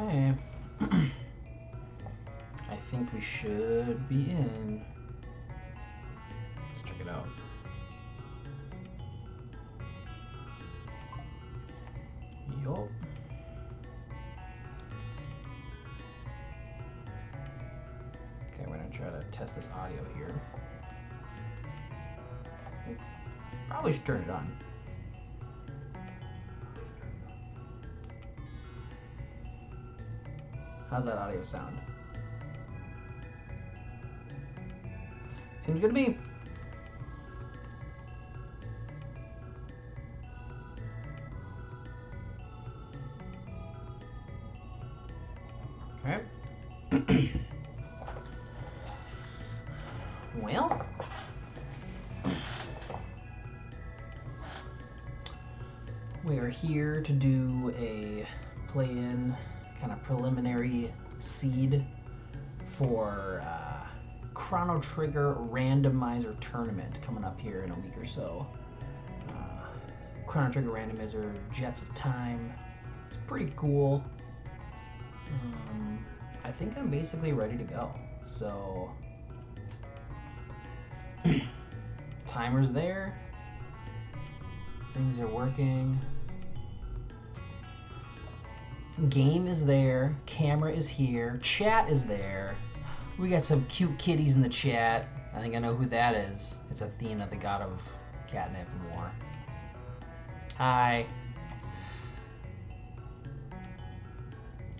Okay. I think we should be in. Let's check it out. Yup. Okay, we're gonna try to test this audio here. Probably should turn it on. How's that audio sound? Seems good to me. Okay. Well, we are here to do a play-in kind of preliminary seed for Chrono Trigger Randomizer tournament coming up here in a week or so. Chrono Trigger Randomizer Jets of Time. It's pretty cool. I think I'm basically ready to go. So, timer's there. Things are working. Game is there. Camera is here. Chat is there. We got some cute kitties in the chat. I think I know who that is. It's Athena, the god of catnip and war. Hi.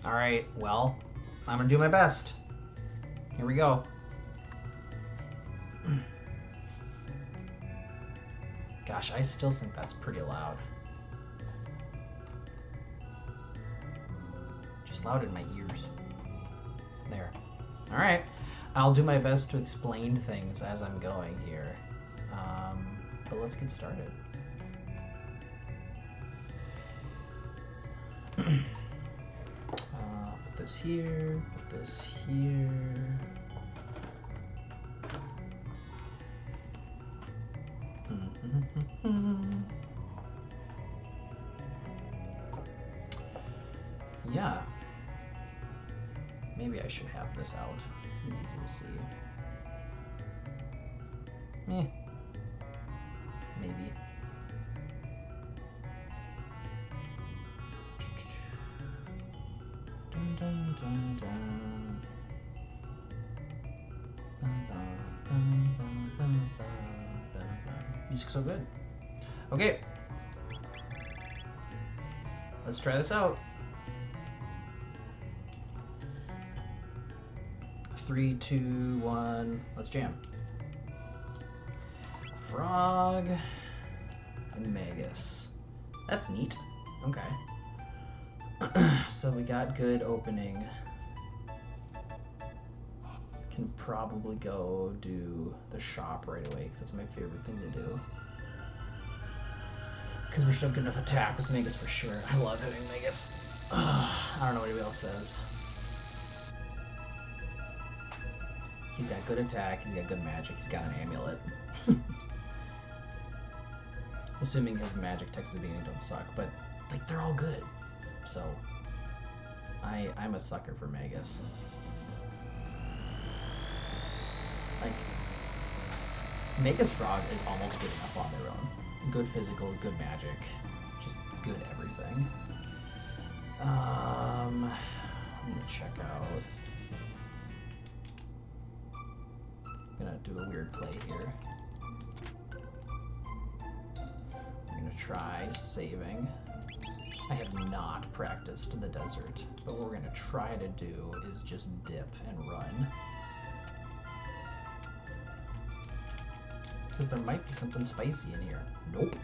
All right, well, I'm gonna do my best. Here we go. Gosh, I still think that's pretty loud. Just loud in my ears. There. All right. I'll do my best to explain things as I'm going here. But let's get started. Put this here, put this here. Yeah. Maybe I should have this out. Easy to see. Maybe. Dun, dun, dun, dun. Bum, bum, bum, bum, bum, bum, bum. Music's so good. Okay. Let's try this out. 3, 2, 1, let's jam. Frog and Magus. That's neat. Okay. So we got good opening. Can probably go do the shop right away because that's my favorite thing to do. Because we should have good enough attack with Magus for sure. I love hitting Magus. I don't know what anybody else says. He's got good attack, he's got good magic, he's got an amulet. Assuming his magic texts at the beginning don't suck, but like they're all good. So I'm a sucker for Magus. Like Magus Frog is almost good enough on their own. Good physical, good magic, just good everything. I'm gonna check out. I'm gonna do a weird play here. I'm gonna try saving. I have not practiced in the desert, but what we're gonna try to do is just dip and run. Because there might be something spicy in here. Nope.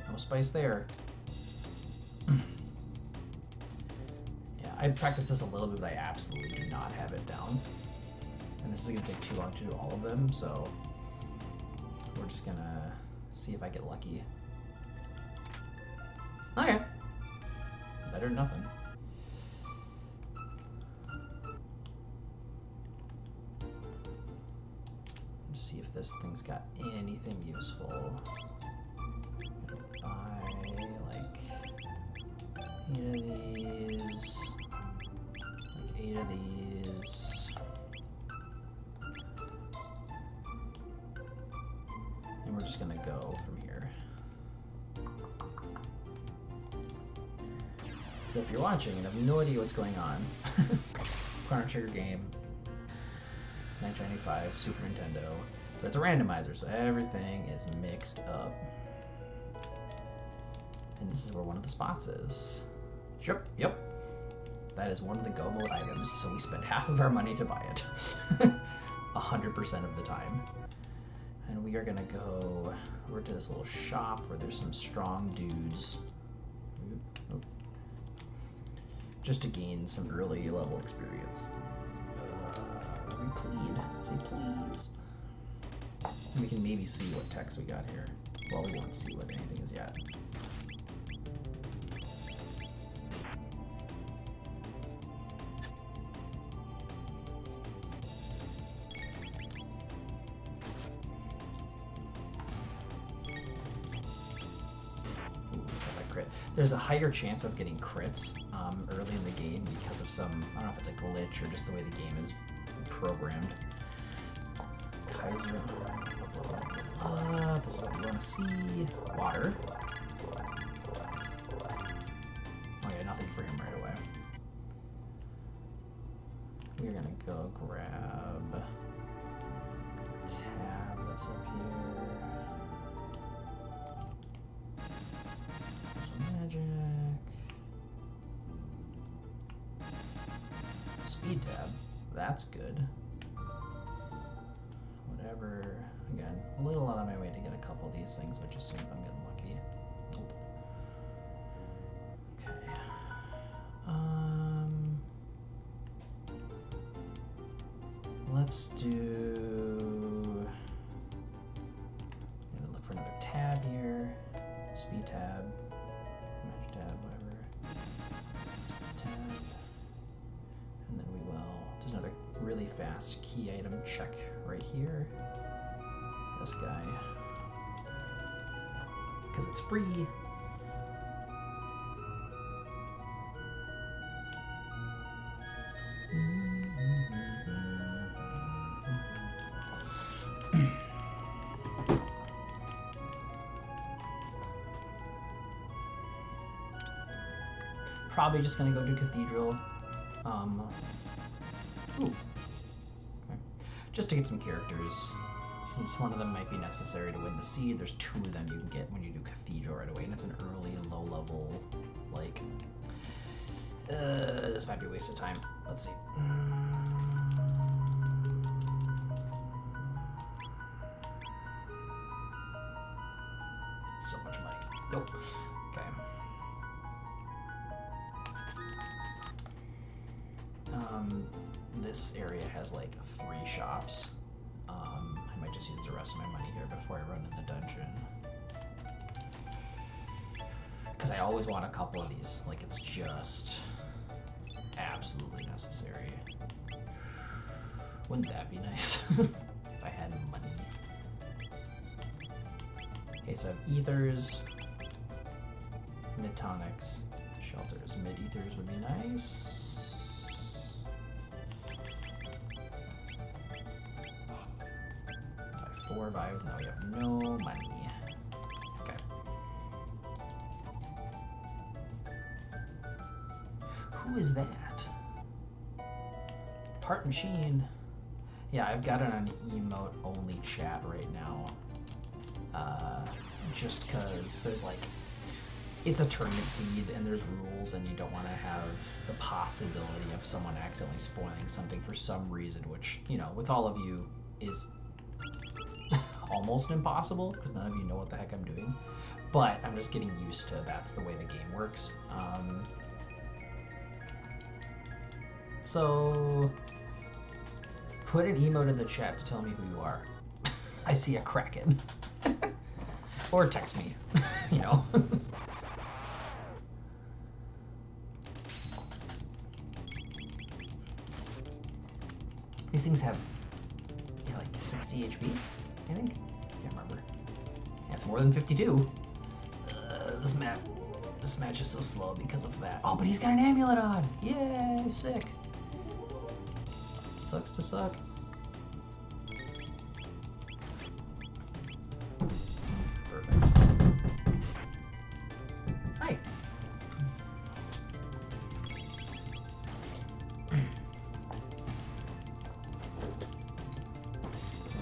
No spice there. Yeah, I practiced this a little bit, but I absolutely do not have it down. And this is gonna take too long to do all of them, so we're just gonna see if I get lucky. Okay. Better than nothing. Let's see if this thing's got anything useful. Buy like any of these. 8 of these. And we're just gonna go from here. So if you're watching and have no idea what's going on, Chrono Trigger game, 1995, Super Nintendo, but it's a randomizer, so everything is mixed up. And this is where one of the spots is. Yep. That is one of the Go Mode items, so we spend half of our money to buy it. 100% of the time. And we are gonna go over to this little shop where there's some strong dudes. Oop. Just to gain some early level experience. We plead. Say please. And we can maybe see what text we got here. Well, we won't see what anything is yet. There's a higher chance of getting crits early in the game because of some, I don't know if it's a glitch or just the way the game is programmed. Kaiser. This is what we want to see. Water. Oh yeah, nothing for him right away. We're gonna go grab tab that's up here. Magic. Speed tab. That's good. Whatever. Again, a little out of my way to get a couple of these things, but just see if I'm getting lucky. Nope. Okay. Let's do. I'm gonna look for another tab here. Speed tab. Tab, whatever. Tab. And then we will. There's another really fast key item check right here. This guy. Because it's free. Probably just gonna go do Cathedral. Okay. Just to get some characters, since one of them might be necessary to win the seed. There's 2 of them you can get when you do Cathedral right away, and it's an early, low level, like, this might be a waste of time. Let's see. So much money. Nope. Okay. This area has like 3 shops. I might just use the rest of my money here before I run in the dungeon. Because I always want a couple of these. Like, it's just absolutely necessary. Wouldn't that be nice? If I had money. Okay, so I have ethers, mid-tonics, shelters. Mid-ethers would be nice. 4 vibes, now we have no money. Okay. Who is that? Part Machine. Yeah, I've got it on emote only chat right now. Just because there's like, it's a tournament seed and there's rules and you don't want to have the possibility of someone accidentally spoiling something for some reason, which, you know, with all of you is almost impossible because none of you know what the heck I'm doing, but I'm just getting used to that's the way the game works. So put an emote in the chat to tell me who you are. I see a Kraken. Or text me, you know. These things have like 60 HP. I think. Can't remember. Yeah, it's more than 52. This match is so slow because of that. Oh, but he's got an amulet on. Yay, sick. sucks to suck. Perfect. Hi.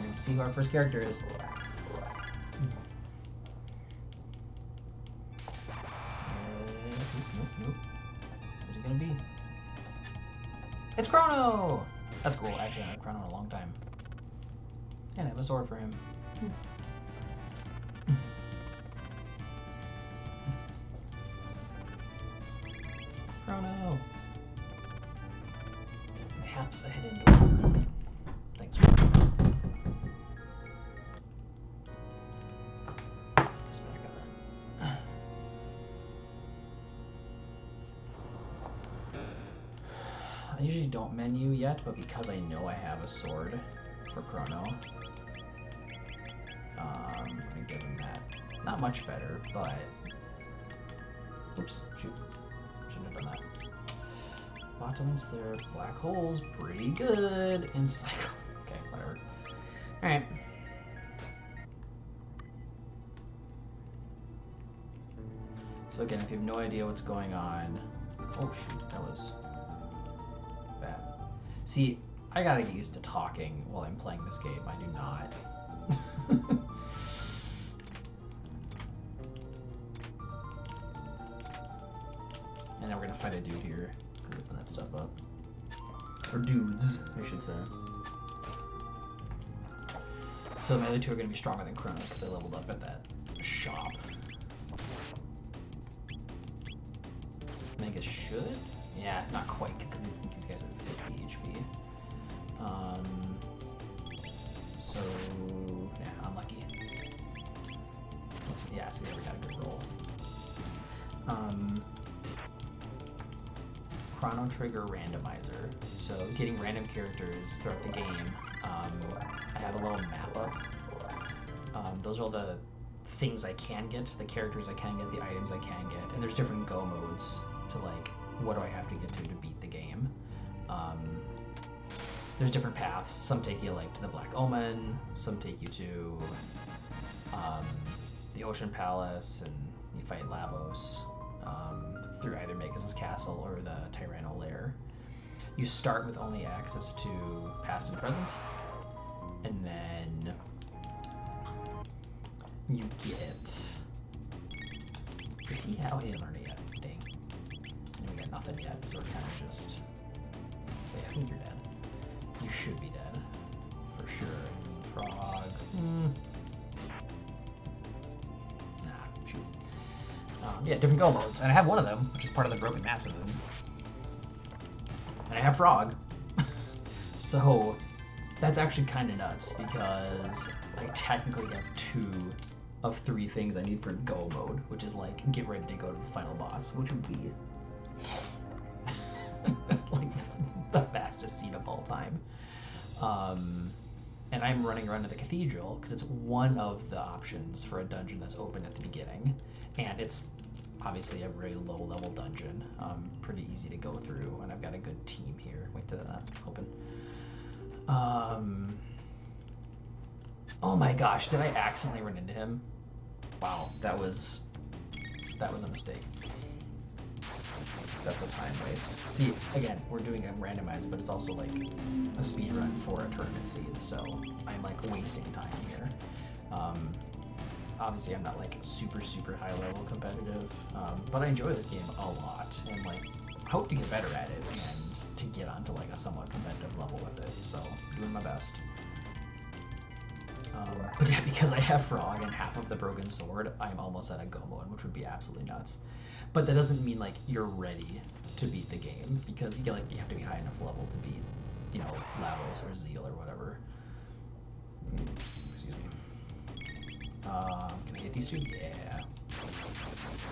Let's see who our first character is. Nope. Who's it gonna be? It's Chrono! That's cool. Actually, I haven't had Chrono in a long time. And I have a sword for him. Chrono! Perhaps I head into... Thanks for I usually don't menu yet, but because I know I have a sword for Chrono, I'm gonna give him that. Not much better, but... Oops, shoot. Shouldn't have done that. Bottoms, there, black holes, pretty good. In cycle. Okay, whatever. Alright. So again, if you have no idea what's going on... Oh shoot, that was... bad. See, I gotta get used to talking while I'm playing this game. I do not. And now we're gonna fight a dude here. Open that stuff up. Or dudes, I should say. So my other two are gonna be stronger than Chrono because they leveled up at that shop. Mega should? Yeah, not quite, because these guys have 50 HP. So, yeah, unlucky. Yeah, see, we got a good roll. Chrono Trigger Randomizer. So, getting random characters throughout the game. I have a little map up. Those are all the things I can get, the characters I can get, the items I can get, and there's different go modes to like, what do I have to get to beat the game? There's different paths. Some take you like to the Black Omen, some take you to the Ocean Palace, and you fight Lavos through either Magus' castle or the Tyranno lair. You start with only access to past and present, and then you get... You see how he didn't learn it yet? Dang. And we got nothing yet, so we're kind of just say, I think you're dead. You should be dead. For sure. Frog. Nah, shoot. Yeah, different go modes. And I have one of them, which is part of the Broken Massive. And I have Frog. So that's actually kind of nuts because I technically have 2 of 3 things I need for go mode, which is like get ready to go to the final boss, which would be like the fastest scene of all time. And I'm running around to the cathedral because it's one of the options for a dungeon that's open at the beginning, and it's obviously a very low level dungeon, pretty easy to go through, and I've got a good team here. Wait till that open. Oh my gosh, did I accidentally run into him? Wow, that was a mistake. That's a time waste. See, again, we're doing a randomizer, but it's also like a speed run for a tournament seed, so I'm like wasting time here. Obviously, I'm not like super high level competitive, but I enjoy this game a lot, and like hope to get better at it and to get onto like a somewhat competitive level with it. So doing my best. But yeah, because I have Frog and half of the Broken Sword, I'm almost at a go mode, which would be absolutely nuts. But that doesn't mean like you're ready to beat the game, because you have to be high enough level to beat, you know, Lavos or Zeal or whatever. Excuse me. Can I hit these two? Yeah.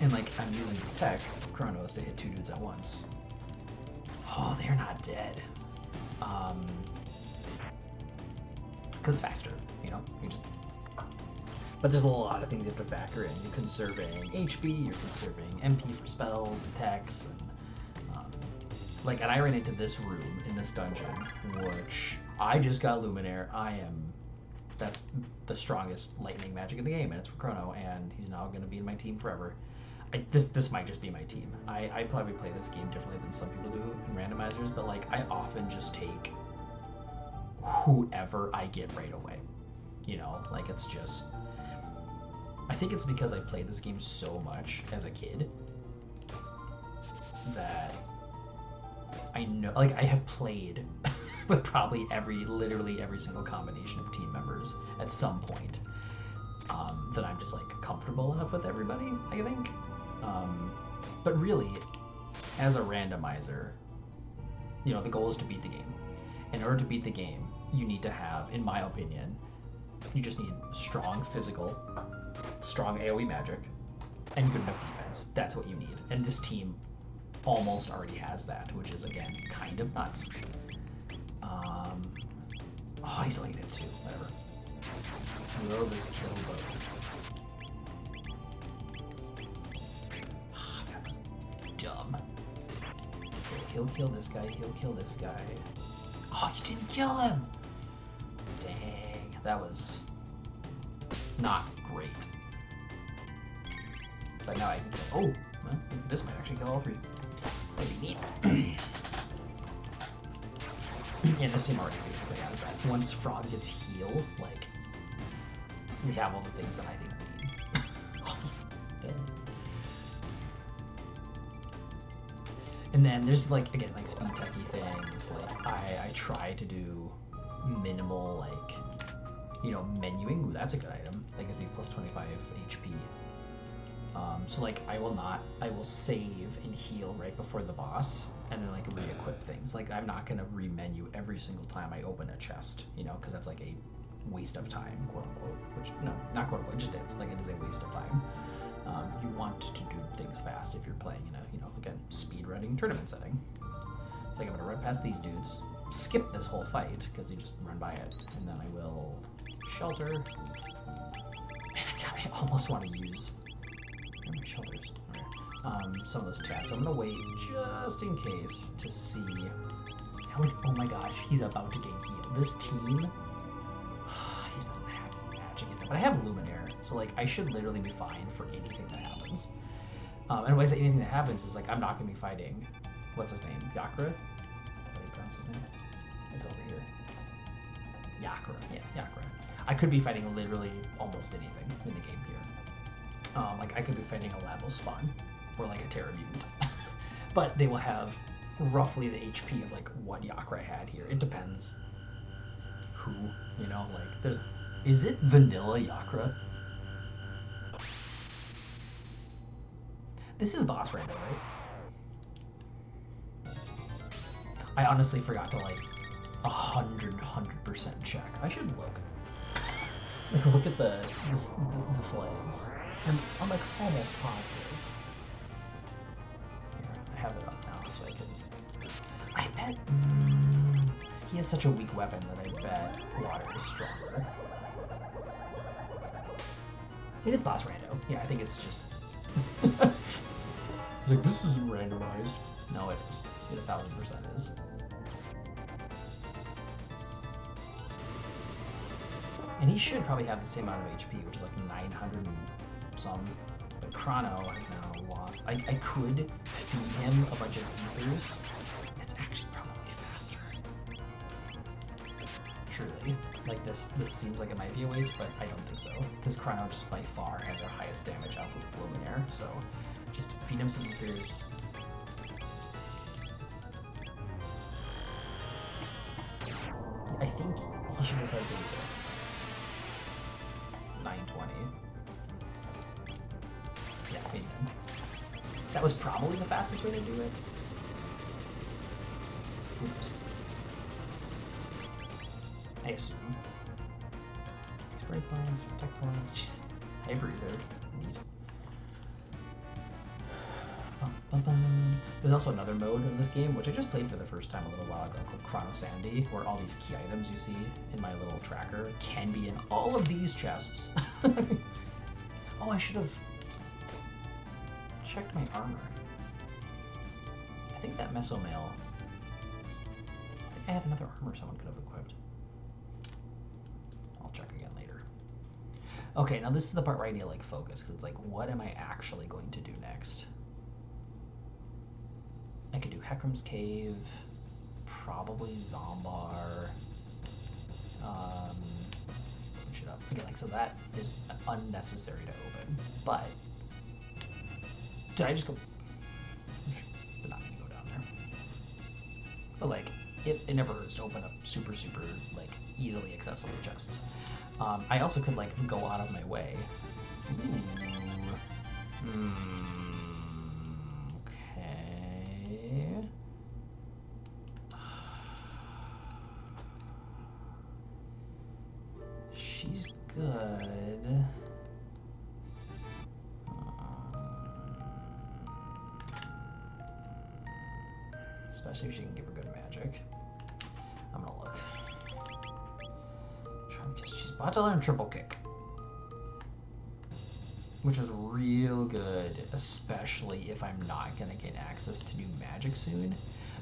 And like I'm using this tech, Chronos, to hit 2 dudes at once. Oh, they're not dead. Because it's faster, you know? You just... But there's a lot of things you have to factor in. You're conserving HP, you're conserving MP for spells, attacks, and Like, and I ran into this room in this dungeon, which I just got Luminaire. That's the strongest lightning magic in the game, and it's for Chrono, and he's now going to be in my team forever. This might just be my team. I probably play this game differently than some people do in randomizers, but like I often just take whoever I get right away. You know, like it's just. I think it's because I played this game so much as a kid that I know, like I have played with probably literally every single combination of team members at some point, that I'm just like comfortable enough with everybody, I think. But really, as a randomizer, you know, the goal is to beat the game. In order to beat the game, you need to have, in my opinion, you just need strong physical, strong AoE magic, and good enough defense. That's what you need. And this team almost already has that, which is, again, kind of nuts. Oh, he's lighting it too. Whatever. Throw this kill boat. That was dumb. Okay, he'll kill this guy. He'll kill this guy. Oh, you didn't kill him! Dang. That was not great. But now I can kill. Oh, well, this might actually kill all three. That'd be neat. Yeah, this team already basically has that. Once Frog gets healed, like, we have all the things that I think we need. And then there's, like, again, like, speed techy things. Like, I try to do minimal, like, you know, menuing. Ooh, that's a good item. That gives me plus 25 HP. So like I will save and heal right before the boss, and then like re-equip things. Like I'm not gonna re-menu every single time I open a chest, you know, because that's like a waste of time, quote unquote. Which no, not quote unquote, it just is. Like it is a waste of time. You want to do things fast if you're playing in a, you know, again, speedrunning tournament setting. So like I'm gonna run past these dudes, skip this whole fight because you just run by it, and then I will shelter. Man, I almost want to use shelters. Some of those tabs. I'm gonna wait just in case to see. Like, oh my gosh, he's about to gain heal. This team, he doesn't have magic in it, but I have Luminaire, so like I should literally be fine for anything that happens. And when I say anything that happens is like I'm not gonna be fighting. What's his name? Yakra? How do you pronounce his name? It's over here. Yakra. Yeah, Yakra. I could be fighting literally almost anything in the game here. Like I could be fighting a Labo Spawn or like a Terra Mutant, but they will have roughly the HP of like what Yakra had here. It depends who, you know, like is it vanilla Yakra? This is boss rando, right? I honestly forgot to like 100% check. I should look. Like look at the flags. And I'm like almost positive. Here, I have it up now so I can. I bet he has such a weak weapon that I bet water is stronger. It is boss rando. Yeah, I think it's just. It's like this isn't randomized. No, it is. It 1000% is. And he should probably have the same amount of HP, which is like 900 and some. But Chrono has now lost. I could feed him a bunch of ethers. It's actually probably faster. Truly. Like this seems like it might be a waste, but I don't think so. Because Chrono just by far has the highest damage output with Luminaire. So just feed him some ethers. I think he should just have basic. 920. Yeah, he's in. That was probably the fastest way to do it. Oops. I assume. Spray plans, protect plans. Jeez. Hey, breather. Neat. There's also another mode in this game, which I just played for the first time a little while ago, called Chrono Sandy, where all these key items you see in my little tracker can be in all of these chests. Oh, I should have checked my armor. I think that Mesomail add another armor someone could have equipped? I'll check again later. Okay, now this is the part where I need to like focus, because it's like, what am I actually going to do next? I could do Heckram's Cave, probably Zombar. Push it up. Again, like, so that is unnecessary to open. But did I just go? Did not mean to go down there. But like, it never hurts to open up super like easily accessible chests. I also could like go out of my way. Ooh. Okay. She's good. Especially if she can give her good magic. I'm gonna look. She's about to learn triple kick, which is real good, especially if I'm not gonna get access to new magic soon.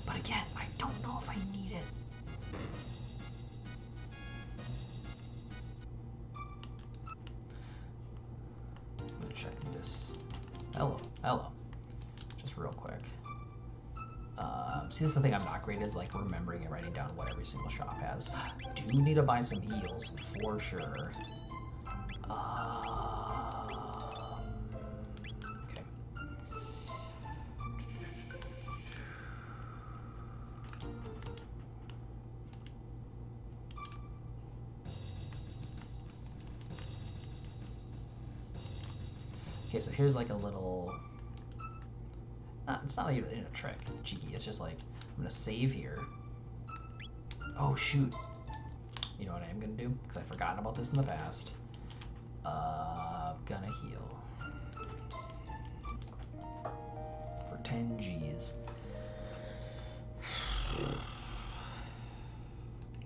But again, I don't know if I need it. I'm gonna check this. Hello. Just real quick. See, this is the thing I'm not great is like remembering and writing down what every single shop has. Do need to buy some heals for sure. Okay. Okay, so here's like a little. It's not even a trick, cheeky. It's just like, I'm gonna save here. Oh shoot. You know what I am gonna do? Because I've forgotten about this in the past. Gonna heal. For 10 Gs.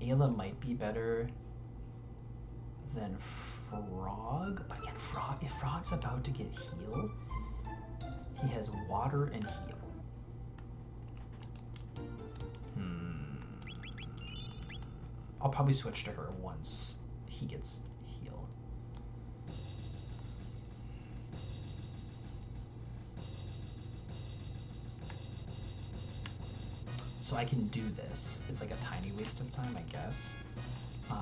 Ayla might be better than Frog. But again, if Frog's about to get heal, he has water and heal. I'll probably switch to her once he gets heal. So I can do this. It's like a tiny waste of time, I guess. You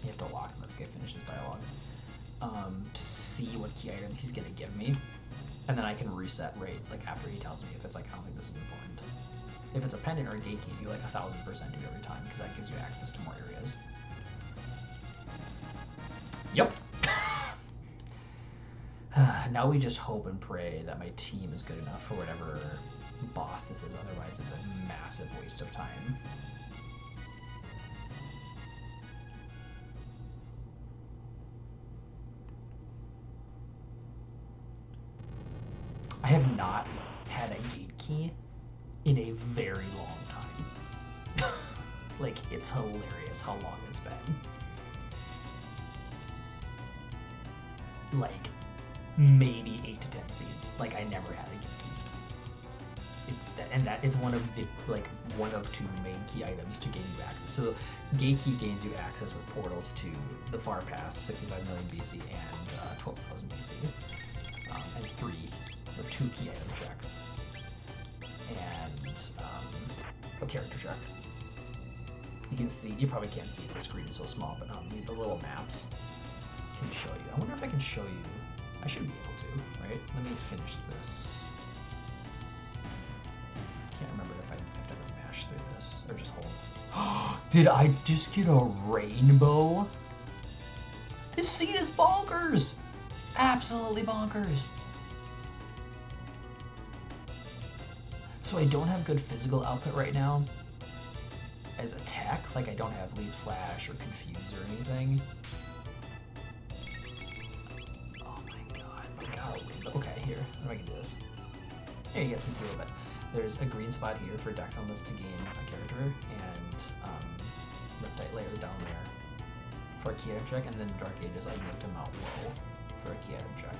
have to lock him. Let's get finish his dialogue. To see what key item he's gonna give me. And then I can reset right like after he tells me if it's like, I don't think this is important. If it's a pendant or a gate key, you like 1000% do it every time because that gives you access to more areas. Yep. Now we just hope and pray that my team is good enough for whatever boss this is. Otherwise, it's a massive waste of time. I have not had a gate key in a very long time. Like, it's hilarious how long it's been. Like, maybe 8 to 10 seeds. Like, I never had a gate key. That is one of the, like, one of 2 main key items to gain you access. So, gate key gains you access with portals to the far past, 65 million BC and 12,000 BC. And 3. The 2 key item checks and a character check. You can see, you probably can't see the screen is so small, but the little maps can show you. I wonder if I can show you. I should be able to, right? Let me finish this. Can't remember if I have to ever mash through this or just hold. Did I just get a rainbow? This seed is bonkers! Absolutely bonkers. So I don't have good physical output right now as attack. Like, I don't have leap slash or confuse or anything. Oh my god. Okay, here. How do I can do this? Here, you guys can see a little bit. There's a green spot here for deck elements to gain a character, and Riptide layer down there for a key item check, and then Dark Ages I moved to Mount Low for a key item check.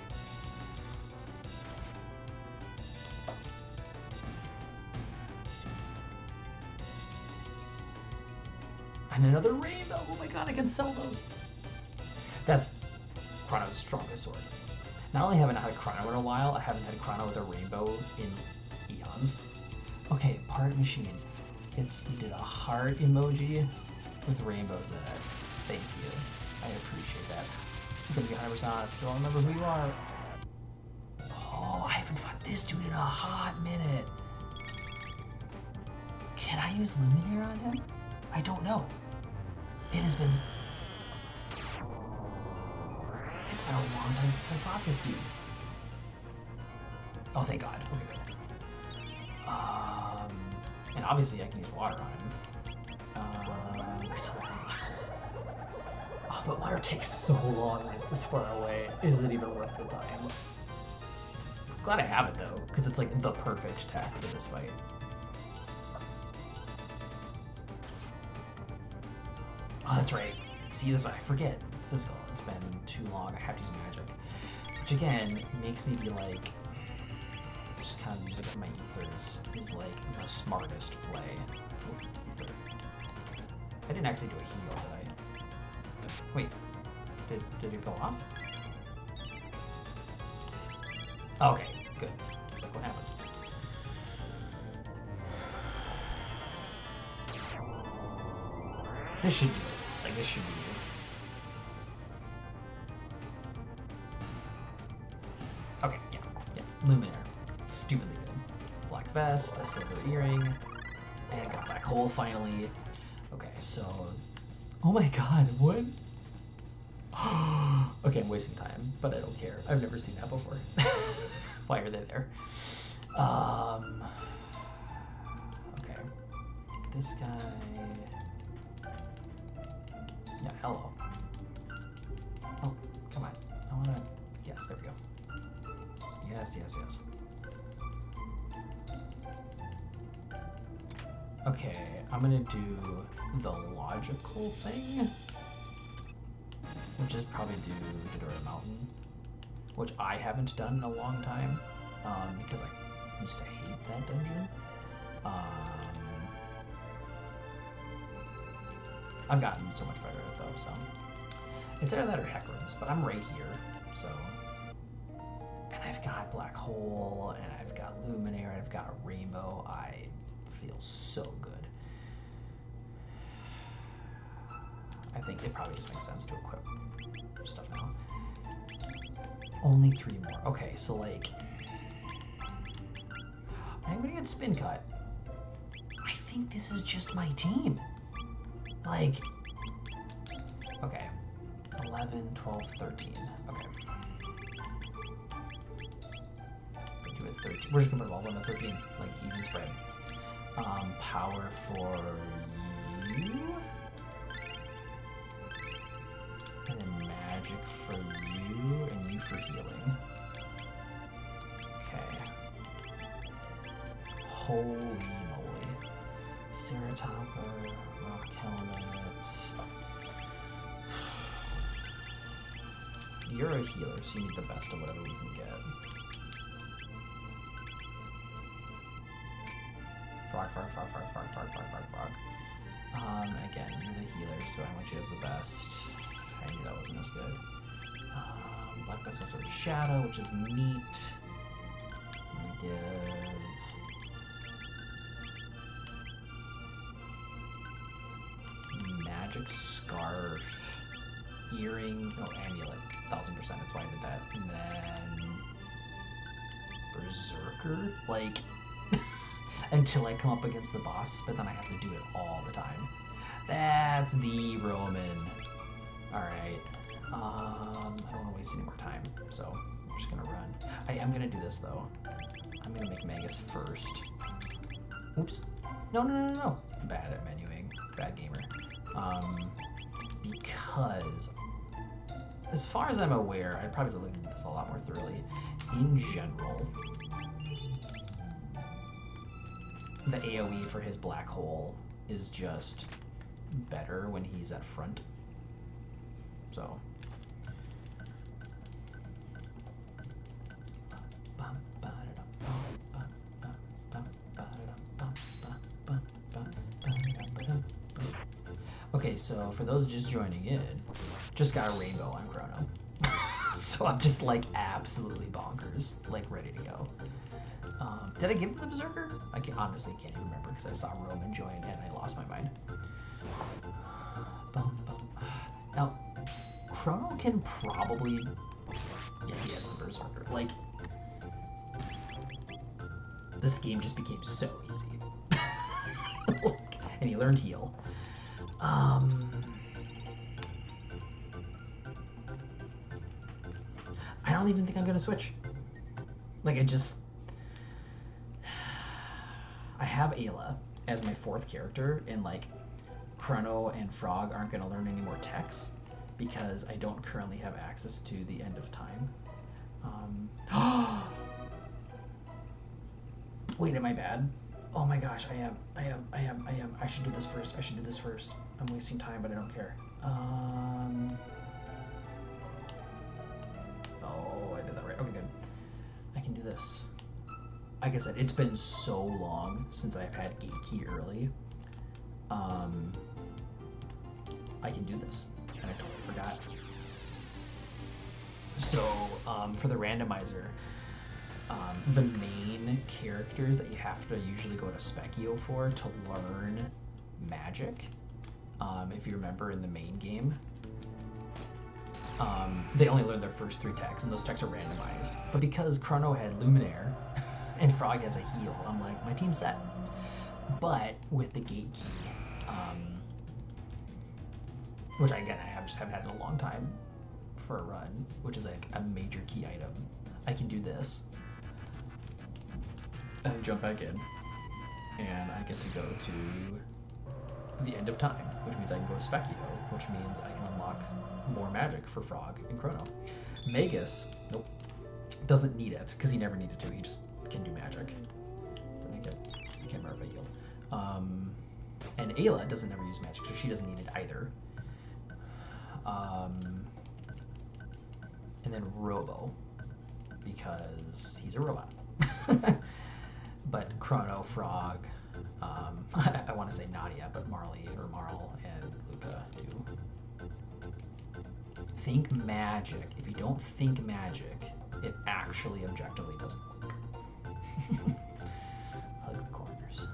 And another rainbow. Oh my god, I can sell those. That's Chrono's strongest sword. Not only haven't I had a Chrono in a while, I haven't had a Chrono with a rainbow in eons. Okay, part machine. You did a heart emoji with rainbows in it. Thank you. I appreciate that. I'm gonna be 100% honest, so I'll remember who you are. Oh, I haven't fought this dude in a hot minute. Can I use Luminaire on him? I don't know. It has been... It's been a long time since I fought this dude. Oh, thank God. Okay, good. And obviously I can use water on him. It's a long... Oh, but water takes so long when it's this far away. Is it even worth the time? Glad I have it though, because it's like the perfect attack for this fight. Oh, that's right. See, this is what I forget. Physical. It's been too long. I have to use magic. Which again makes me be like, just kind of using my ethers is like the smartest play. Oh, ether. I didn't actually do a heal, did I? Wait, did it go off? Okay, good. So what happened? This should be it. Like, this should be it. Okay, yeah. Luminaire. Stupidly good. Black vest, a silver earring, and got black hole finally. Okay, so... Oh my god, what? Okay, I'm wasting time, but I don't care. I've never seen that before. Why are they there? Okay. This guy... Yeah, hello. Oh, come on. I wanna... Yes, there we go. Yes. Okay, I'm gonna do the logical thing, which is probably do Ghidorah Mountain, which I haven't done in a long time, because I used to hate that dungeon. I've gotten so much better at it though, so. It's either that or Heck Rooms, but I'm right here, so. And I've got Black Hole, and I've got Luminaire, and I've got a Rainbow. I feel so good. I think it probably just makes sense to equip stuff now. Only 3 more. Okay, so like, I'm gonna get Spin Cut. I think this is just my team. Like, okay, 11, 12, 13. Okay. Do it 13. We're just gonna put all 1 to 13, like even spread. Power for you. And then magic for you, and you for healing. Okay. Holy moly. Sarah Topper, Rock Helmet. You're a healer, so you need the best of whatever we can get. Frog. Again, you're the healer, so I want you to have the best. I knew that wasn't as good. Black Vest of Shadow, which is neat. I'm gonna give... Magic Scarf. Earring, no, Amulet. 1000%, that's why I did that. And then... Berserker? Like... until I come up against the boss, but then I have to do it all the time. That's the Roman. Alright. I don't want to waste any more time, so I'm just gonna run. I am gonna do this though. I'm gonna make Magus first. Oops. No. Bad at menuing. Bad gamer. Because, as far as I'm aware, I'd probably look at this a lot more thoroughly. In general, the AoE for his black hole is just better when he's at front. So. Okay, so for those just joining in, just got a rainbow on Chrono. So I'm just like absolutely bonkers, like ready to go. Did I give him the Berserker? Honestly can't even remember because I saw Roman join and I lost my mind. Now, Chrono can probably... Yeah, he has the Berserker. Like, this game just became so easy. And he learned heal. I don't even think I'm gonna switch. Like, I have Ayla as my 4th character, and like Chrono and Frog aren't gonna learn any more techs because I don't currently have access to the end of time. Wait, am I bad? Oh my gosh, I am. I should do this first. I'm wasting time, but I don't care. Oh, I did that right. Okay, good. I can do this. Like I said, it's been so long since I've had Gate Key early. I can do this, and I totally forgot. So, for the randomizer, the main characters that you have to usually go to Specchio for to learn magic, if you remember in the main game, they only learn their first 3 techs, and those techs are randomized. But because Chrono had Luminaire, and Frog has a heal, I'm like, my team's set. But with the Gate Key, which again, I just haven't had in a long time for a run, which is like a major key item, I can do this and jump back in, and I get to go to the end of time, which means I can go to Specchio, which means I can unlock more magic for Frog and Chrono. Magus, nope, doesn't need it because he never needed to. He just can do magic. Then I can't remember if I healed. And Ayla doesn't ever use magic, so she doesn't need it either. And then Robo, because he's a robot. But Chrono, Frog, I want to say Nadia, but Marley or Marl and Luca do. Think magic. If you don't think magic, it actually objectively doesn't work. Hug the corners.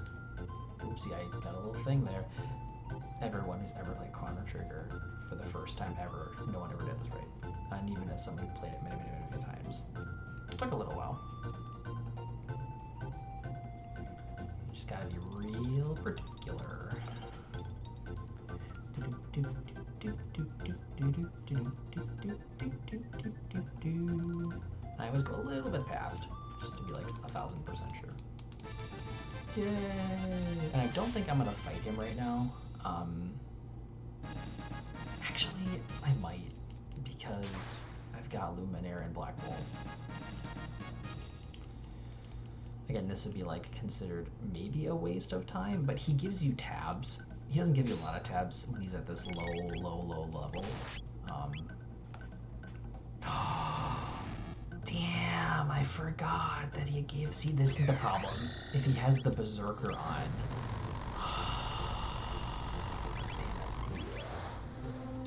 Oopsie, I got a little thing there. Everyone who's ever played Chrono Trigger for the first time ever, no one ever did this right. And even as someone who played it many times. It took a little while. You just gotta be real particular. I always go a little bit past, just to be like 1000% sure. Yay! And I don't think I'm gonna fight him right now. Actually, I might, because I've got Luminaire and Black Wolf. Again, this would be like considered maybe a waste of time, but he gives you tabs. He doesn't give you a lot of tabs when he's at this low level. Damn, I forgot that he gave... See, this is the problem. If he has the Berserker on...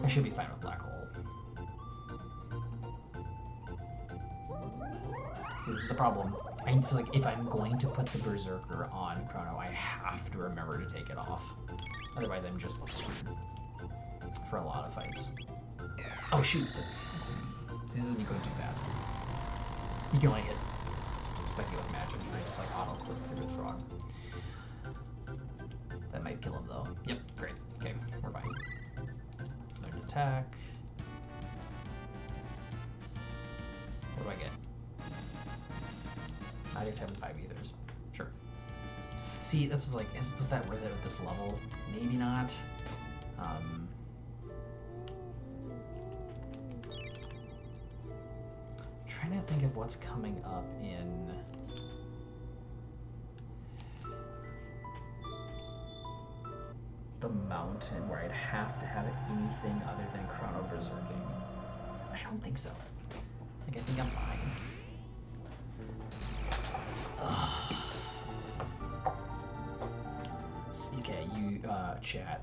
I should be fine with Black Hole. See, this is the problem. So, like, if I'm going to put the Berserker on Chrono, I have to remember to take it off. Otherwise, I'm just screwed for a lot of fights. Oh, shoot! This isn't going too fast. You can only hit Specchio with magic, and I just, like, auto-click through with Frog. That might kill him, though. Yep, great. Okay, we're fine. Learn attack. What do I get? I have 5 ethers. Sure. See, that's what's like, was that worth it at this level? Maybe not. Trying to think of what's coming up in the mountain where I'd have to have anything other than Chrono Berserking. I don't think so. Like, I think I'm fine. Okay, you, chat.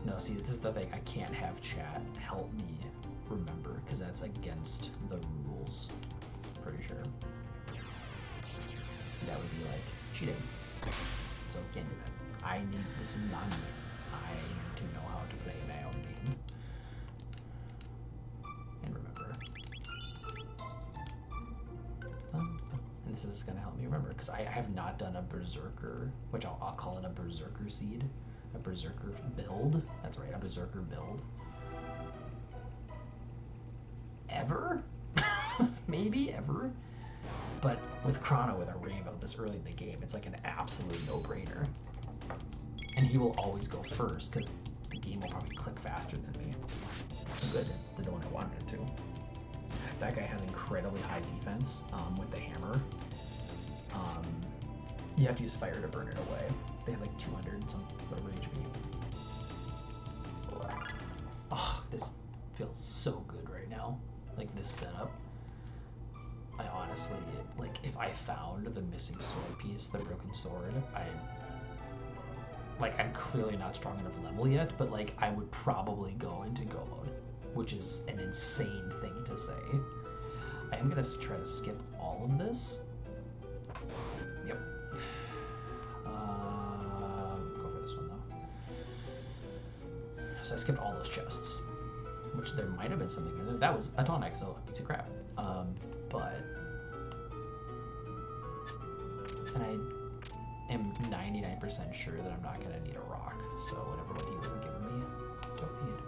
No, see, this is the thing. I can't have chat help me remember because that's against the rules. Pretty sure. That would be like cheating. So can't do that. This is not me. I need to know how to play my own game. And remember. And this is gonna help me remember because I have not done a berserker, which I'll call it a berserker seed. A berserker build. That's right, a berserker build. Ever? Maybe ever. But with Chrono, with a Rainbow this early in the game, it's like an absolute no-brainer. And he will always go first because the game will probably click faster than me. Good, the one I wanted it to. That guy has incredibly high defense with the hammer. You have to use fire to burn it away. They have like 200 and some whatever HP. Oh, this feels so good right now. Like this setup. I honestly, like if I found the missing sword piece, the broken sword, I'm clearly not strong enough level yet, but like I would probably go into go mode, which is an insane thing to say. I am gonna try to skip all of this. Yep. Go for this one though. So I skipped all those chests, which there might have been something in there. That was a tonic, so a piece of crap. And I am 99% sure that I'm not gonna need a rock. So whatever what he would have given me, don't need.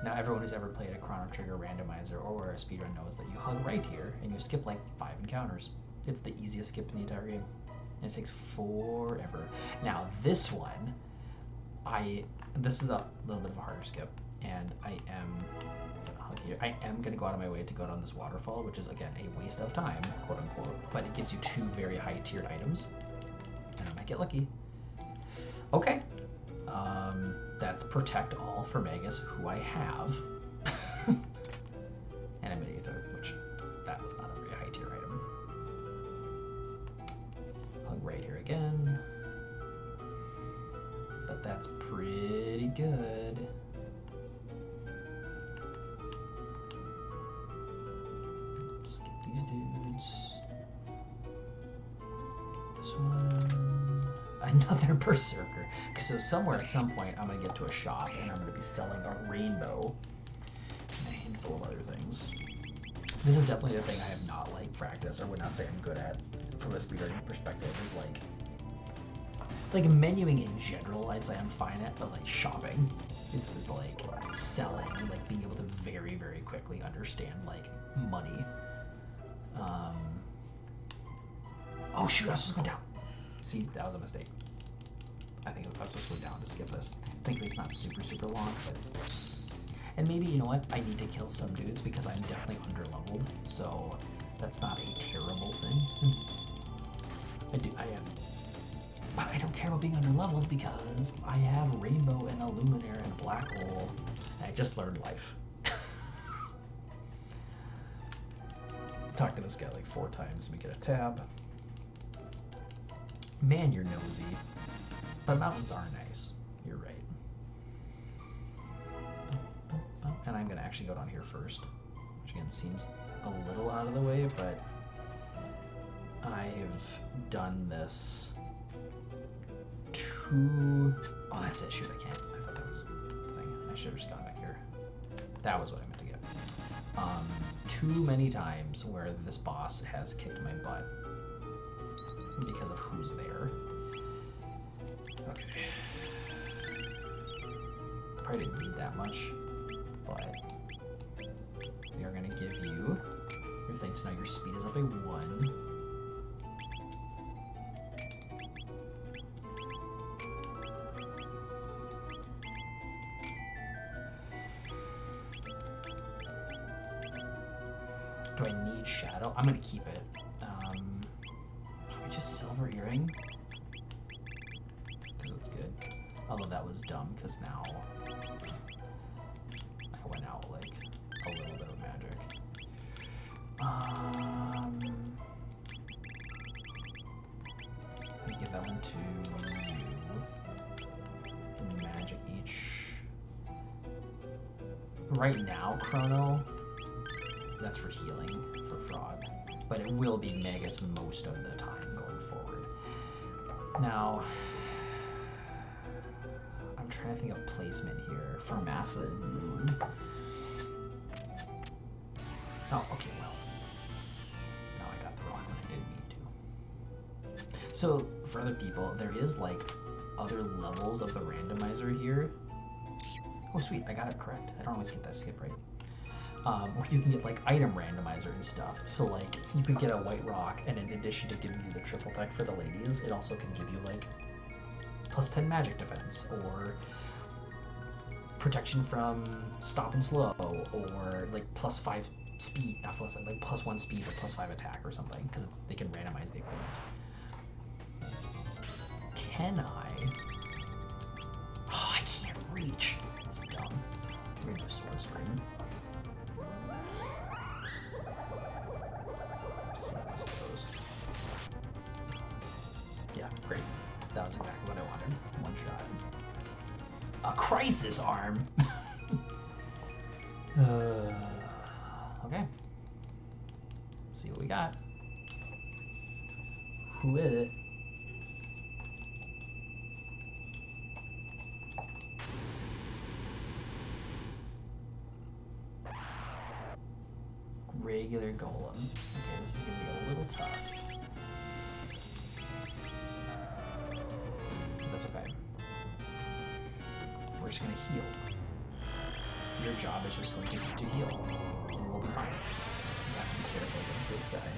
Now everyone who's ever played a Chrono Trigger Randomizer or a speedrun knows that you hug right here and you skip like 5 encounters. It's the easiest skip in the entire game. And it takes forever. Now this one, this is a little bit of a harder skip, and I am going to go out of my way to go down this waterfall, which is again a waste of time, quote unquote, but it gives you 2 very high tiered items, and I might get lucky. Okay, that's Protect All for Magus, who I have, and I'm an Aether, which that was not a very high tier item. Hug right here again, but that's pretty good. Skip these dudes. This one. Another berserker. So somewhere at some point I'm gonna get to a shop and I'm gonna be selling a rainbow and a handful of other things. This is definitely the thing I have not like practiced or would not say I'm good at from a speedrunning perspective is like menuing in general I'd say I'm fine at, but like shopping. It's like selling, like being able to very, very quickly understand like money. Oh shoot, I was supposed to go down. See, that was a mistake. I think I was supposed to go down to skip this. Thankfully it's not super, super long, but... And maybe, you know what, I need to kill some dudes because I'm definitely under-leveled, so that's not a terrible thing. I am. But I don't care about being under-leveled because I have Rainbow and a Luminaire and a Black Hole, and I just learned life. Talk to this guy like 4 times and we get a tab. Man, you're nosy. But mountains are nice. You're right. And I'm gonna actually go down here first, which again seems a little out of the way, but I've done this too... Oh, that's it. Shoot, I can't. I thought that was the thing. I should have just gone back here. That was what I meant to get. Too many times where this boss has kicked my butt because of who's there. Okay. Probably didn't need that much, but we are going to give you your thing. So now your speed is up by 1. Do I need shadow? I'm going to keep it. Probably just silver earring. Because it's good. Although that was dumb because now I went out like a little bit of magic. Right now, Chrono, that's for healing, for Frog. But it will be Magus most of the time going forward. Now, I'm trying to think of placement here for Massa and Moon. Oh, okay, well. Now I got the wrong one. I didn't mean to. So, for other people, there is like other levels of the randomizer here. Oh, sweet, I got it correct. I don't always get that skip right. Or you can get like item randomizer and stuff. So like you could get a white rock, and in addition to giving you the triple tech for the ladies, it also can give you like plus 10 magic defense, or protection from stop and slow, or like plus 5 speed, not plus, like plus 1 speed or plus 5 attack or something, because they can randomize the equipment. Can I? Oh, I can't reach. That's dumb. We're gonna do sword string. See how this goes. Yeah, great. That was exactly what I wanted. One shot. A crisis arm. Okay. See what we got. Who is it? Regular golem. Okay, this is gonna be a little tough. That's okay. We're just gonna heal. Your job is just going to heal, and we'll be fine. You have to be careful with this guy.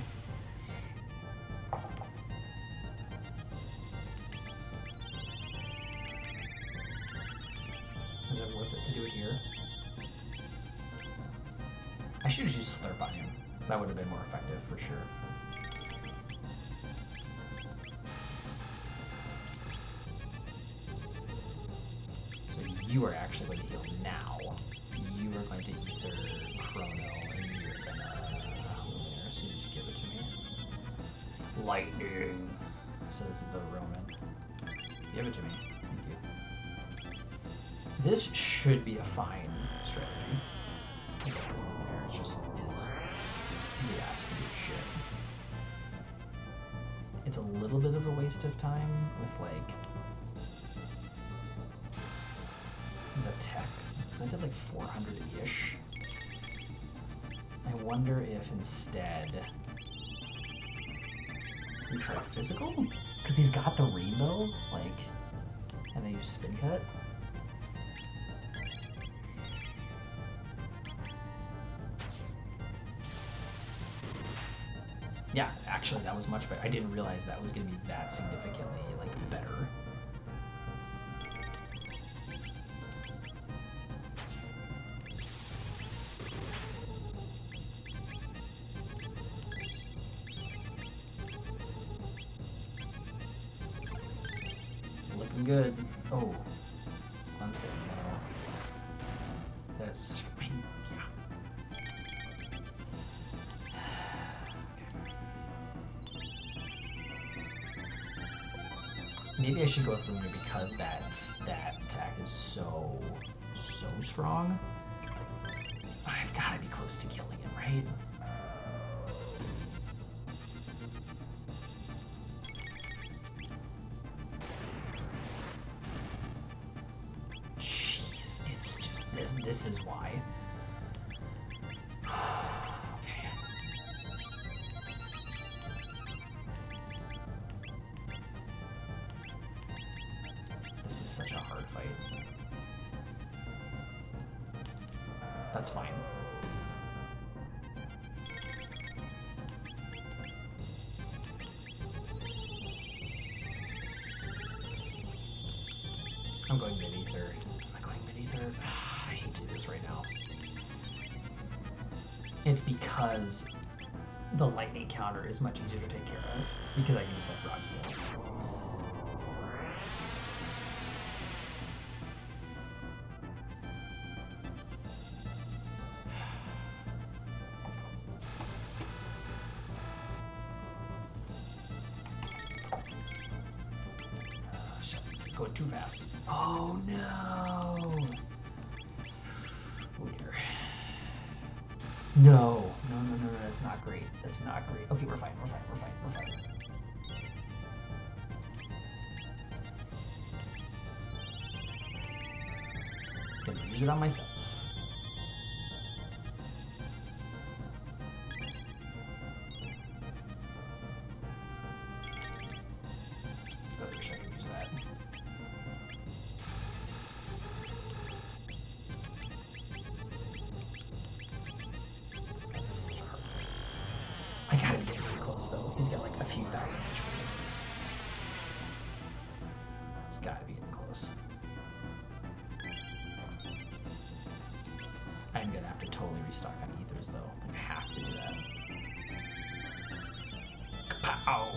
Is it worth it to do it here? I should have used Slurp on him. That would have been more effective for sure. So you are actually going to heal now. You are going to either Chrono, and you're gonna as soon as you give it to me. Lightning, says the Roman. Give it to me. Thank you. This should be a fine strategy. Because the air just is the absolute shit. It's a little bit of a waste of time with like the tech. I did like 400-ish. I wonder if instead we try physical? Because he's got the rainbow, like, and I use spin cut. Yeah, actually that was much better. I didn't realize that was going to be that significantly, like, better. Looking good. Oh. That's good. That's such a pain. Yeah. Maybe I should go with Lunar because that attack is so strong. I've got to be close to killing him, right? Jeez, it's just this is why. Such a hard fight. That's fine. I'm going mid-ether. Am I going mid-ether? I hate to do this right now. It's because the lightning counter is much easier to take care of because I can just have rock heal. Going too fast. Oh no! Oh dear. No, that's not great. That's not great. Okay, we're fine. Gonna use it on myself. I wish I could use that. This is such a hard fight. I gotta be pretty close though. He's got like a few thousand HP. He's gotta be getting close. I'm gonna have to totally restock on ethers though. I have to do that. Kapow!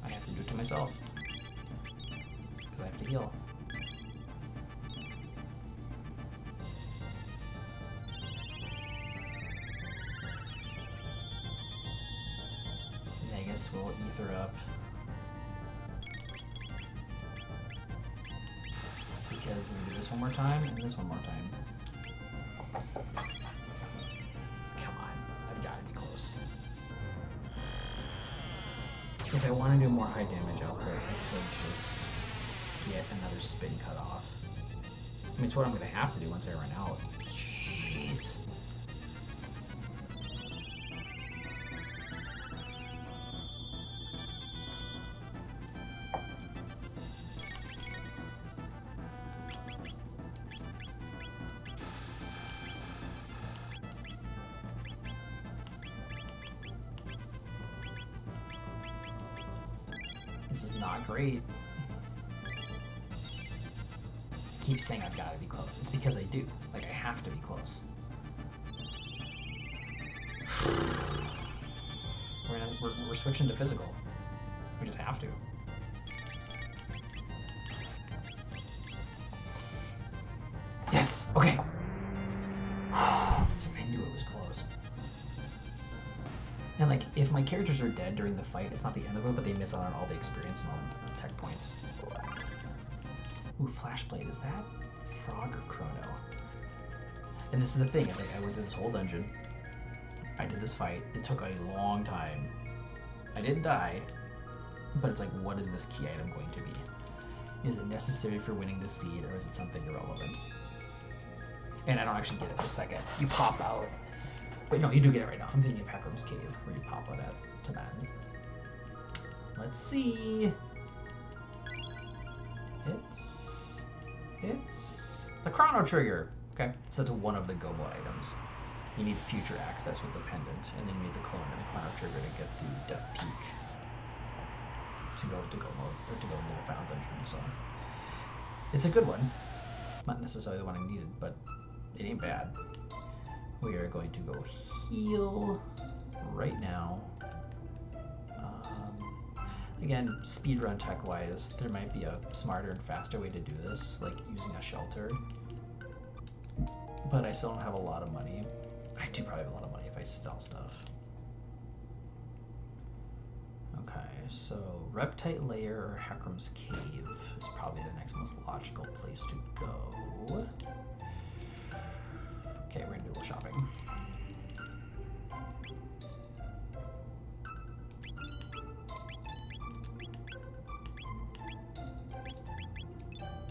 I have to do it to myself. Because I have to heal. We'll ether up because we'll do this one more time and this one more time. Come on, I've got to be close. If I want to do more high damage output, I could just get another spin cut off. I mean, it's what I'm going to have to do once I run out. Jeez. This is not great. I keep saying I've got to be close. It's because I do. Like, I have to be close. We're switching to physical. We just have to. Yes! Okay! I knew it was close. And like, if my characters are dead during the fight, it's not the end of it, but they miss out on all the experience and all the tech points. Ooh, Flashblade, is that Frog or Chrono? And this is the thing, I went through this whole dungeon, I did this fight, it took a long time. I didn't die, but it's like, what is this key item going to be? Is it necessary for winning the seed, or is it something irrelevant? And I don't actually get it the second you pop out. Wait, no, you do get it right now. I'm thinking of Heckram's Cave, where you pop out at Tibetan. Let's see. It's the Chrono Trigger. Okay, so that's one of the Gobo items. You need future access with the pendant, and then you need the clone and the Chrono Trigger to get the Death Peak to go into the final dungeon. So it's a good one. Not necessarily the one I needed, but it ain't bad. We are going to go heal right now. Again, speedrun tech-wise, there might be a smarter and faster way to do this, like using a shelter. But I still don't have a lot of money. I do probably have a lot of money if I sell stuff. Okay, so Reptite Lair or Heckram's Cave is probably the next most logical place to go. Okay, we're gonna do a little shopping.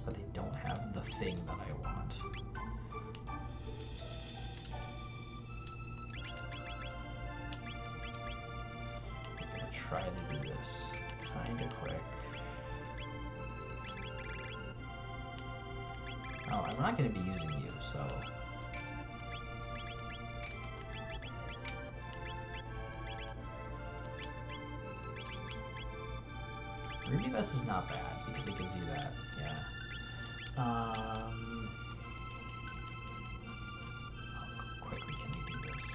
But they don't have the thing that I want. I'm gonna try to do this kinda quick. Oh, I'm not gonna be using you, so... Ruby Vest is not bad because it gives you that, yeah. How quickly can you do this?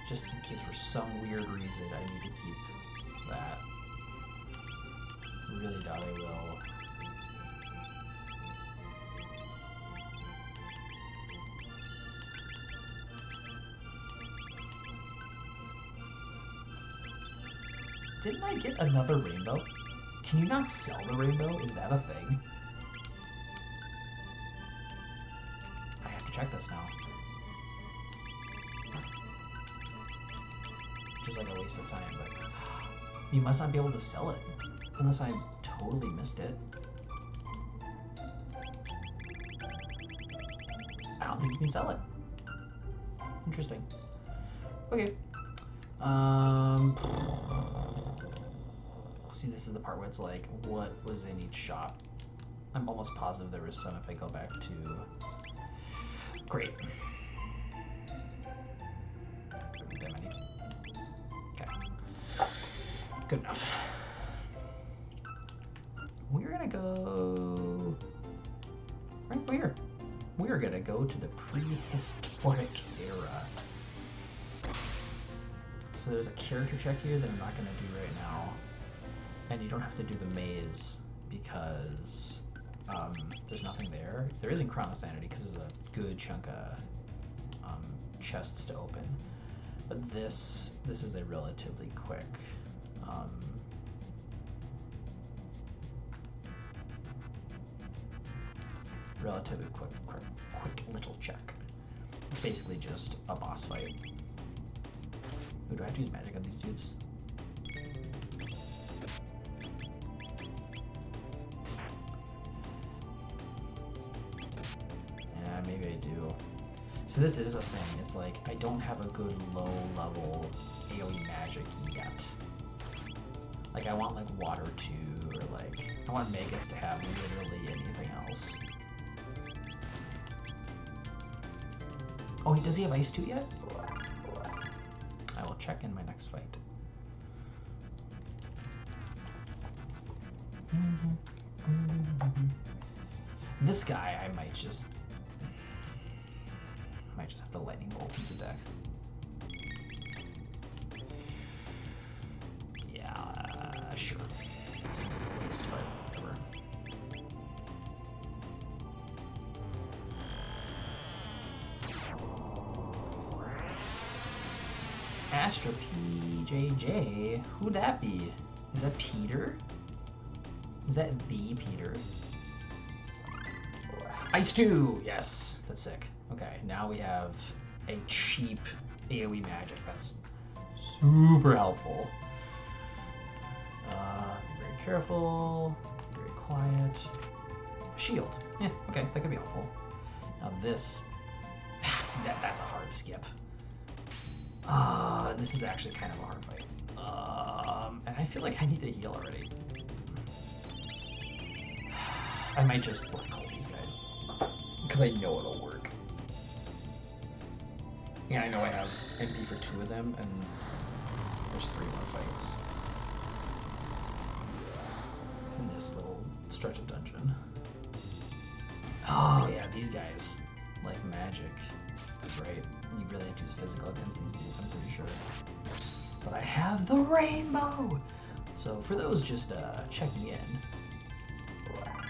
Just in case for some weird reason I need to keep that. Really doubt I will. Didn't I get another rainbow? Can you not sell the rainbow? Is that a thing? I have to check this now. Which is like a waste of time, but you must not be able to sell it. Unless I totally missed it. I don't think you can sell it. Interesting. Okay. See, this is the part where it's like, what was in each shop? I'm almost positive there was some if I go back to... Great. That many. Okay. Good enough. We're gonna go... Right here. We're gonna go to the prehistoric era. So there's a character check here that I'm not gonna do right now. And you don't have to do the maze because there's nothing there. There isn't Chrono Sanity because there's a good chunk of chests to open. But this is a relatively quick quick little check. It's basically just a boss fight. Ooh, do I have to use magic on these dudes? Yeah, maybe I do. So this is a thing. It's like I don't have a good low level AoE magic yet. Like I want like water 2 or like I want Megas to have literally anything else. Oh, does he have Ice 2 yet? I will check in my next fight. This guy, I might just have to lightning bolt him to death. Yeah, sure. Seems like a waste, but whatever. Astra PJJ, who'd that be? Is that Peter? Is that the Peter? Ice 2! Yes, that's sick. Okay, now we have a cheap AoE magic. That's super helpful. Be very careful, very quiet. Shield. Yeah, okay, that could be helpful. Now this, see, that's a hard skip. This is actually kind of a hard fight. And I feel like I need to heal already. I might just black hole these guys. Because I know it'll work. Yeah, I know I have MP for 2 of them, and there's 3 more fights. In this little stretch of dungeon. Oh yeah, these guys like magic. That's right. You really have to use physical against these dudes, I'm pretty sure. But I have the rainbow! So for those just checking in,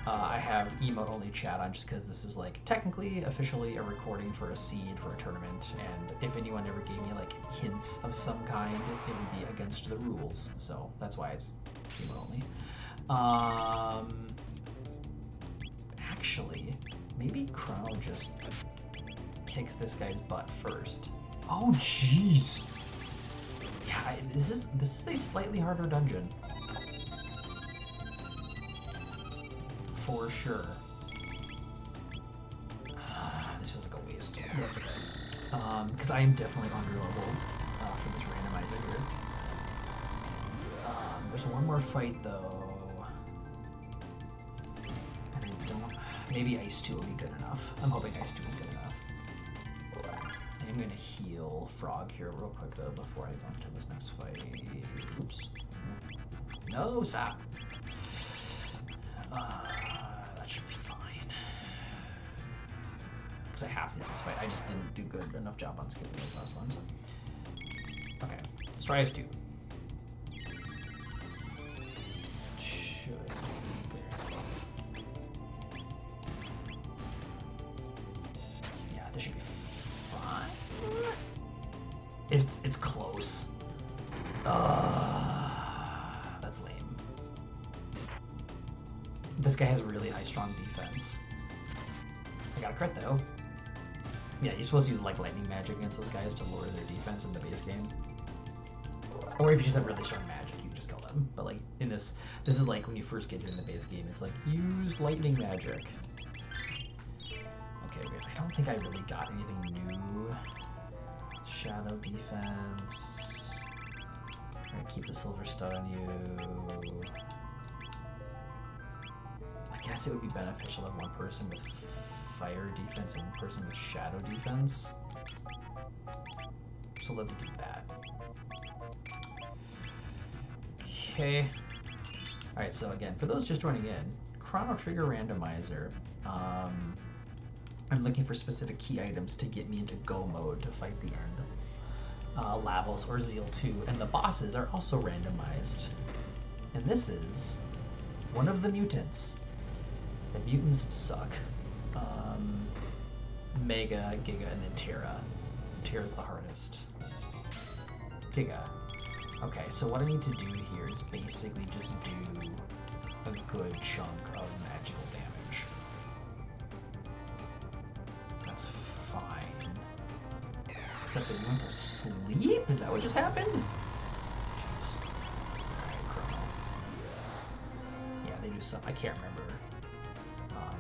I have emote only chat on just because this is like technically officially a recording for a seed for a tournament, and if anyone ever gave me like hints of some kind, it would be against the rules. So that's why it's emote only. Actually, maybe Chrono just kicks this guy's butt first. Oh jeez. Yeah, this is a slightly harder dungeon. For sure. This feels like a waste. Because I am definitely underleveled for this randomizer here. There's one more fight though. And I don't... Maybe Ice 2 will be good enough. I'm hoping Ice 2 is good enough. I'm gonna heal Frog here real quick though before I go into this next fight. Oops. No, stop. That should be fine. Because I have to do this fight. I just didn't do good enough job on skipping those last ones. Okay, let's try Ice 2. Should be good. Yeah, this should be fine. It's close. This guy has really high strong defense. I got a crit though. Yeah, you're supposed to use like lightning magic against those guys to lower their defense in the base game. Or if you just have really strong magic, you can just kill them. But like in this is like when you first get in the base game, it's like use lightning magic. Okay, wait, I don't think I really got anything new. Shadow defense. I'm gonna keep the silver stud on you. I guess it would be beneficial to have one person with fire defense and one person with shadow defense. So let's do that. Okay. Alright, so again, for those just joining in, Chrono Trigger Randomizer. I'm looking for specific key items to get me into go mode to fight the end. Lavos or Zeal 2, and the bosses are also randomized. And this is one of the mutants. The mutants suck. Mega, Giga, and then Terra. Terra's the hardest. Giga. Okay, so what I need to do here is basically just do a good chunk of magical damage. That's fine. Except that we went to sleep? Is that what just happened? Jeez. Alright, Chrono. Yeah, they do some. I can't remember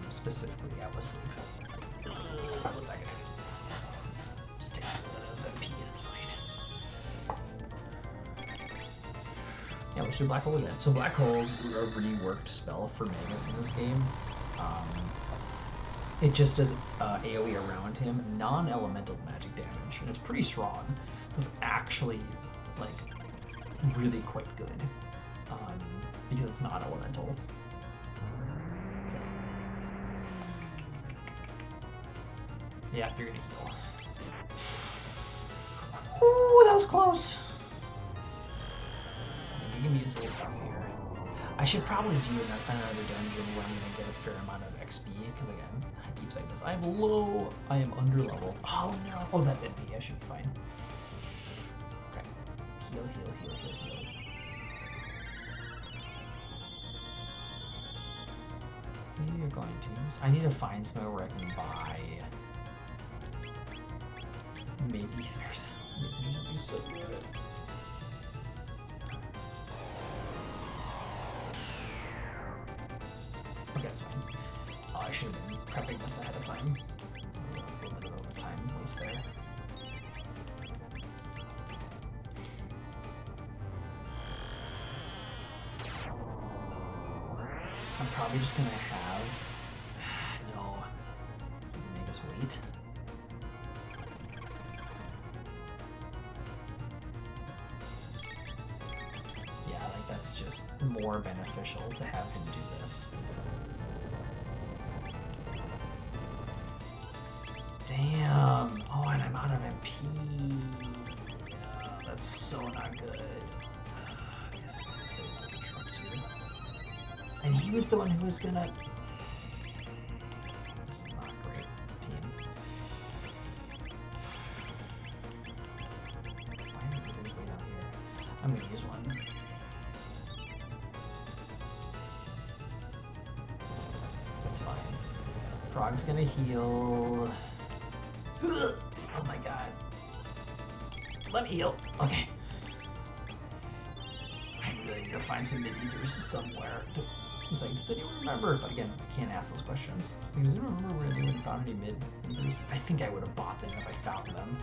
specifically. Yeah, let's sleep. 1 second. Just takes a little bit of MP and it's fine. Yeah, let's do Black Hole again. So Black Hole's a reworked spell for Magus in this game. It just does AoE around him, non-elemental magic damage, and it's pretty strong. So it's actually like really quite good because it's not elemental. Yeah, you're gonna heal. Ooh, that was close. You can use it tough here. I should probably do another dungeon where I'm gonna get a fair amount of XP, because again, I keep saying this. I'm low, I am under level. Oh no. Oh, that's MP, I should be fine. Okay. Heal, heal, heal, heal, heal. You're going to. I need to find somewhere where I can buy. Maybe there's would be so good. Okay, that's fine. Oh, I should have been prepping this ahead of time. A little bit of overtime waste there. I'm probably just gonna have no. Make us wait. It's just more beneficial to have him do this. Damn! Oh, and I'm out of MP. That's so not good. This is hit like a truck too. And he was the one who was gonna. This is not great, team. Why am I moving way down here? I'm gonna use one. Frog's gonna heal. Oh my god. Let me heal. Okay. I really need to find some mid-ethers somewhere. I was like, does anyone remember? But again, I can't ask those questions. Does anyone remember where anyone found any mid-ethers? I think I would have bought them if I found them.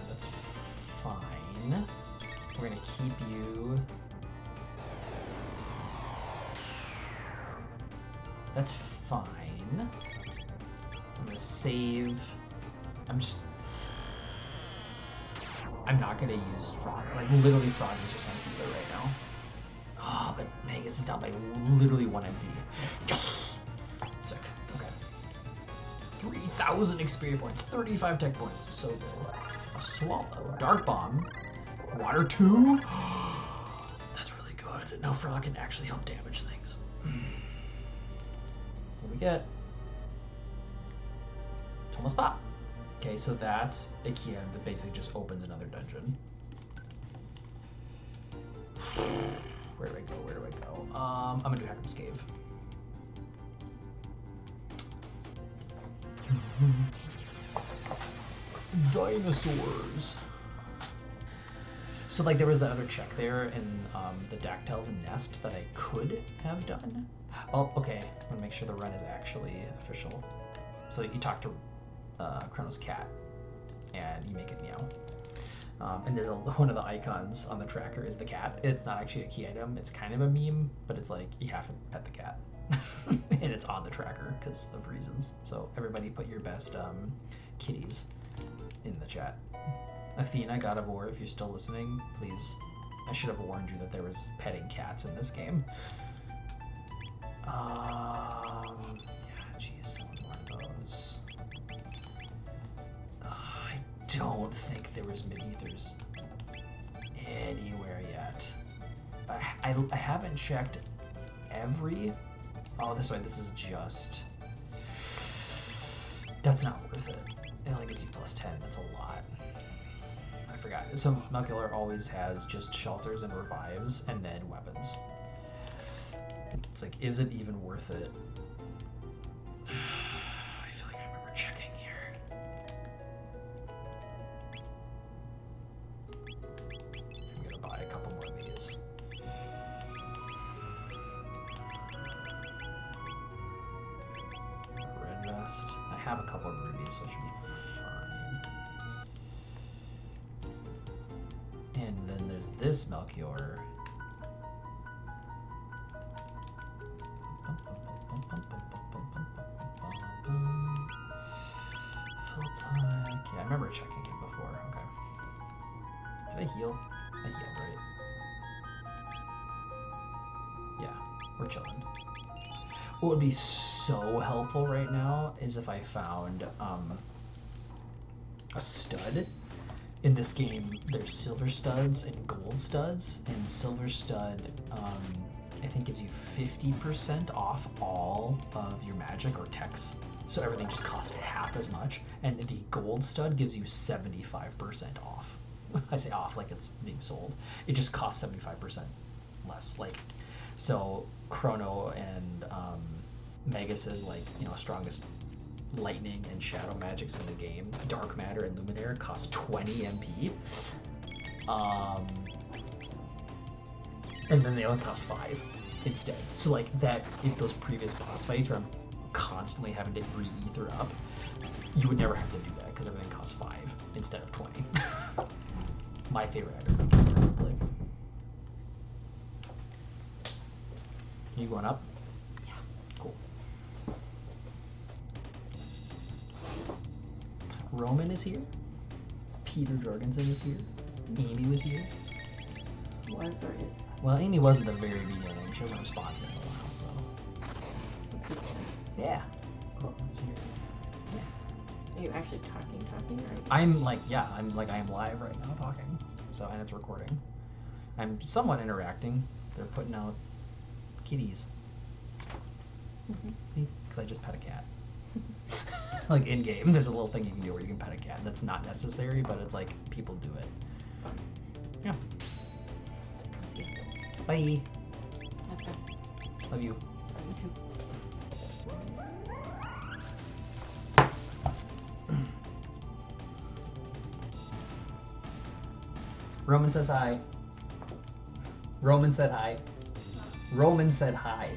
That's fine. We're gonna keep you. That's fine. I'm gonna save. I'm not gonna use Frog. Like literally, Frog is just gonna keep it right now. Ah, oh, but Magus is down by literally 1 MP. Yes! Sick. Okay. 3,000 experience points, 35 tech points. So good. A Swallow, Dark Bomb, Water 2. That's really good. Now Frog can actually help damage things. What do we get? Tomo Spot. Okay, so that's a key item that basically just opens another dungeon. Where do I go? Where do I go? I'm gonna do Hacker's Cave. Dinosaurs. So like there was that other check there in the Dactyls and Nest that I could have done. Oh, okay. I'm gonna make sure the run is actually official. So you talk to Chrono's cat, and you make it meow. And there's one of the icons on the tracker is the cat. It's not actually a key item. It's kind of a meme, but it's like you have to pet the cat, and it's on the tracker because of reasons. So everybody, put your best kitties in the chat. Athena, God of War, if you're still listening, please. I should have warned you that there was petting cats in this game. Yeah, jeez, one of those. I don't think there was mid-ethers anywhere yet. I haven't checked every... Oh, this way, this is just... That's not worth it. It only gives you +10, that's a lot. I forgot. So Melkular always has just shelters and revives and then weapons. It's like, is it even worth it? I feel like I remember checking here. I'm gonna buy a couple more of these. Red vest. I have a couple of rubies, so it should be fine. And then there's this Melchior. Philtonic. Yeah, I remember checking it before. Okay. Did I heal? I healed, right? Yeah, we're chilling. What would be so helpful right now is if I found a stud. In this game, there's silver studs and gold studs, and silver stud I think gives you 50% off all of your magic or techs. So everything just costs half as much, and the gold stud gives you 75% off. I say off like it's being sold. It just costs 75% less. Like, so Chrono and Magus is like, you know, strongest lightning and shadow magics in the game. Dark matter and luminaire cost 20 MP. And then they only cost 5 instead. So like that, if those previous boss fights where I'm constantly having to re-ether up, you would never have to do that because everything costs 5 instead of 20. My favorite item, probably. You going up? Yeah. Cool. Roman is here. Peter Jorgensen is here. Amy was here. Was or is? Well, Amy was at the very beginning. She hasn't responded in a while, so. Yeah. Cool. She's here. Yeah. Are you actually talking, right? I'm like, yeah, I am live right now talking. So, and it's recording. I'm somewhat interacting. They're putting out kitties. Because I just pet a cat. Like in game, there's a little thing you can do where you can pet a cat. That's not necessary, but it's like people do it. Fun. Yeah. Bye. Okay. Love you. Roman says hi. Roman said hi. Roman said hi.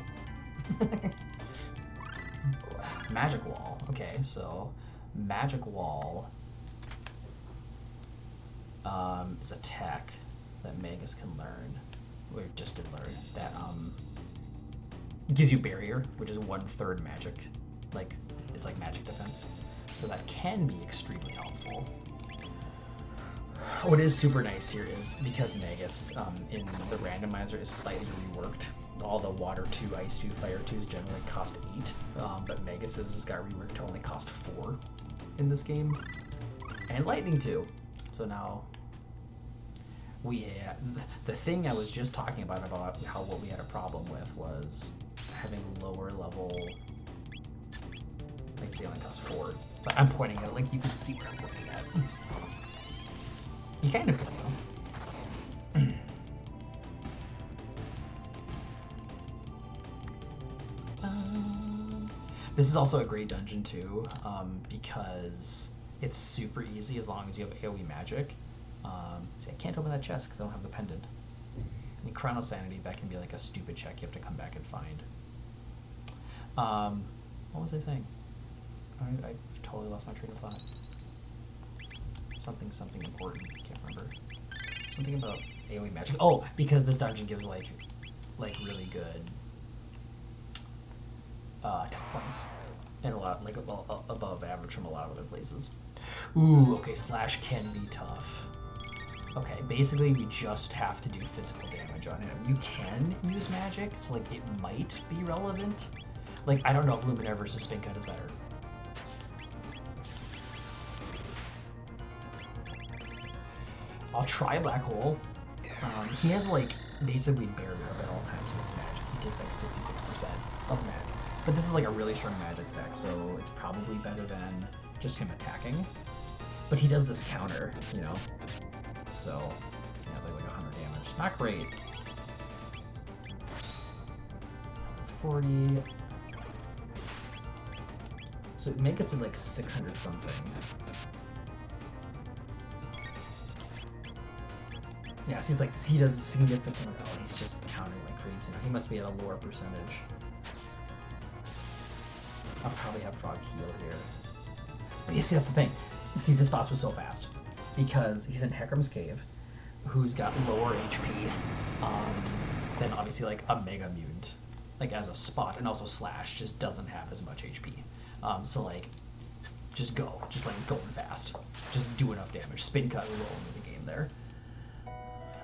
Magic Wall. Okay, so Magic Wall is a tech that Magus can learn. We just did learn that gives you barrier, which is 1/3 magic. Like it's like magic defense. So that can be extremely helpful. What is super nice here is because Magus in the randomizer is slightly reworked. All the water 2, ice 2, fire 2s generally cost 8, but Magus's has got reworked to only cost 4 in this game, and lightning 2. So now the thing I was just talking about how what we had a problem with was having lower level Like they only cost 4. But I'm pointing at it like you can see where I'm pointing at. You kind of can though. This is also a great dungeon too, because it's super easy as long as you have AoE magic. See, I can't open that chest because I don't have the pendant. In Chrono Sanity, that can be like a stupid check you have to come back and find. What was I saying? I totally lost my train of thought. Something important. Can't remember. Something about AoE magic. Oh, because this dungeon gives like really good attack points, and a lot like above average from a lot of other places. Ooh, okay. Slash can be tough. Okay, basically we just have to do physical damage on him. You can use magic, so like it might be relevant. Like I don't know if Luminaire versus Spin Cut is better. I'll try Black Hole. He has like basically barrier up at all times with his magic. He takes like 66% of magic. But this is like a really strong magic deck, so it's probably better than just him attacking. But he does this counter, you know? So, yeah, like 100 damage. Not great. 40. So make us to like 600 something. Yeah, seems like he does significant. Oh, he's just countering like crazy now. He must be at a lower percentage. I'll probably have Frog heal here. But you see, that's the thing. You see, this boss was so fast because he's in Hecarim's Cave, who's got lower HP than obviously like a Mega Mutant, like as a spot, and also Slash just doesn't have as much HP. So like, just go, just like going fast, just do enough damage. Spin Cut will roll into the game there.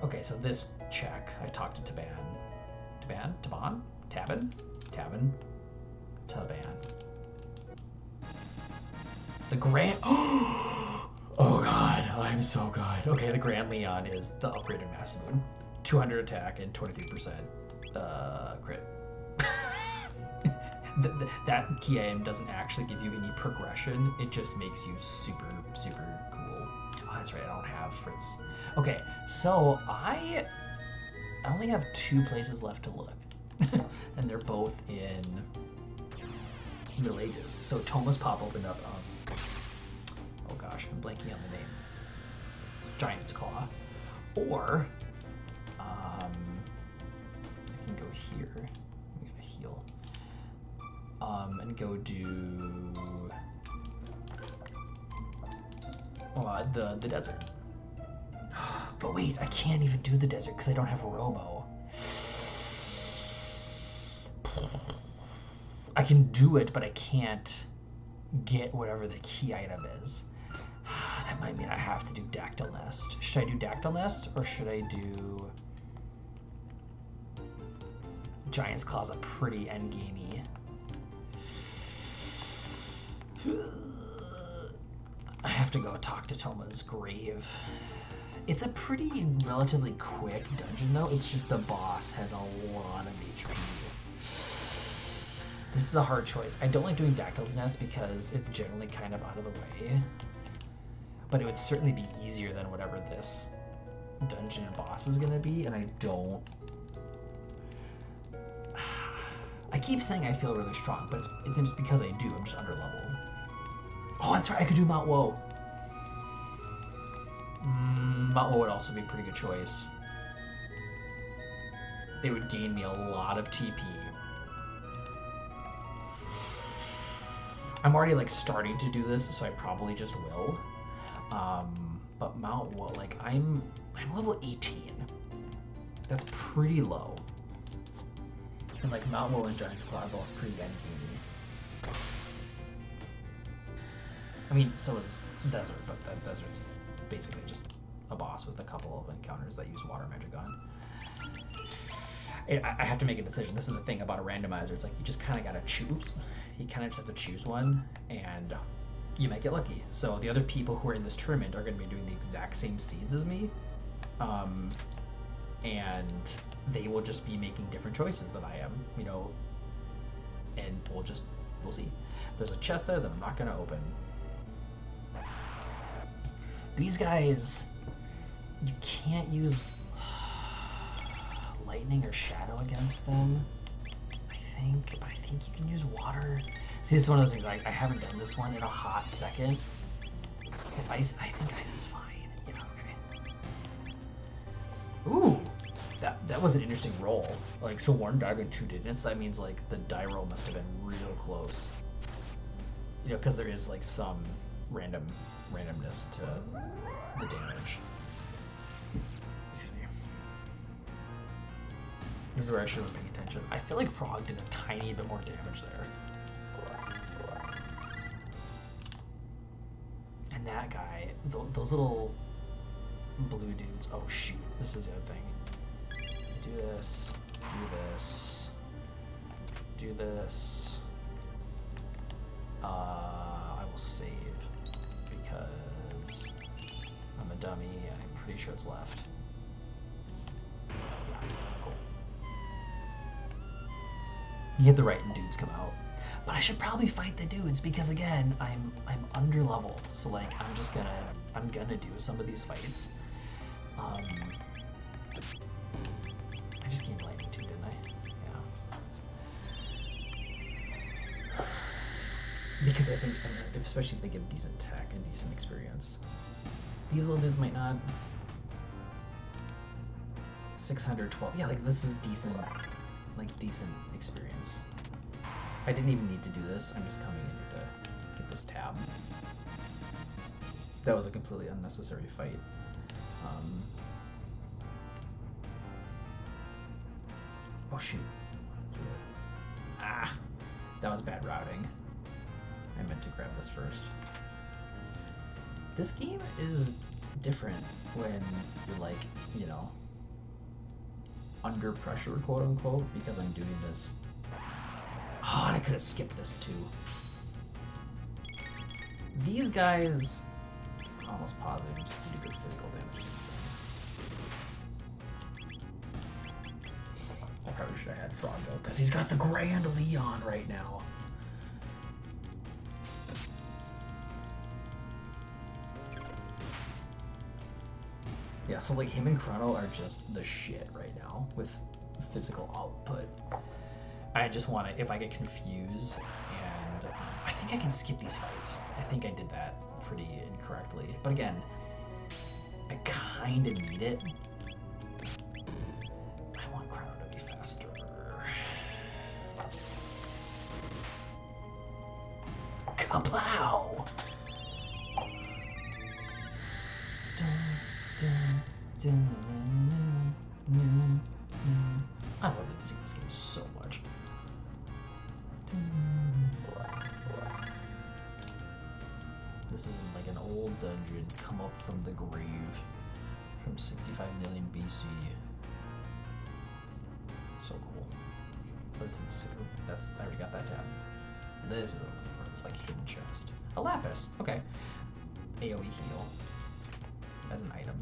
Okay, so this check, I talked to Tabin. The Grand. Oh god, I'm so good. Okay, the Grand Leon is the upgraded Massive Moon. 200 attack and 23% crit. That key item doesn't actually give you any progression. It just makes you super, super cool. Oh, that's right, I don't have Fritz. Okay, so I only have 2 places left to look. And they're both in Middle Ages. So Thomas Pop opened up, oh gosh, I'm blanking on the name. Giant's Claw. Or, I can go here. I'm gonna heal. And go do the desert. But wait, I can't even do the desert because I don't have a Robo. I can do it, but I can't get whatever the key item is. That might mean I have to do Dactyl Nest. Should I do Dactyl Nest or should I do Giant's Claw's a pretty endgamey. I have to go talk to Toma's grave. It's a pretty relatively quick dungeon though. It's just the boss has a lot of HP. This is a hard choice. I don't like doing Dactyl's Nest because it's generally kind of out of the way. But it would certainly be easier than whatever this dungeon boss is gonna be, and I don't. I keep saying I feel really strong, but it's because I do. I'm just underleveled. Oh, that's right. I could do Mount Woe. Mount Woe would also be a pretty good choice. They would gain me a lot of TP. I'm already like starting to do this, so I probably just will. But Mount Woe, like I'm level 18. That's pretty low. And like Mount Woe and Giant's Claw are both pretty endgamey. I mean, so is Desert, but that Desert's basically just a boss with a couple of encounters that use water magic on. I have to make a decision. This is the thing about a randomizer. It's like you just kind of gotta choose. You kind of just have to choose one, and you might get lucky. So the other people who are in this tournament are going to be doing the exact same seeds as me, and they will just be making different choices than I am, you know. And we'll see. There's a chest there that I'm not going to open. These guys, you can't use lightning or shadow against them. I think you can use water. See, this is one of those things, I haven't done this one in a hot second. If ice, I think ice is fine. Yeah, okay. Ooh, that was an interesting roll. Like, so one died and two didn't, so that means like the die roll must have been real close. You know, because there is like some randomness to the damage. This is where I should have been paying attention. I feel like Frog did a tiny bit more damage there. And that guy, those little blue dudes. Oh shoot, this is the other thing. Do this, do this, do this. I will save because I'm a dummy. I'm pretty sure it's left. Yeah, cool. You get the right and dudes come out. But I should probably fight the dudes because again, I'm under leveled. So like I'm gonna do some of these fights. I just gained lightning too, didn't I? Yeah. Because I think, especially if they give decent tech and decent experience. These little dudes might not. 612. Yeah, like this is decent, like decent experience. I didn't even need to do this. I'm just coming in here to get this tab. That was a completely unnecessary fight. Oh shoot. Ah, that was bad routing. I meant to grab this first. This game is different when you're like, you know, under pressure, quote unquote, because I'm doing this. Oh, and I could have skipped this too. These guys, almost positive, just do good physical damage. I probably should have had Frog though, because he's got the Grand Leon right now. Yeah, so like him and Chrono are just the shit right now with physical output. I just want to, if I get confused, and I think I can skip these fights. I think I did that pretty incorrectly. But again, I kind of need it. I want Chrono to be faster. Kapow! I love the music in this game so much. This is like an old dungeon come up from the grave from 65 million BC. So cool. Let's consider that's I already got that tab. This is it's like hidden chest. A lapis. Okay. AoE heal as an item.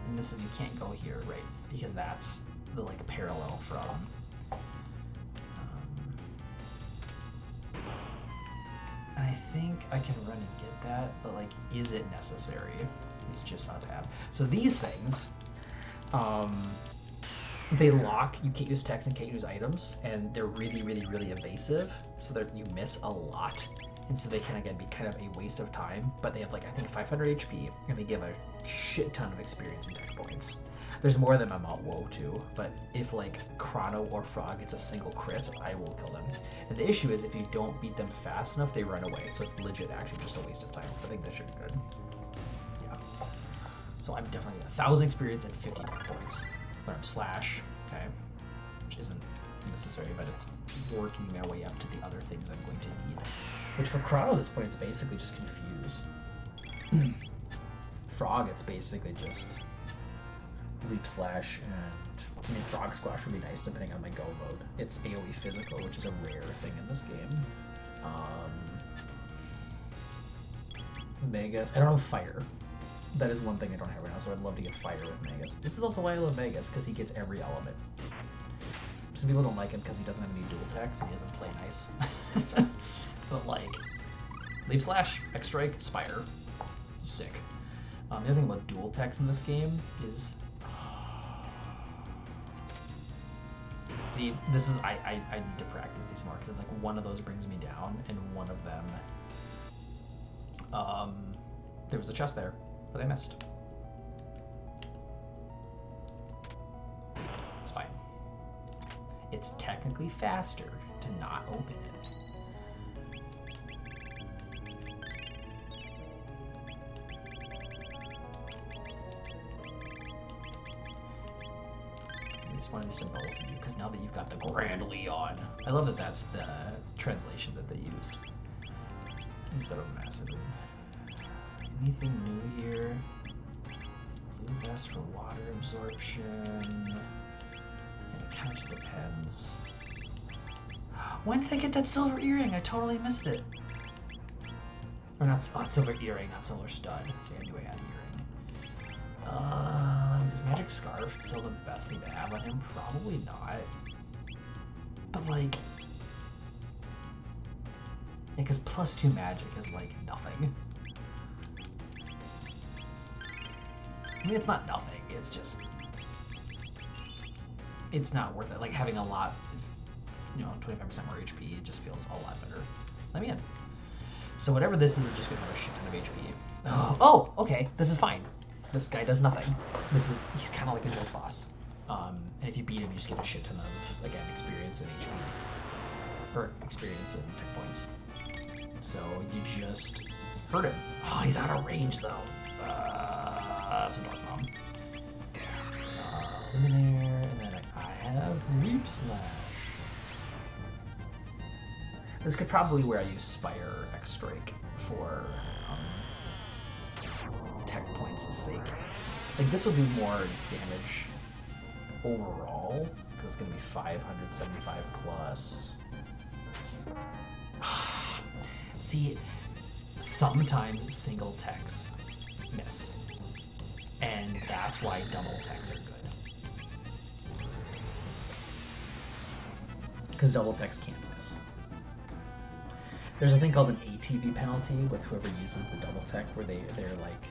And this is, you can't go here, right? Because that's the like parallel from and I think I can run and get that, but like, is it necessary? It's just on tab. So these things, they lock, you can't use text and can't use items, and they're really, really, really evasive, so that you miss a lot. And so they can, again, be kind of a waste of time, but they have like, I think 500 HP, and they give a shit ton of experience and tech points. There's more of them I'm on WoW too, but if like Chrono or Frog gets a single crit, I will kill them. And the issue is if you don't beat them fast enough, they run away, so it's legit actually just a waste of time. So I think that should be good. Yeah. So I'm definitely 1,000 experience and 50 tech points. But I'm slash, okay, which isn't necessary, but it's working my way up to the other things I'm going to need. Which for Chrono at this point, it's basically just confuse. Frog, it's basically just leap slash, and I mean Frog Squash would be nice depending on my go mode. It's AoE physical, which is a rare thing in this game. Megas, I don't know fire. That is one thing I don't have right now, so I'd love to get fire with Magus. This is also why I love Magus, because he gets every element. Some people don't like him because he doesn't have any dual attacks and he doesn't play nice. But like, Leap Slash, X Strike, Spire, sick. The other thing about dual attacks in this game is, see, this is I need to practice these more because it's like one of those brings me down, and one of them, there was a chest there that I missed. It's fine. It's technically faster to not open it. I just wanted to both of you because now that you've got the Grand Leon, I love that that's the translation that they used instead of massive. Anything new here? Blue vest for water absorption. It kind of just depends. When did I get that silver earring? I totally missed it. Or not silver earring, not silver stud. See, I knew I had an earring. Is Magic Scarf still the best thing to have on him? Probably not. But like, because +2 magic is like nothing. I mean, it's not nothing. It's just, it's not worth it. Like having a lot, 25% more HP, it just feels a lot better. Let me in. So whatever this is, it just gives another shit ton of HP. Oh, okay. This is fine. This guy does nothing. He's kind of like a joke boss. And if you beat him, you just get a shit ton of, again, experience and HP. Or experience and tech points. So you just hurt him. Oh, he's out of range though. So Dark Bomb. Luminaire, and then I have Leap Slash. This could probably where I use Spire X Strike for tech points' sake. Like this will do more damage overall because it's gonna be 575 plus. See, sometimes single techs miss, and that's why double techs are good. Because double techs can't miss. There's a thing called an ATB penalty with whoever uses the double tech, where they're like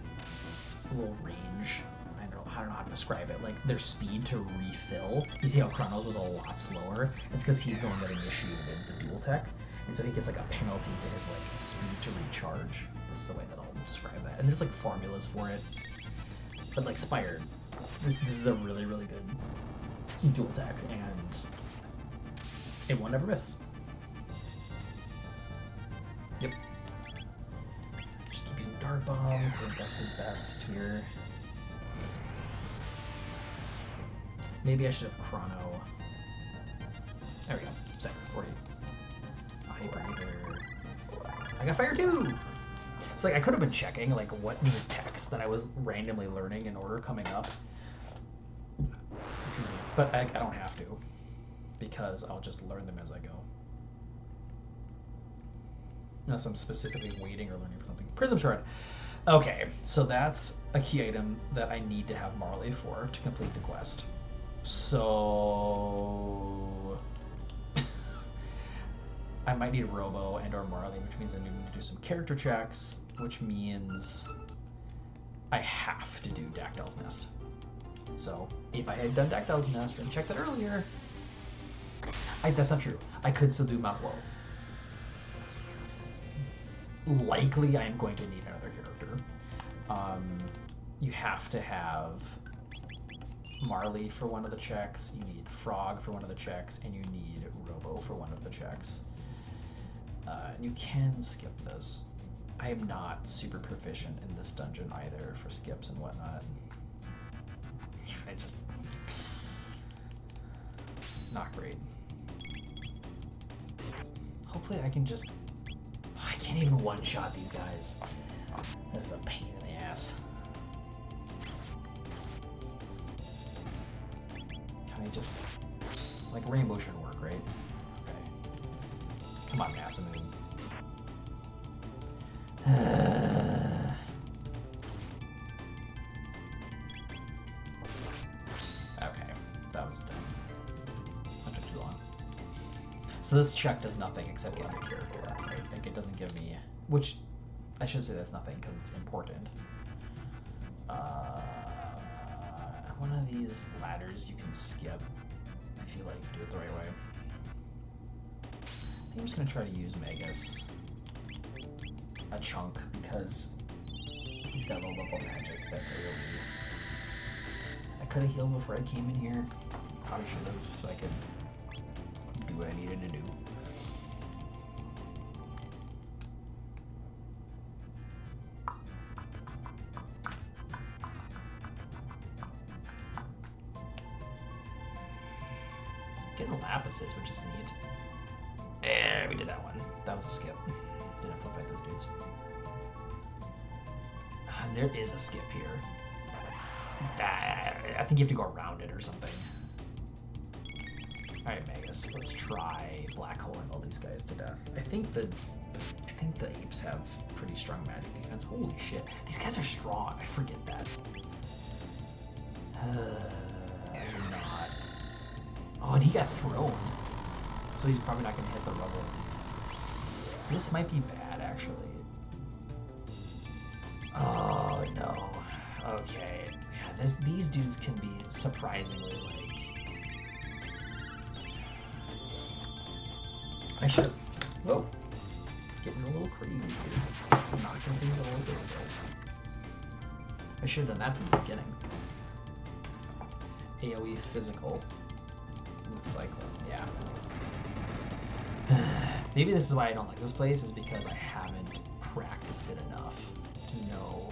a little range. I don't know how to describe it. Like their speed to refill. You see how Chronos was a lot slower? It's because he's the one that initiated the dual tech, and so he gets like a penalty to his like speed to recharge. That's the way that I'll describe that. And there's like formulas for it. But like Spire, this is a really really good dual tech, and it won't ever miss. Yep. Just keep using Dark Bomb, I think that's his best here. Maybe I should have Chrono. There we go. Second, 40. Hyper Eater. I got Fire too! So like I could have been checking like what these techs that I was randomly learning in order coming up. Excuse me. But I don't have to, because I'll just learn them as I go. Unless I'm specifically waiting or learning for something. Prism Shard. Okay, so that's a key item that I need to have Marley for to complete the quest. So I might need Robo and or Marley, which means I need to do some character checks, which means I have to do Dactyl's Nest. So if I had done Dactyl's Nest and checked it earlier, that's not true. I could still do Mount Low. Likely I am going to need another character. You have to have Marley for one of the checks, you need Frog for one of the checks, and you need Robo for one of the checks. You can skip this. I am not super proficient in this dungeon either for skips and whatnot. I just... not great. Hopefully I can just... I can't even one-shot these guys. This is a pain in the ass. Can I just... like, Rainbow should work, right? Okay. Come on, Masamune. So this check does nothing except get your character, right? Like it doesn't give me, which I should say that's nothing because it's important. One of these ladders you can skip if you like do it the right way. I think I'm just gonna try to use Magus a chunk because he's got a little bit of magic that's AoE. I could have healed before I came in here. Probably should have, so I could do what I needed to do. Getting lapises, which is neat. And we did that one. That was a skip. Didn't have to fight those dudes. There is a skip here. I think you have to go around it or something. Alright, Magus, let's try black hole and all these guys to death. I think the apes have pretty strong magic defense. Holy shit. These guys are strong. I forget that. Not. Oh, and he got thrown. So he's probably not going to hit the rubble. This might be bad, actually. Oh, no. Okay. Yeah, these dudes can be surprisingly, like... I should... Whoa. Getting a little crazy here. Knocking things all over the place. I should have done that from the beginning. AoE physical. Cyclone, yeah. Maybe this is why I don't like this place, is because I haven't practiced it enough to know.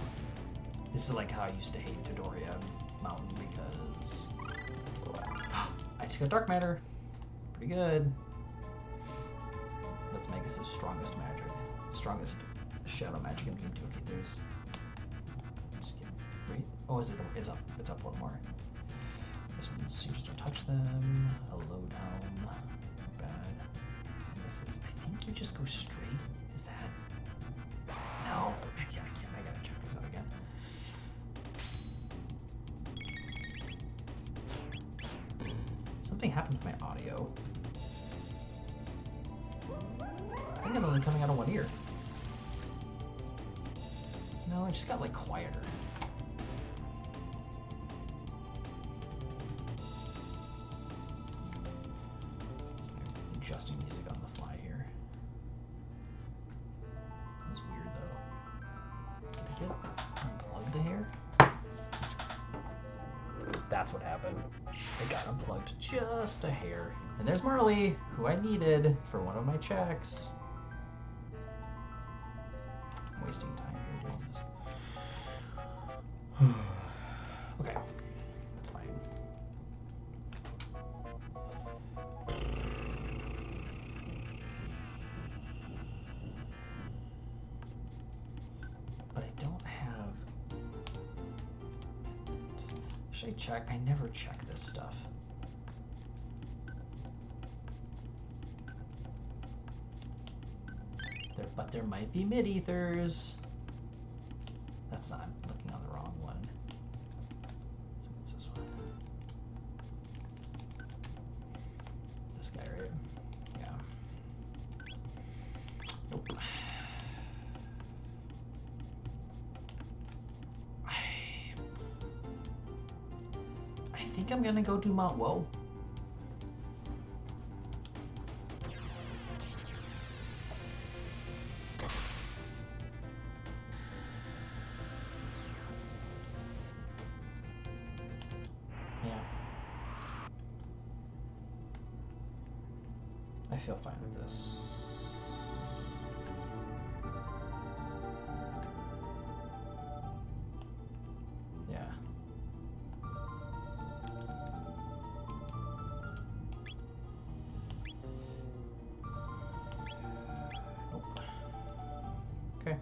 This is like how I used to hate Dodoria Mountain because I took a dark matter. Pretty good. Let's make this his strongest magic. Strongest shadow magic in the game too. Okay, there's just kidding. Wait. Oh, is it it's up. It's up one more. This one's you just don't touch them. A low down. Bad. And this is I think you just go straight. Is that no, I can't. I gotta check this out again. Something happened with my audio. I think it's only coming out of one ear. No, it just got like quieter. Adjusting music on the fly here. That was weird though. Did I get unplugged a hair? That's what happened. It got unplugged just a hair. And there's Marley, who I needed for one of my checks. I'm wasting time here doing this. Okay, that's fine. But I don't have... Should I check? I never check this stuff. But there might be mid-ethers. That's not, I'm looking on the wrong one. So what's this one? This guy, right? Yeah. Nope. I think I'm gonna go do Mount Woe. I feel fine with this. Yeah. Nope. Okay.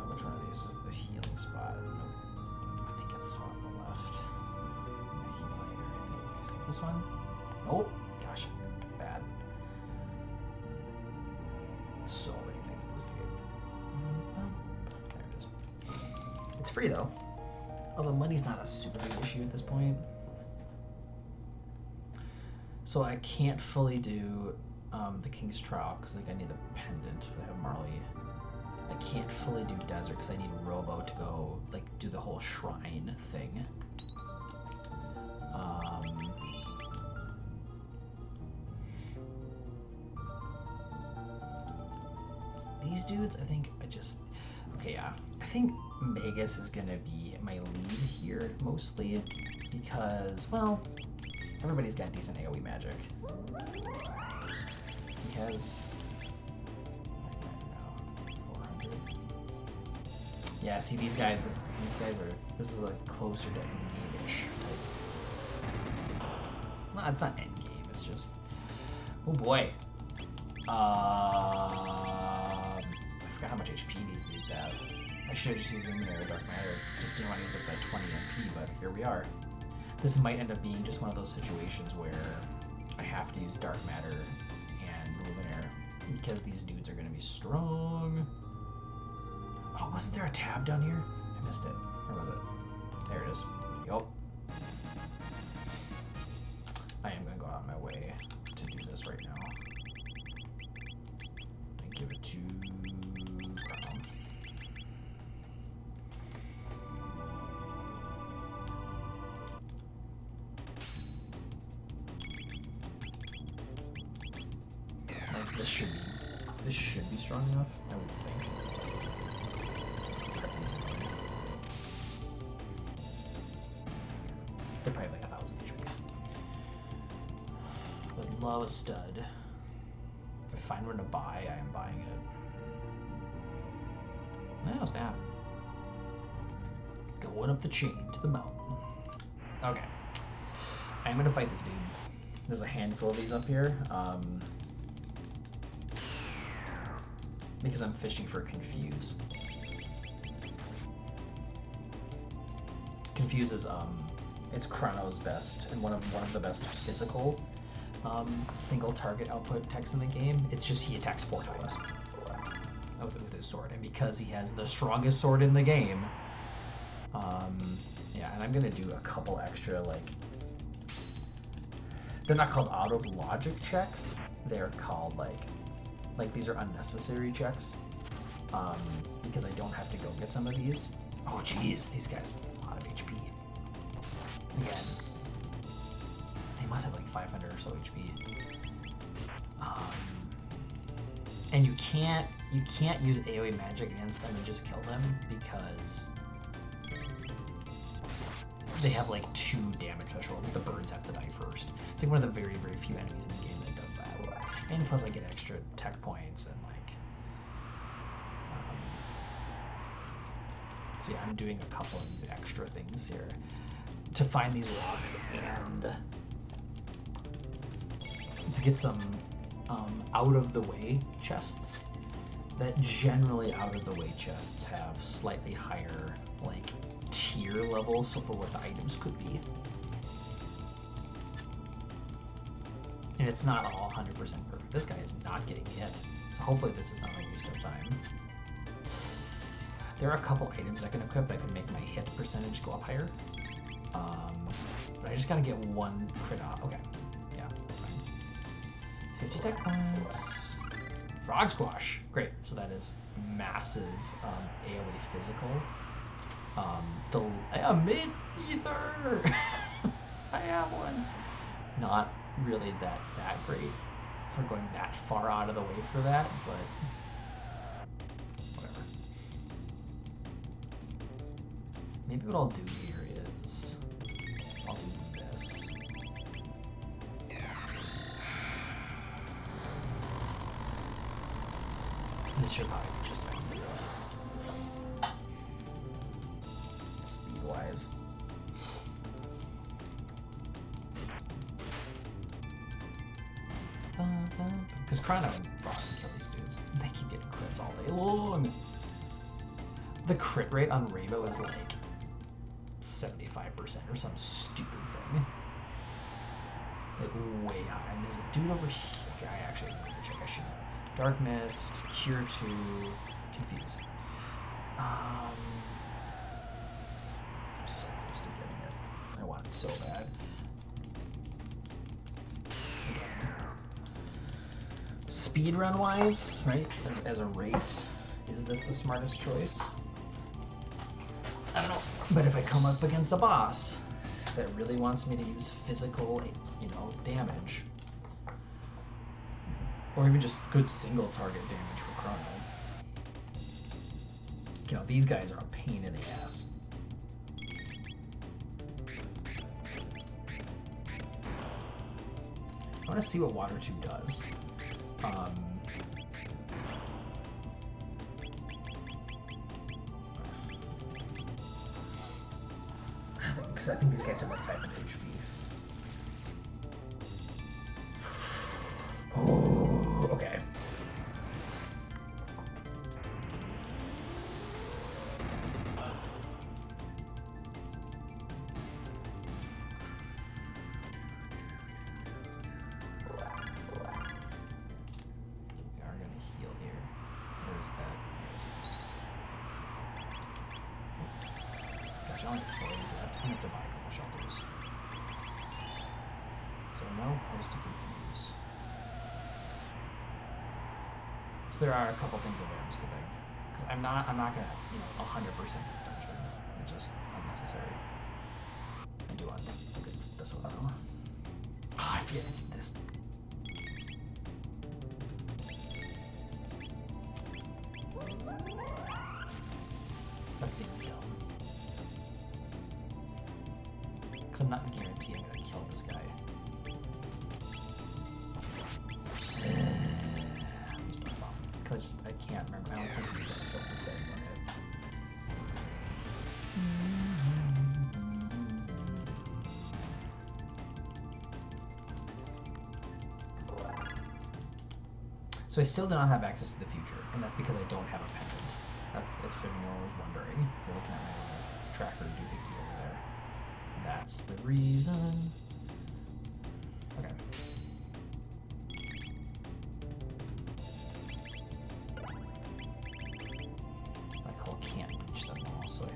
Which one of these is the healing spot? Nope. I think it's the spot on the left. This one? Nope. Gosh, bad. So many things in this game. There it is. It's free though. Although money's not a super big issue at this point. So I can't fully do the King's Trial because like I need the pendant. I have Marley. I can't fully do Desert because I need Robo to go like do the whole shrine thing. These dudes, I think okay, yeah. I think Magus is gonna be my lead here mostly because, well, everybody's got decent AoE magic. He has, I don't know, 400. Yeah, see these guys are, this is like closer to endgame-ish type. No, it's not endgame, it's just, oh boy. I forgot how much HP these dudes have. I should have just used Luminary Dark Matter. Just didn't want to use up that 20 MP, but here we are. This might end up being just one of those situations where I have to use Dark Matter and Luminaire because these dudes are going to be strong. Oh, wasn't there a tab down here? I missed it. Where was it? There it is. Yup. I am going to go out of my way to do this right now. And give it to Chrono. Like this should be strong enough, I would think. They're probably like 1,000 HP. Would love a stud. If I find one to buy, I am buying it. Oh, snap. Going up the chain to the mountain. Okay. I'm gonna fight this dude. There's a handful of these up here. Because I'm fishing for Confuse. Confuse is it's Chrono's best and one of the best physical single target output techs in the game. It's just he attacks 4 times with his sword, and because he has the strongest sword in the game, yeah. And I'm gonna do a couple extra, like, they're not called out of logic checks. They're called like these are unnecessary checks, because I don't have to go get some of these. Oh geez, these guys have a lot of HP. Again, they must have like 500 or so HP. And you can't use AoE magic against them and just kill them because they have like 2 damage thresholds. The birds have to die first. It's like one of the very, very few enemies in the game that does that. And plus I get extra tech points and like, so yeah, I'm doing a couple of these extra things here to find these rocks and to get some out of the way chests. That generally out of the way chests have slightly higher like tier levels, so for what the items could be. And it's not all 100% perfect. This guy is not getting hit, so hopefully this is not a waste of time. There are a couple items I can equip that can make my hit percentage go up higher. But I just gotta get 1 crit off. Okay, yeah, fine. 50 tech points. Frog Squash, great. So that is massive AoE physical. Mid ether. I have one. Not really that great for going that far out of the way for that, but whatever. Maybe what I'll do here is I'll do this. This should probably be just nice to go. Speed-wise. Because Chrono and Frog can kill these dudes. They keep getting crits all day long. The crit rate on Rainbow is like 75% or some stupid thing. Like way high. And there's a dude over here. Okay, I actually need to check. I should. Dark Mist, Cure 2, Confuse. I'm so close to getting it. I want it so bad. speedrun wise, right? As a race, is this the smartest choice? I don't know. But if I come up against a boss that really wants me to use physical, damage, or even just good single target damage for Chrono, these guys are a pain in the ass. I want to see what Water 2 does. Because I think these guys have like 500 HP. Oh, okay. There are a couple things in there I'm skipping because I'm not gonna 100% this dungeon. It's just unnecessary. I do want to look at this one though. Oh, I forget it's this. Let's see him kill. Because I'm not guaranteed I'm gonna kill this guy. I can't remember. I don't think we just killed this guy in one hit. So I still do not have access to the future, and that's because I don't have a pendant. That's if anyone was wondering. If you're looking at my little tracker doohickey over there. That's the reason. Okay.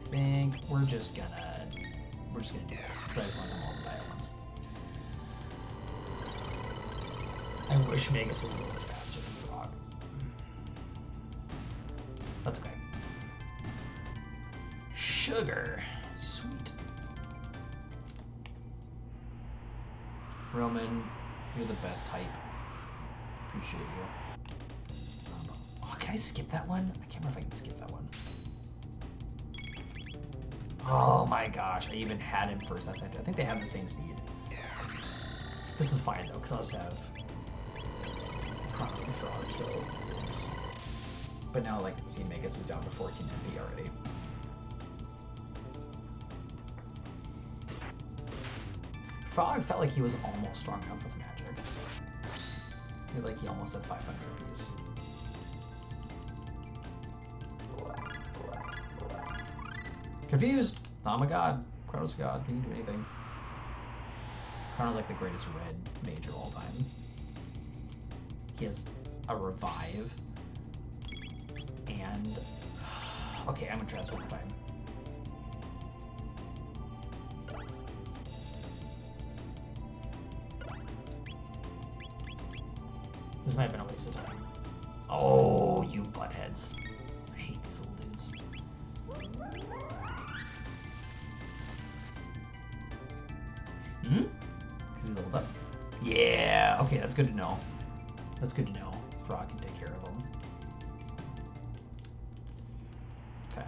I think we're just gonna do this because I just want them all to die at once. I wish Megas was a little bit faster than Frog. That's okay. Sugar, sweet. Roman, you're the best hype. Appreciate you. Can I skip that one? I can't remember if I can skip that one. Oh my gosh, I even had him first. I think they have the same speed. This is fine though, because I'll just have Chrono for our kill. But now, see, Megas is down to 14 MP already. Frog felt like he was almost strong enough with magic. I feel like he almost had 500 apiece. Confused. Oh my god. Chrono's a god. He can do anything. Chrono's like the greatest red mage of all time. He has a revive. And... Okay, I'm gonna try this one more time. This might have been a waste of time. Oh, you buttheads. I hate these little dudes. Because he's leveled up. Yeah, okay, that's good to know. That's good to know. Frog can take care of him. Okay.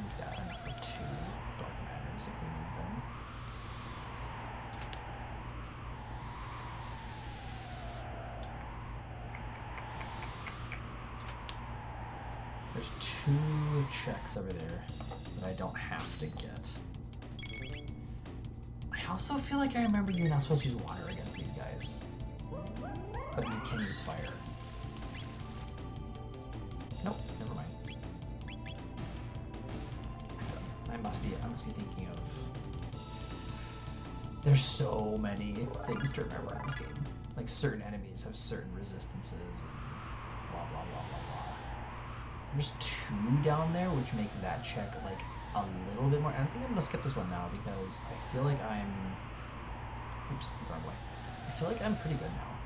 He's got enough for 2 dark matters if we need them. There's 2 checks over there that I don't have to get. I also feel like I remember you're not supposed to use water against these guys. But you can use fire. Nope, never mind. I must be thinking of... There's so many things to remember in this game. Like certain enemies have certain resistances and blah blah blah blah blah. There's 2 down there, which makes that check like a little bit more. And I think I'm gonna skip this one now because I feel like I'm. Oops, wrong way. I feel like I'm pretty good now,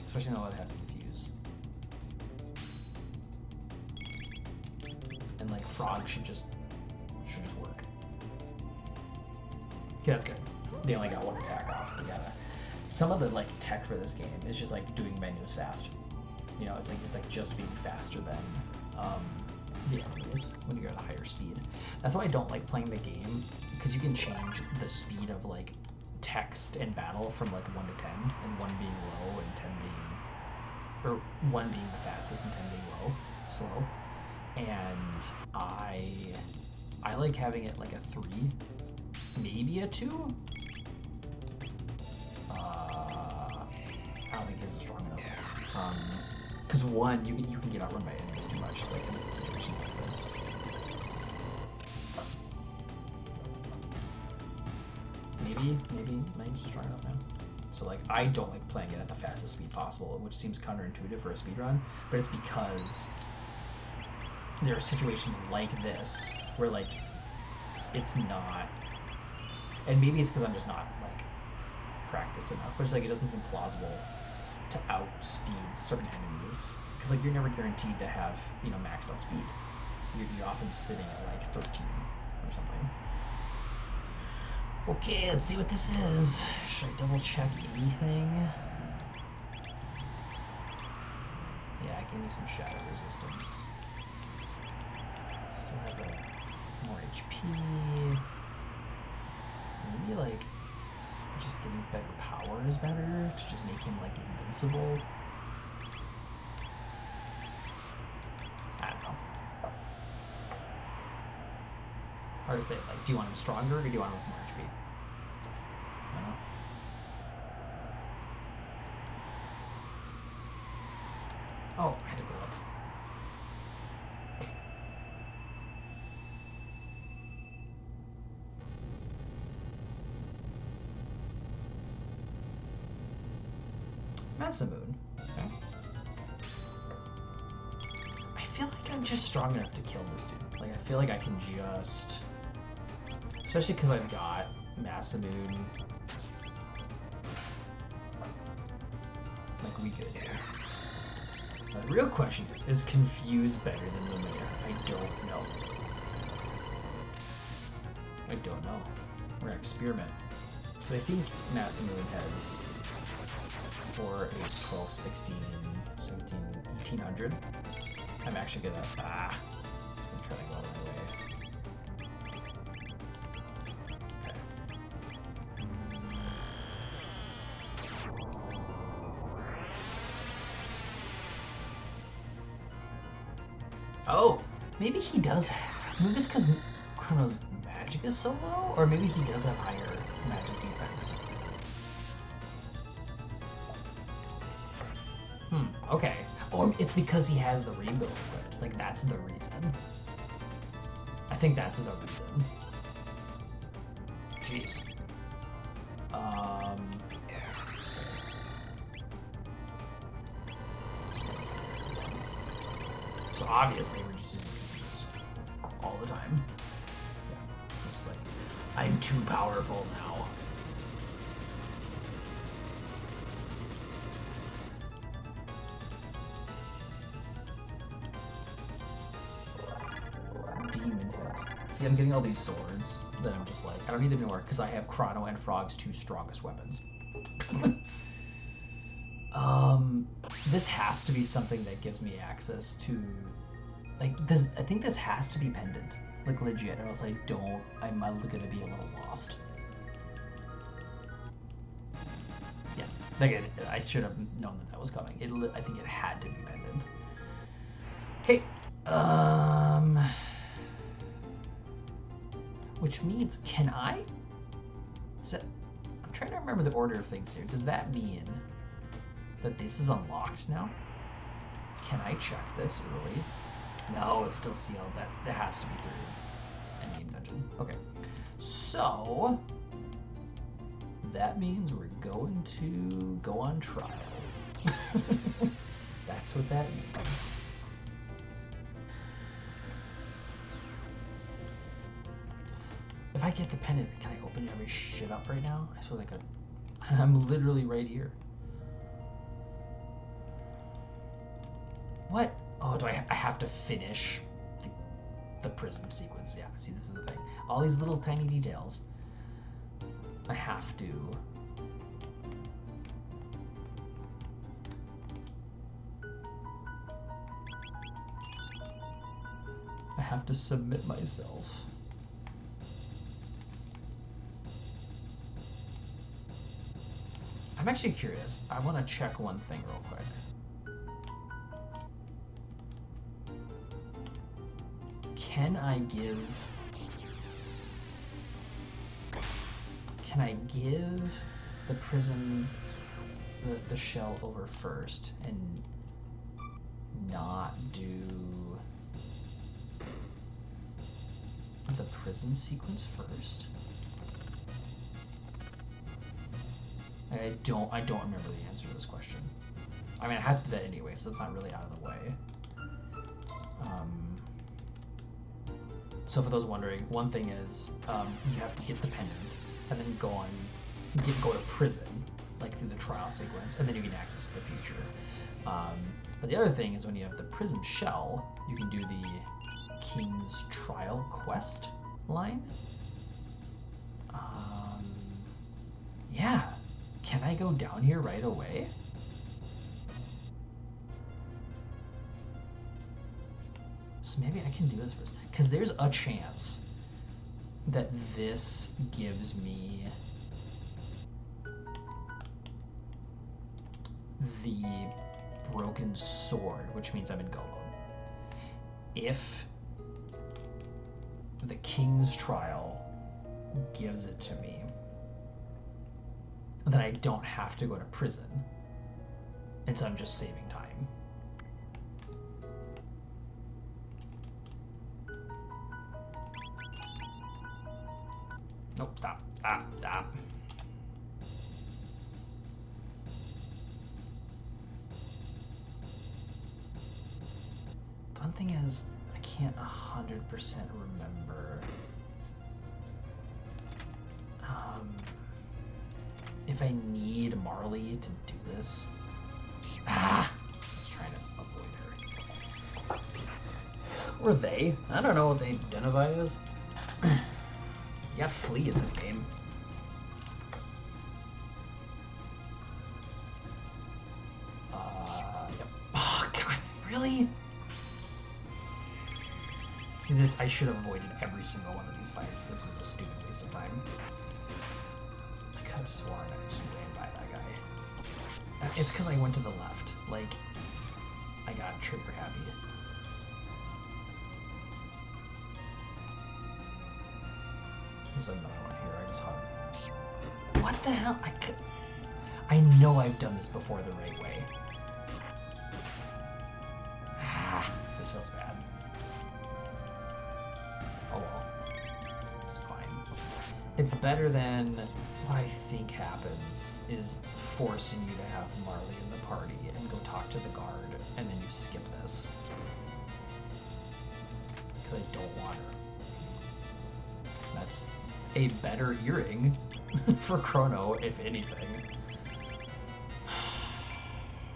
especially now that I have to infuse. And like frog should just work. Okay, that's good. They only got 1 attack off. We gotta. Some of the like tech for this game is just like doing menus fast. You know, it's like just being faster than the enemies when you're at a higher speed. That's why I don't like playing the game, because you can change the speed of like text and battle from like 1 to 10, and 1 being low and 10 being, or 1 being the fastest and 10 being slow. And I like having it like a 3, maybe a 2. I don't think his is strong enough. Because 1, you can get outrun by enemies too much, like in situations like this. Maybe my use is strong enough now. So like, I don't like playing it at the fastest speed possible, which seems counterintuitive for a speedrun, but it's because there are situations like this where like it's not, and maybe it's because I'm just not like practiced enough, but it's like it doesn't seem plausible to outspeed certain enemies, because like you're never guaranteed to have, you know, maxed out speed. You're often sitting at like 13 or something. Okay, let's see what this is. Should I double check anything? Yeah, give me some shadow resistance. Still have more HP. Maybe like just getting better power is better, to just make him like invincible. I don't know. Hard to say. Like, do you want him stronger or do you want him with more HP? I don't know. Oh, I had to go up. Masamoon. Okay. I feel like I'm just strong enough to kill this dude. Like, I feel like I can just... Especially because I've got Masamoon. Like, we good here. The real question is Confuse better than Lumiere? I don't know. I don't know. We're gonna experiment. So I think Masamoon has 4, 8, 12, 16, 17, 1800. I'm actually gonna, I'm trying to go the right way. Okay. Oh, maybe he does have, maybe it's because Chrono's magic is so low, or maybe he does have higher magic defense. Okay. Or it's because he has the rainbow equipped. Like, that's the reason. I think that's the reason. Jeez. So obviously we're just using Confuse all the time. Yeah. It's like, I'm too powerful now. See, I'm getting all these swords that I'm just like, I don't need them anymore because I have Chrono and Frog's 2 strongest weapons. This has to be something that gives me access to, like, this. I think this has to be pendant, like legit, or else I'm gonna be a little lost. Yeah, like I should have known that was coming. I think it had to be pendant. Okay. Which means, can I? I'm trying to remember the order of things here. Does that mean that this is unlocked now? Can I check this early? No, it's still sealed. That has to be through endgame dungeon. Okay. So, that means we're going to go on trial. That's what that means. get the pendant, can I open every shit up right now? I suppose I could. I'm literally right here. What? Oh, do I have to finish the prism sequence? Yeah, see, this is the thing. All these little tiny details. I have to. I have to submit myself. I'm actually curious. I want to check one thing real quick. Can I give the prism the shell over first and not do the prison sequence first? I don't remember the answer to this question. I mean, I have to do that anyway, so it's not really out of the way. So for those wondering, one thing is you have to get the pendant and then go to prison, like through the trial sequence, and then you can access the future. But the other thing is when you have the prism shell, you can do the King's Trial quest line. Yeah. Can I go down here right away? So maybe I can do this first. Because there's a chance that this gives me the broken sword, which means I'm in go mode. If the King's Trial gives it to me, then I don't have to go to prison. And so I'm just saving time. Nope, stop. Stop. The one thing is, I can't 100% remember if I need Marley to do this. I was trying to avoid her. Or they. I don't know what they identify as. You got Flea in this game. Yep. Oh, God, really? See, this, I should have avoided every single one of these fights. This is a stupid waste of time. I could have sworn I just ran by that guy. It's because I went to the left. Like, I got trigger happy. There's another one here. I just hugged. What the hell? I know I've done this before the right way. This feels bad. Oh well. It's fine. It's better than what I think happens is forcing you to have Marley in the party and go talk to the guard, and then you skip this. Because I don't want her. That's a better earring for Chrono, if anything.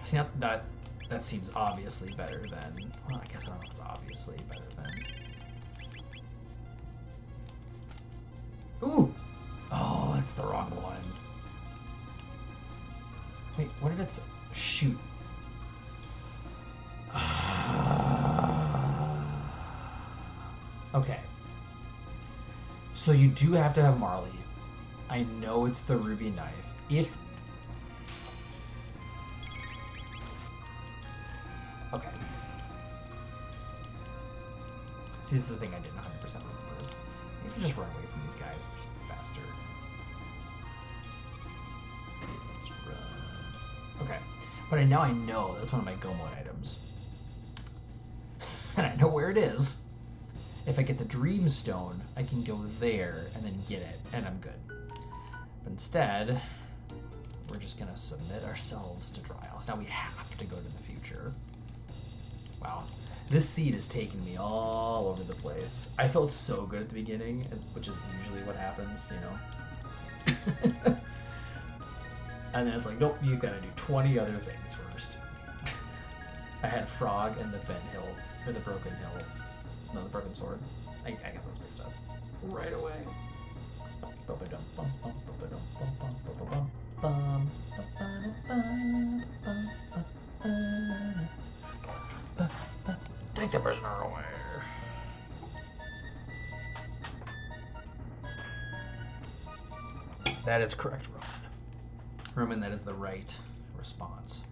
See, that seems obviously better than... Well, I guess I don't know if it's obviously better than... Ooh! Oh, that's the wrong one. Wait, what did it say? Shoot. Okay. So you do have to have Marley. I know it's the ruby knife. If... Okay. See, this is the thing I didn't 100% remember. You can just run away from these guys. Just faster. Just run. Okay. But now I know that's one of my go mode items. And I know where it is. If I get the Dreamstone, I can go there and then get it, and I'm good. But instead, we're just going to submit ourselves to trials. Now we have to go to the future. Wow. This seed has taken me all over the place. I felt so good at the beginning, which is usually what happens, you know. And then it's like, nope, you gotta do 20 other things first. I had Frog and the bent hilt, or the broken hilt. No, the broken sword. I got those mixed up. Right away. Take the prisoner away. That is correct, Roman. Roman, that is the right response.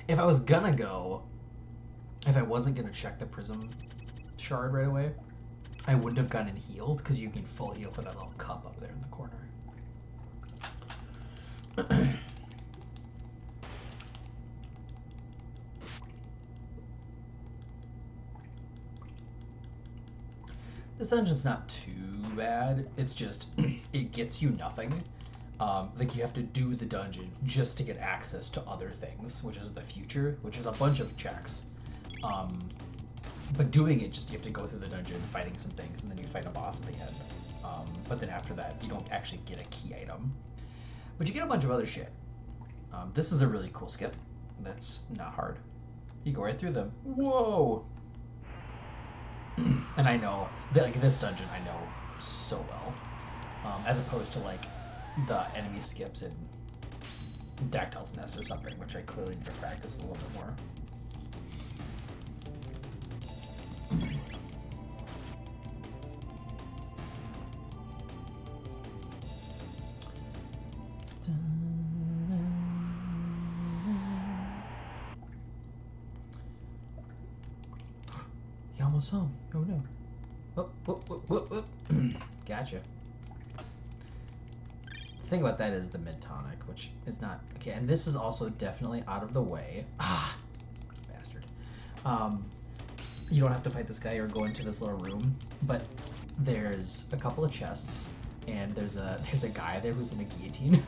If I was gonna go, if I wasn't gonna check the prism shard right away, I wouldn't have gotten healed, because you can full heal for that little cup up there in the corner. This dungeon's not too bad. It's just, it gets you nothing. Like you have to do the dungeon just to get access to other things, which is the future, which is a bunch of checks. But doing it, just you have to go through the dungeon, fighting some things, and then you fight a boss at the end. But then after that, you don't actually get a key item. But you get a bunch of other shit. This is a really cool skip. That's not hard. You go right through them. Whoa! And I know, like this dungeon, I know so well. As opposed to like the enemy skips in Dactyle's Nest or something, which I clearly need to practice a little bit more. You almost saw him. Oh no. Whoop. Gotcha. The thing about that is the mid tonic, which is not okay, and this is also definitely out of the way. Ah, bastard. You don't have to fight this guy or go into this little room, but there's a couple of chests, and there's a guy there who's in a guillotine,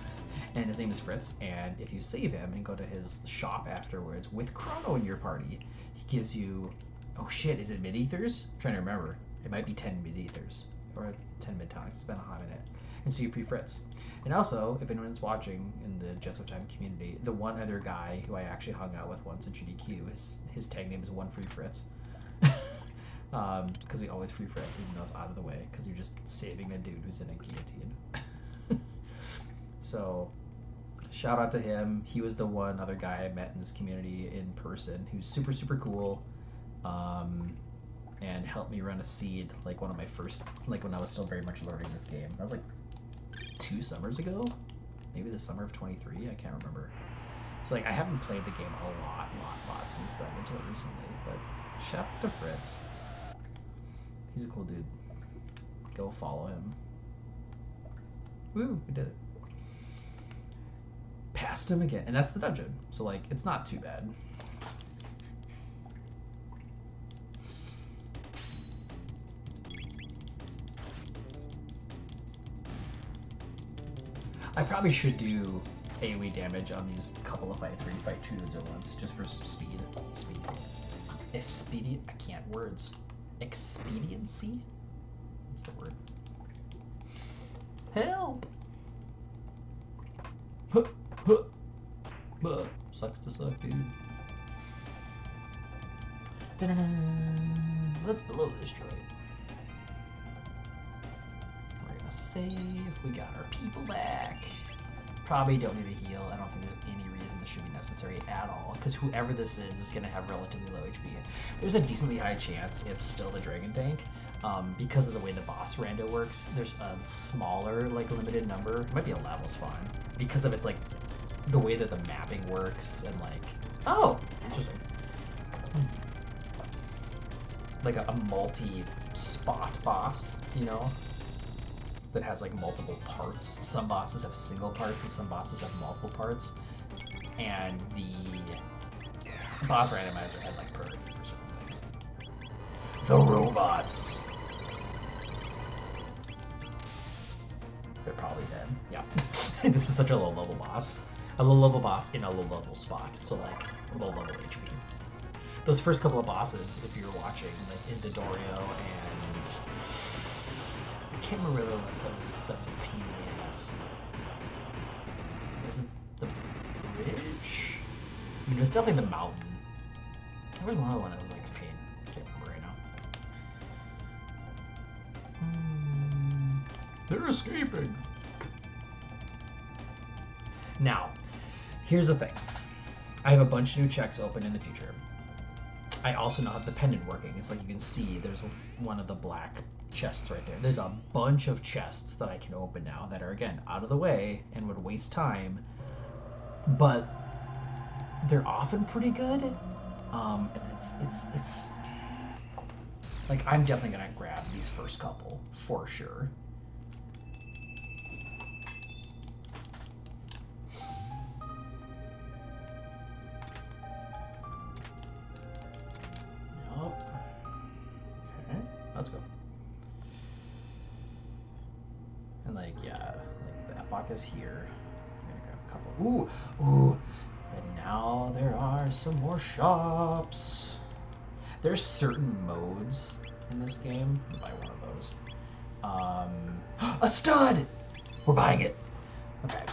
and his name is Fritz. And if you save him and go to his shop afterwards with Chrono in your party, he gives you, oh shit, is it mid ethers? I'm trying to remember. It might be 10 mid ethers or 10 mid tonics. It's been a hot minute. And so you free Fritz. And also, if anyone's watching in the Jets of Time community, the one other guy who I actually hung out with once in GDQ, his tag name is One Free Fritz. Because we always free Fritz, even though it's out of the way, because you're just saving a dude who's in a guillotine. So, shout out to him. He was the one other guy I met in this community in person who's super, super cool. And helped me run a seed, like one of my first, like when I was still very much learning this game. That was like 2 summers ago, maybe the summer of 23, I can't remember. So like I haven't played the game a lot since then until recently, but shout out to Fritz. He's a cool dude. Go follow him. Woo, we did it. Passed him again, and that's the dungeon. So like, it's not too bad. I probably should do AoE damage on these couple of fights where you fight 2 dudes at once, just for speed. Expedient. I can't words. Expediency? What's the word? Help! Sucks to suck, dude. Let's blow this droid. We're gonna save. We got our people back. Probably don't need a heal. I don't think there's any reason this should be necessary at all, because whoever this is gonna have relatively low HP. There's a decently high chance it's still the Dragon Tank, because of the way the boss rando works. There's a smaller, like, limited number. It might be a level spawn because of its like the way that the mapping works and like. Oh, interesting. Like a multi-spot boss, you know, that has like multiple parts. Some bosses have single parts and some bosses have multiple parts. And the boss randomizer has like priority for certain things. The robots. They're probably dead. Yeah. This is such a low level boss. A low level boss in a low level spot. So like low level HP. those first couple of bosses, if you're watching, like in Dodorio and I can't remember where that was a pain in the ass. Was it the bridge? I mean, it was definitely the mountain. There was another one that was like a pain. I can't remember right now. They're escaping. Now, here's the thing. I have a bunch of new checks open in the future. I also now have the pendant working. It's like you can see there's one of the black chests right there. There's a bunch of chests that I can open now that are, again, out of the way and would waste time. But they're often pretty good. And it's like, I'm definitely gonna grab these first couple for sure. Okay, let's go. And like, yeah, like the epoch is here. I'm gonna grab a couple. Ooh. And now there are some more shops. There's certain modes in this game. I'll buy one of those. A stud! We're buying it. Okay.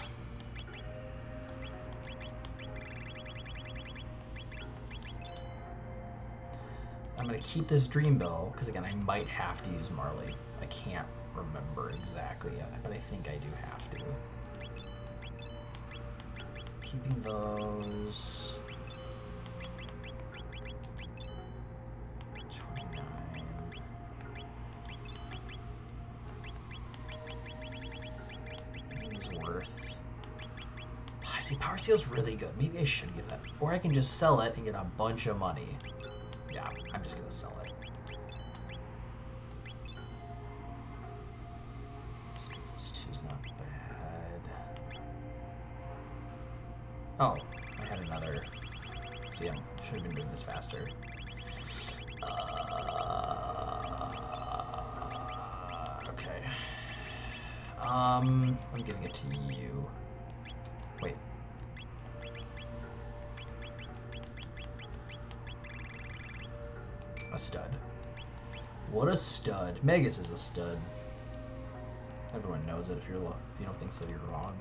I'm gonna keep this dream bow, because again, I might have to use Marley. I can't remember exactly yet, but I think I do have to. Keeping those. 29. Is worth. I see, Power Seal's really good. Maybe I should give that. Or I can just sell it and get a bunch of money. Yeah, I'm just gonna sell it. This two's not bad. Oh, I had another. See, I should have been doing this faster. Okay. I'm giving it to you. Wait. A stud. What a stud. Megas is a stud. Everyone knows it. If you don't think so, you're wrong.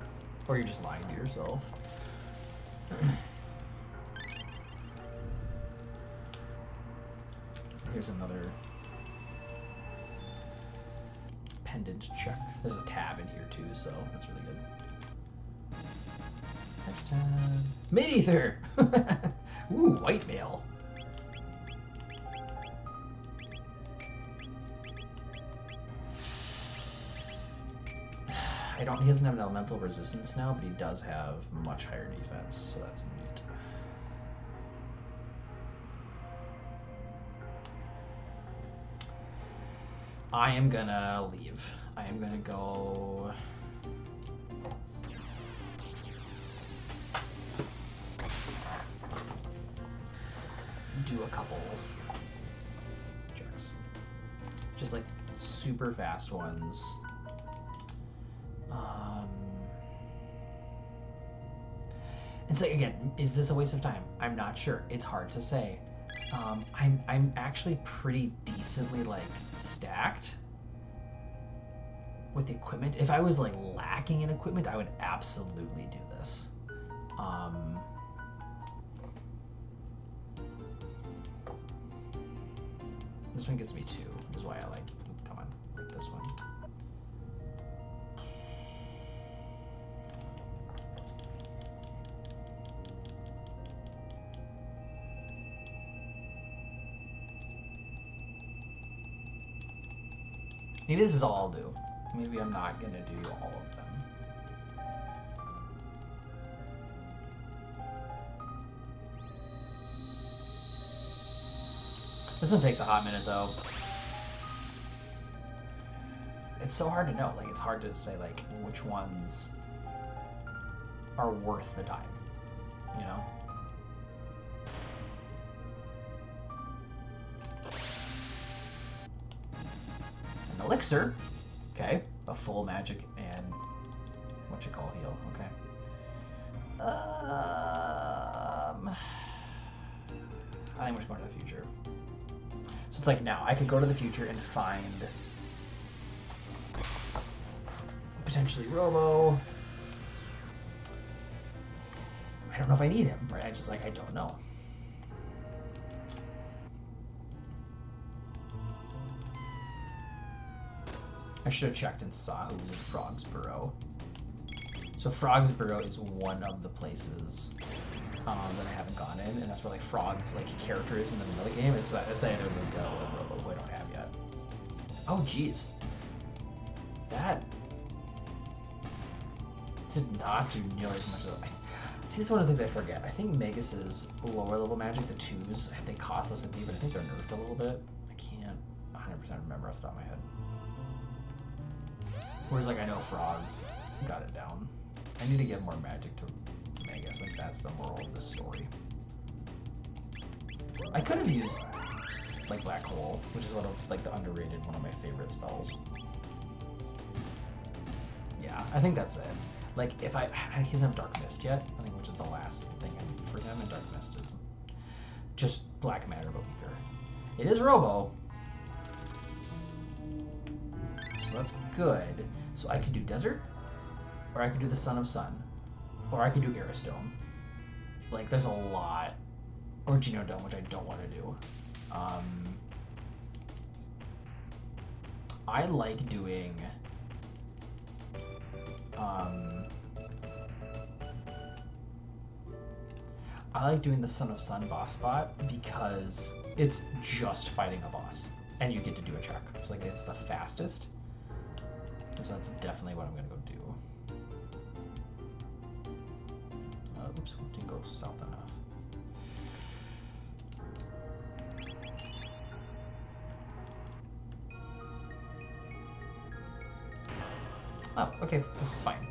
Or you're just lying to yourself. So here's another pendant check. There's a tab in here too, so that's really good. Mid-ether! Ooh, white mail. He doesn't have an elemental resistance now, but he does have much higher defense, so that's neat. I am gonna leave. I am gonna go... do a couple checks. Just like super fast ones. It's like, again, is this a waste of time? I'm not sure. It's hard to say. I'm actually pretty decently like stacked with the equipment. If I was like lacking in equipment, I would absolutely do this. This one gives me 2, is why I like, come on, like this one. Maybe this is all I'll do. Maybe I'm not gonna do all of them. This one takes a hot minute though. It's so hard to know. Like, it's hard to say like which ones are worth the time, you know? An elixir, okay, a full magic and what you call heal, okay. I think we're just going to the future. So it's like now I could go to the future and find potentially Robo. I don't know if I need him, right? I just like, I don't know. I should have checked and saw who was in Frog's Burrow. So Frog's Burrow is one of the places that I haven't gone in, and that's where like Frog's like character is in the vanilla game, and so that's I had to go a Robo who I don't have yet. Oh geez. That did not do nearly as much as see, this is one of the things I forget. I think Magus's lower level magic, the 2s, they cost less than me, but I think they're nerfed a little bit. I can't 100% remember off the top of my head. Whereas like I know Frogs got it down. I need to give more magic to Magus. Like that's the moral of this story. I could have used like Black Hole, which is one of like the underrated, one of my favorite spells. Yeah, I think that's it. Like if he doesn't have Dark Mist yet, I think, which is the last thing I need for him, and Dark Mist is just black matter but weaker. It is Robo. So that's good. So I could do Desert, or I could do the Son of Sun, or I could do Aerostone. Like there's a lot, or Genodome, which I don't want to do. I like doing the Son of Sun boss spot because it's just fighting a boss and you get to do a check. So like it's the fastest. So that's definitely what I'm gonna go do. Oops, didn't go south enough. Oh, okay, this is fine.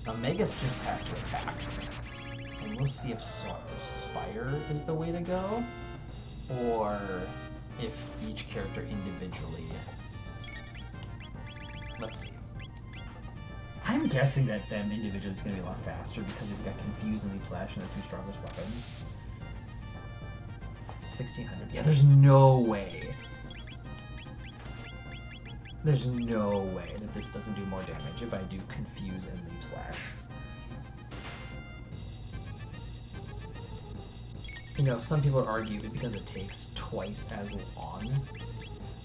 Now Magus just has to attack. And we'll see if Spire is the way to go, or if each character individually. Let's see. I'm guessing that them individually is going to be a lot faster because we've got Confuse and Leap Slash and the 2 strongest weapons. 1600. Yeah, there's no way. There's no way that this doesn't do more damage if I do Confuse and Leap Slash. You know, some people argue because it takes twice as long,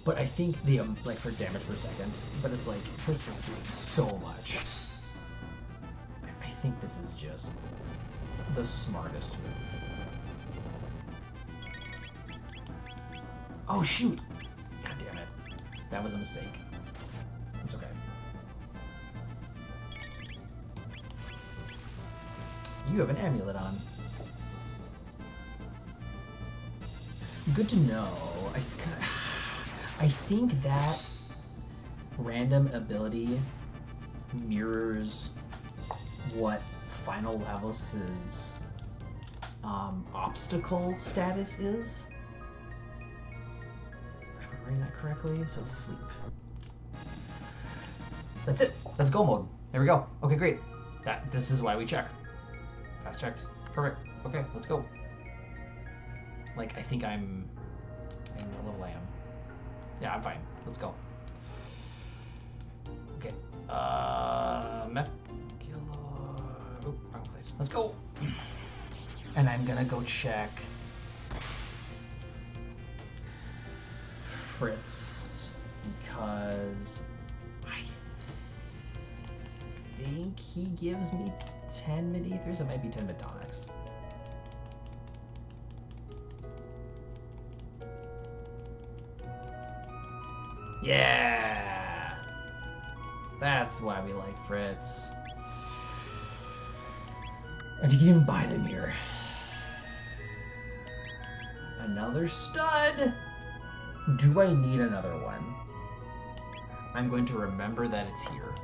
but I think the like for damage per second. But it's like this is doing so much. I think this is just the smartest move. Oh shoot! God damn it! That was a mistake. It's okay. You have an amulet on. Good to know. I think that random ability mirrors what Final Lavos' obstacle status is. Am I remembering that correctly? So it's sleep. That's it. That's go mode. There we go. Okay, great. This is why we check. Fast checks. Perfect. Okay, let's go. Like, I think I'm a little lamb. Yeah, I'm fine. Let's go. Okay. Oh, wrong place. Let's go. And I'm gonna go check Fritz because I think he gives me 10 mid-ethers. It might be 10 mid-tonics. Yeah! That's why we like Fritz. And you can even buy them here. Another stud! Do I need another one? I'm going to remember that it's here.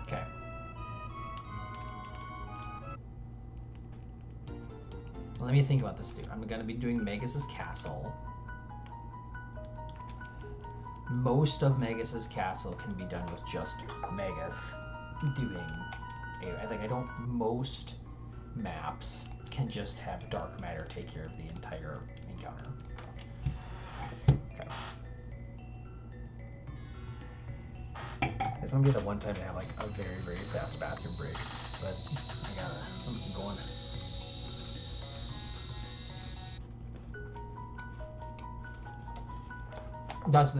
Okay. Let me think about this, dude. I'm going to be doing Magus's Castle. most of Magus's castle can be done with just Magus doing I think most maps can just have dark matter take care of the entire encounter. Okay. It's gonna be the one time to have like a very, very fast bathroom break, but I'm keep going.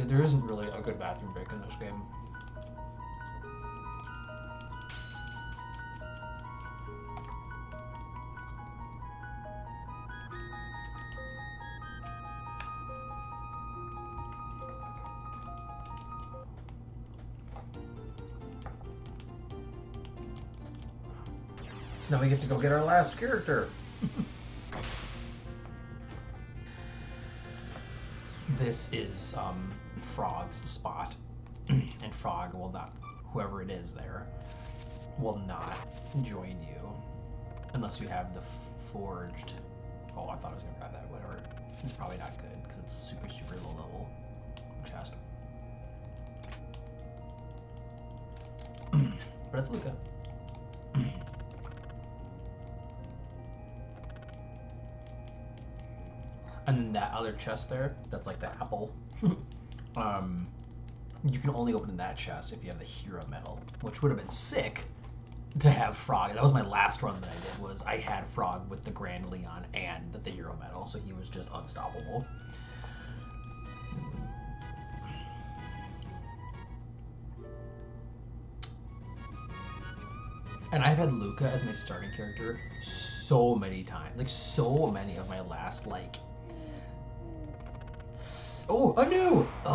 There isn't really a good bathroom break in this game. So now we get to go get our last character. This is Frog's spot, and Frog will not, whoever it is there, will not join you unless you have the forged. Oh, I thought I was gonna grab that. Whatever. It's probably not good because it's a super, super low level chest. But it's Luca. And then that other chest there, that's like the apple. You can only open that chest if you have the hero medal, which would have been sick to have Frog. That was my last run that I did, was I had Frog with the Grand Leon and the hero medal, so he was just unstoppable. And I've had Luca as my starting character so many times. Like, so many of my last, like... Oh, a new! Oh,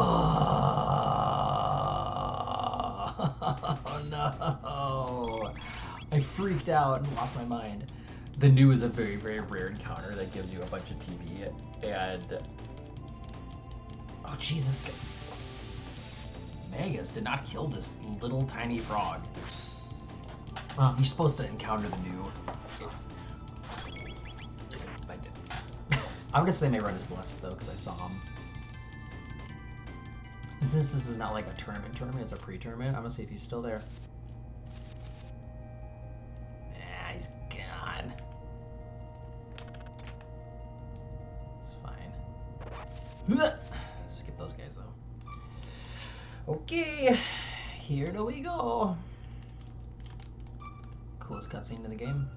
no. I freaked out and lost my mind. The new is a very, very rare encounter that gives you a bunch of TV. And... Oh, Jesus. Magus did not kill this little tiny frog. You're supposed to encounter the new. I did. I'm gonna say my run is blessed though, because I saw him. And since this is not like a tournament, it's a pre-tournament, I'm gonna see if he's still there. Nah, he's gone. It's fine. Skip those guys though. Okay, here do we go. Coolest cutscene in the game.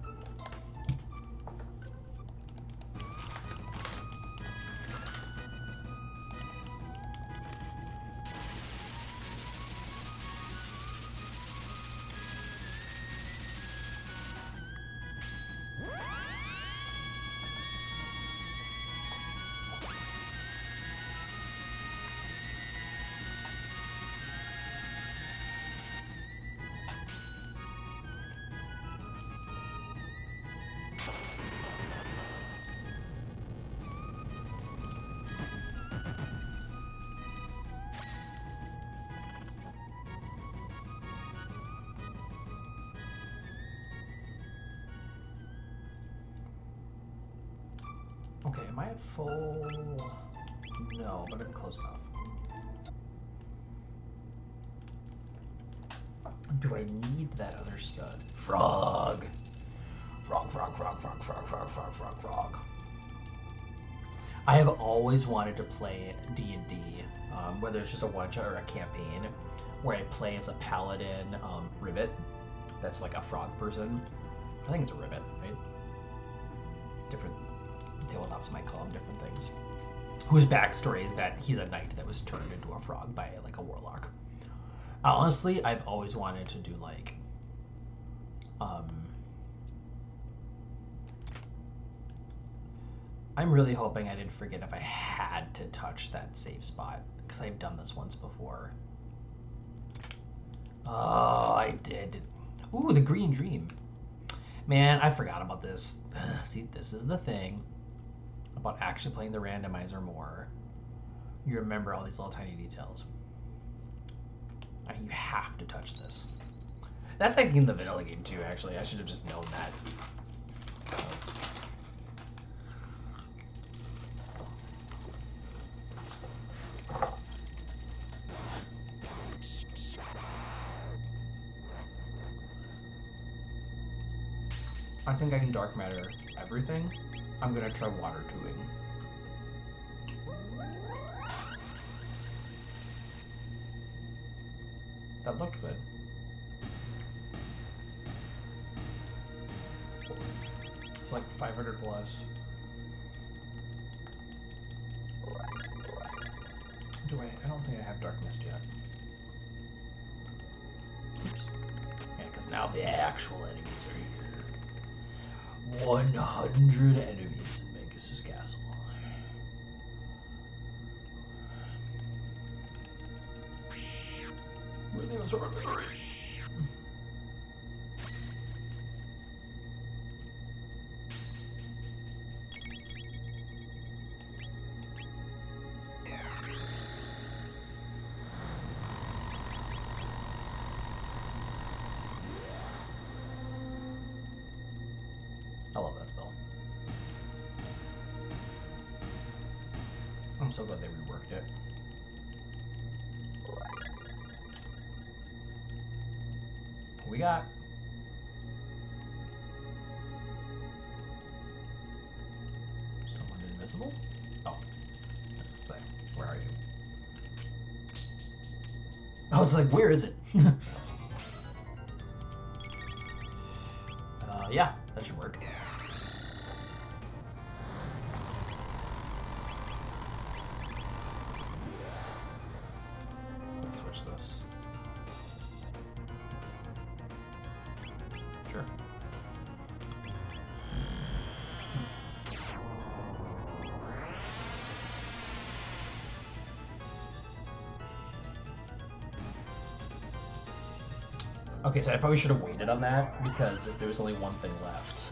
Okay, am I at full? No, but I'm close enough. Do I need that other stud? Frog! Frog, frog, frog, frog, frog, frog, frog, frog, frog. I have always wanted to play D&D, whether it's just a one-shot or a campaign, where I play as a paladin ribbit. That's like a frog person. I think it's a ribbit, right? Different tabletops might call them different things. Whose backstory is that he's a knight that was turned into a frog by like a warlock. Honestly, I've always wanted to do like I'm really hoping I didn't forget if I had to touch that save spot, because I've done this once before. Oh, I did. Ooh, the green dream. Man, I forgot about this. See, this is the thing about actually playing the randomizer more. You remember all these little tiny details. I mean, you have to touch this. That's like in the vanilla game too, actually. I should have just known that. I think I can dark matter everything. I'm gonna try water tubing. That looked good. It's like 500 plus. I don't think I have dark mist yet. Oops. Yeah, because now the actual enemies are here. 100 enemies in Magus' castle. Everything was arbitrary. I love that spell. I'm so glad they reworked it. What we got? Someone invisible? Oh. Say, where are you? I was like, where is it? Yeah, that should work. Let's switch this. Sure. Okay, so I probably should have waited on that because if there's only one thing left.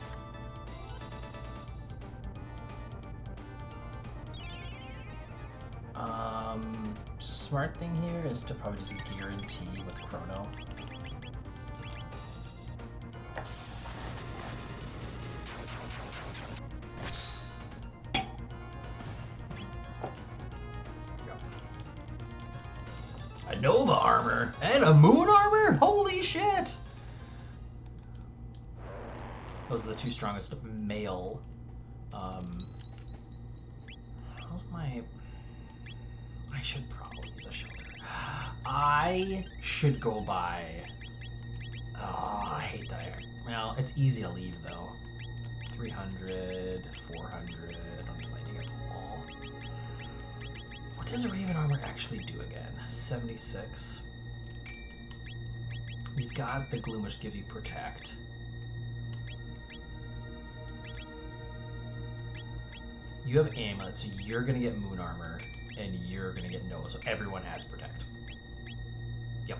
Smart thing here is to probably just guarantee with Chrono. A Nova armor and a Moon armor? Holy shit! Those are the two strongest male. How's my... I should probably use a shelter. I should go by... Oh, I hate that. Well, it's easy to leave though. 300, 400, I'm lighting it all. What does Raven armor actually do again? 76. You've got the gloom, which gives you protect. You have amulet, so you're gonna get moon armor, and you're gonna get Nova, so everyone has protect. Yep.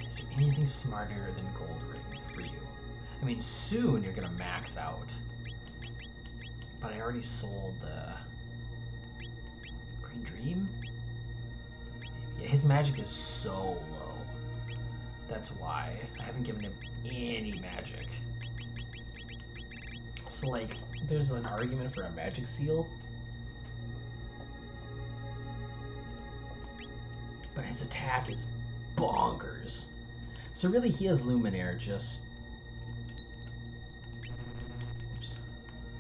Is there anything smarter than gold ring for you? I mean, soon you're gonna max out. But I already sold the Green Dream? Yeah, his magic is so low. That's why. I haven't given him any magic. So, like, there's an argument for a magic seal. But his attack is bonkers. So really he has Luminaire just... Oops.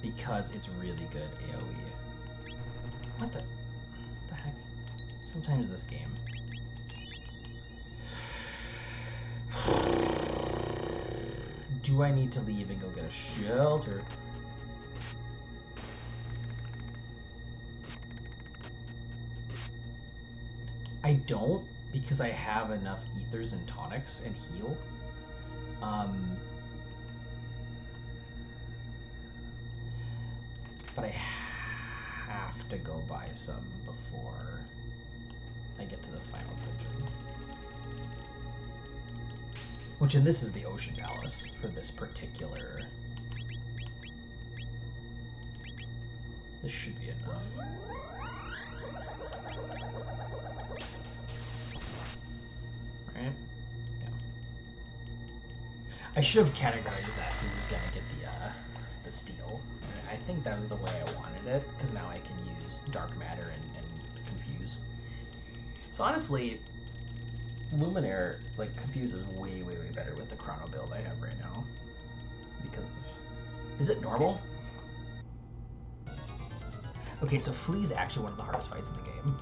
Because it's really good AoE. What the heck? Sometimes this game. Do I need to leave and go get a shelter? I don't, because I have enough ethers and tonics and heal. But I have to go buy some before I get to the final dungeon. Which, and this is the Ocean Palace for this particular... This should be enough. Right? Yeah. I should have categorized that who was gonna get the steal. I think that was the way I wanted it, because now I can use Dark Matter and Confuse. So honestly, Luminaire, like, Confuse is way, way, way better with the Chrono build I have right now. because is it normal? Okay, so Flea's actually one of the hardest fights in the game.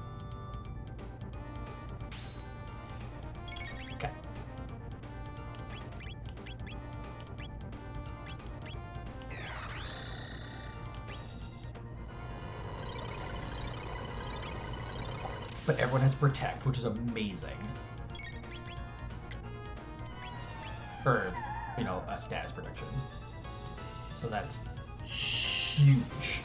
Okay. But everyone has Protect, which is amazing. Or, you know, a status protection. So that's huge.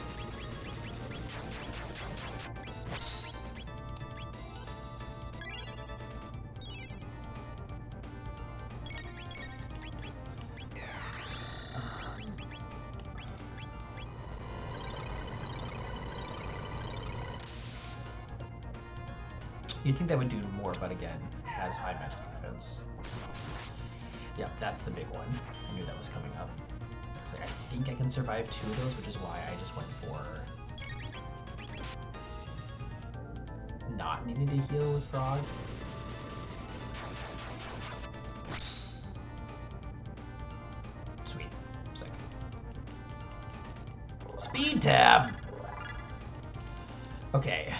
You'd think that would do more, but again, has high magic defense. Yep, that's the big one. I knew that was coming up. So I think I can survive 2 of those, which is why I just went for not needing to heal with Frog. Sweet. Sick. Speed tab! Okay.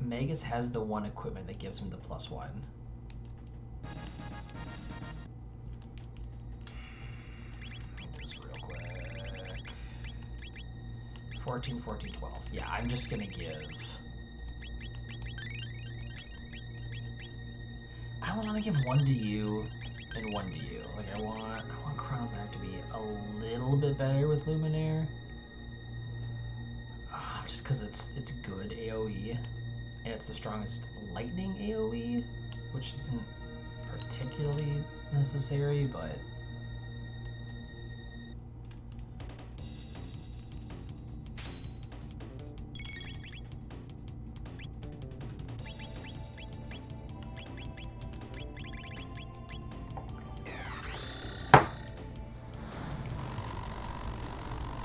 Magus has the one equipment that gives him the +1. Just real quick. 14, 14, 12. Yeah, I'm just gonna give... I want to give 1 to you and 1 to you. Like I want Chrono Trigger to be a little bit better with Luminaire. Just because it's good AoE. And it's the strongest lightning AoE, which isn't particularly necessary, but...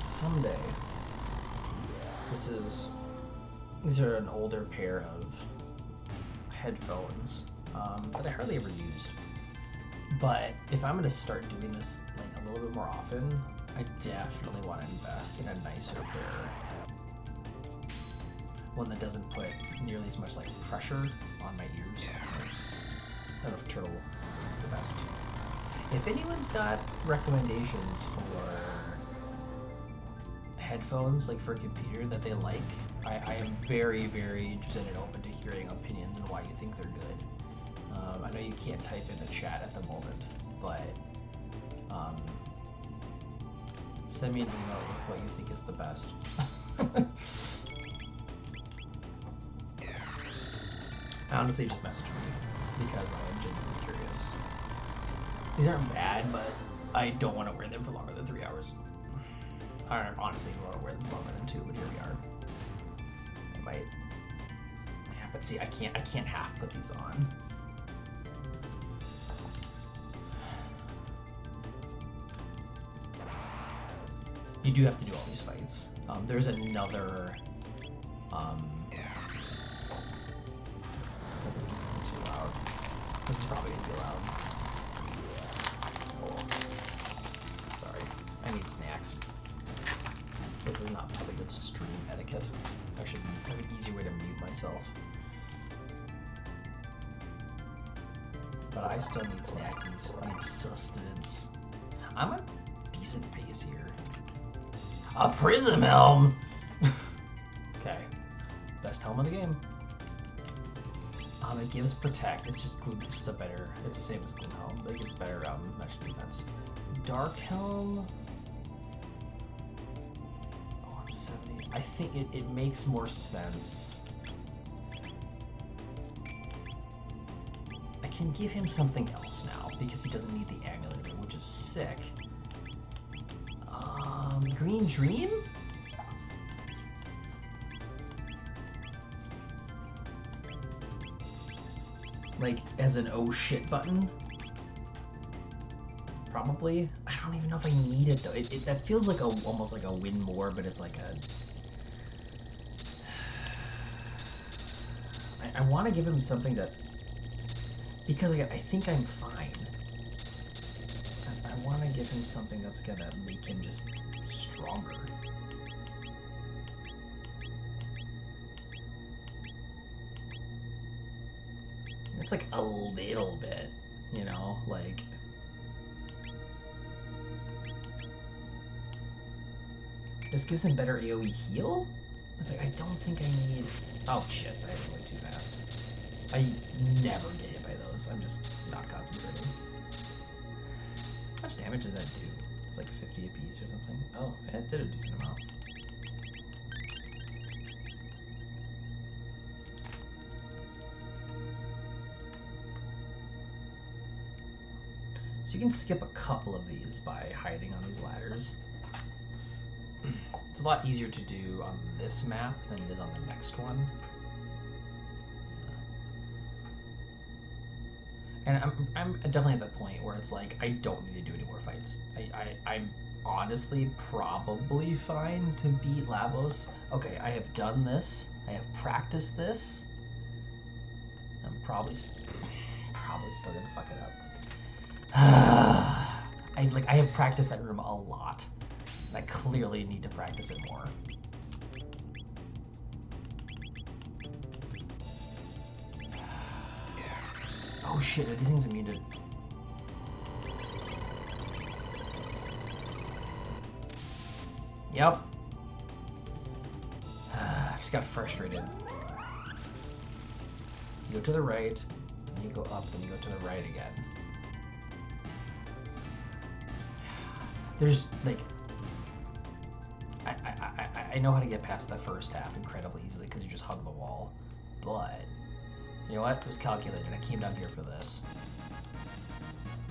someday. These are an older pair of headphones that I hardly ever used. But if I'm gonna start doing this like a little bit more often, I definitely want to invest in a nicer pair. One that doesn't put nearly as much like pressure on my ears. I don't know if Turtle is the best. If anyone's got recommendations for headphones, like for a computer that they like, I am very, very interested and open to hearing opinions and why you think they're good. I know you can't type in the chat at the moment, but send me an email with what you think is the best. Honestly, just message me because I am genuinely curious. These aren't bad, but I don't want to wear them for longer than 3 hours. I don't honestly want to wear them for longer than 2, but here we are. I might. Yeah, but see, I can't half put these on. You do have to do all these fights. There's another. This isn't too loud. This is probably gonna be loud. Oh. Sorry, I need snacks. This is not probably good stream etiquette. I should have an easy way to mute myself. But I still need snackies. I need sustenance. I'm a decent pace here. A Prism Helm! Okay. Best helm of the game. It gives Protect. It's just a better... It's the same as Gloom Helm, but it gives better magic defense. Dark Helm... Oh, 70. I think it makes more sense. I can give him something else now, because he doesn't need the amulet, which is sick. Green Dream? Like, as an oh shit button? Probably. I don't even know if I need it though. That feels like almost like a win more, but it's like a... I want to give him something that... Because I think I'm fine. I want to give him something that's gonna make him just stronger. It's like a little bit, you know, like. This gives him better AoE heal? I was like, I don't think I need. Oh shit, I went way too fast. I never get hit by those. I'm just not concentrating. How much damage does that do? It's like 50 apiece or something. Oh, it did a decent amount. So you can skip a couple of these by hiding on these ladders. It's a lot easier to do on this map than it is on the next one. And I'm definitely at the point where it's like, I don't need to do any more fights. I'm honestly probably fine to beat Lavos. Okay, I have done this. I have practiced this. I'm probably still gonna fuck it up. I have practiced that room a lot. And I clearly need to practice it more. Oh shit, are these things immune to... Yep. I just got frustrated. You go to the right, then you go up, then you go to the right again. There's, like... I know how to get past that first half incredibly easily because you just hug the wall. But, you know what? It was calculated. I came down here for this.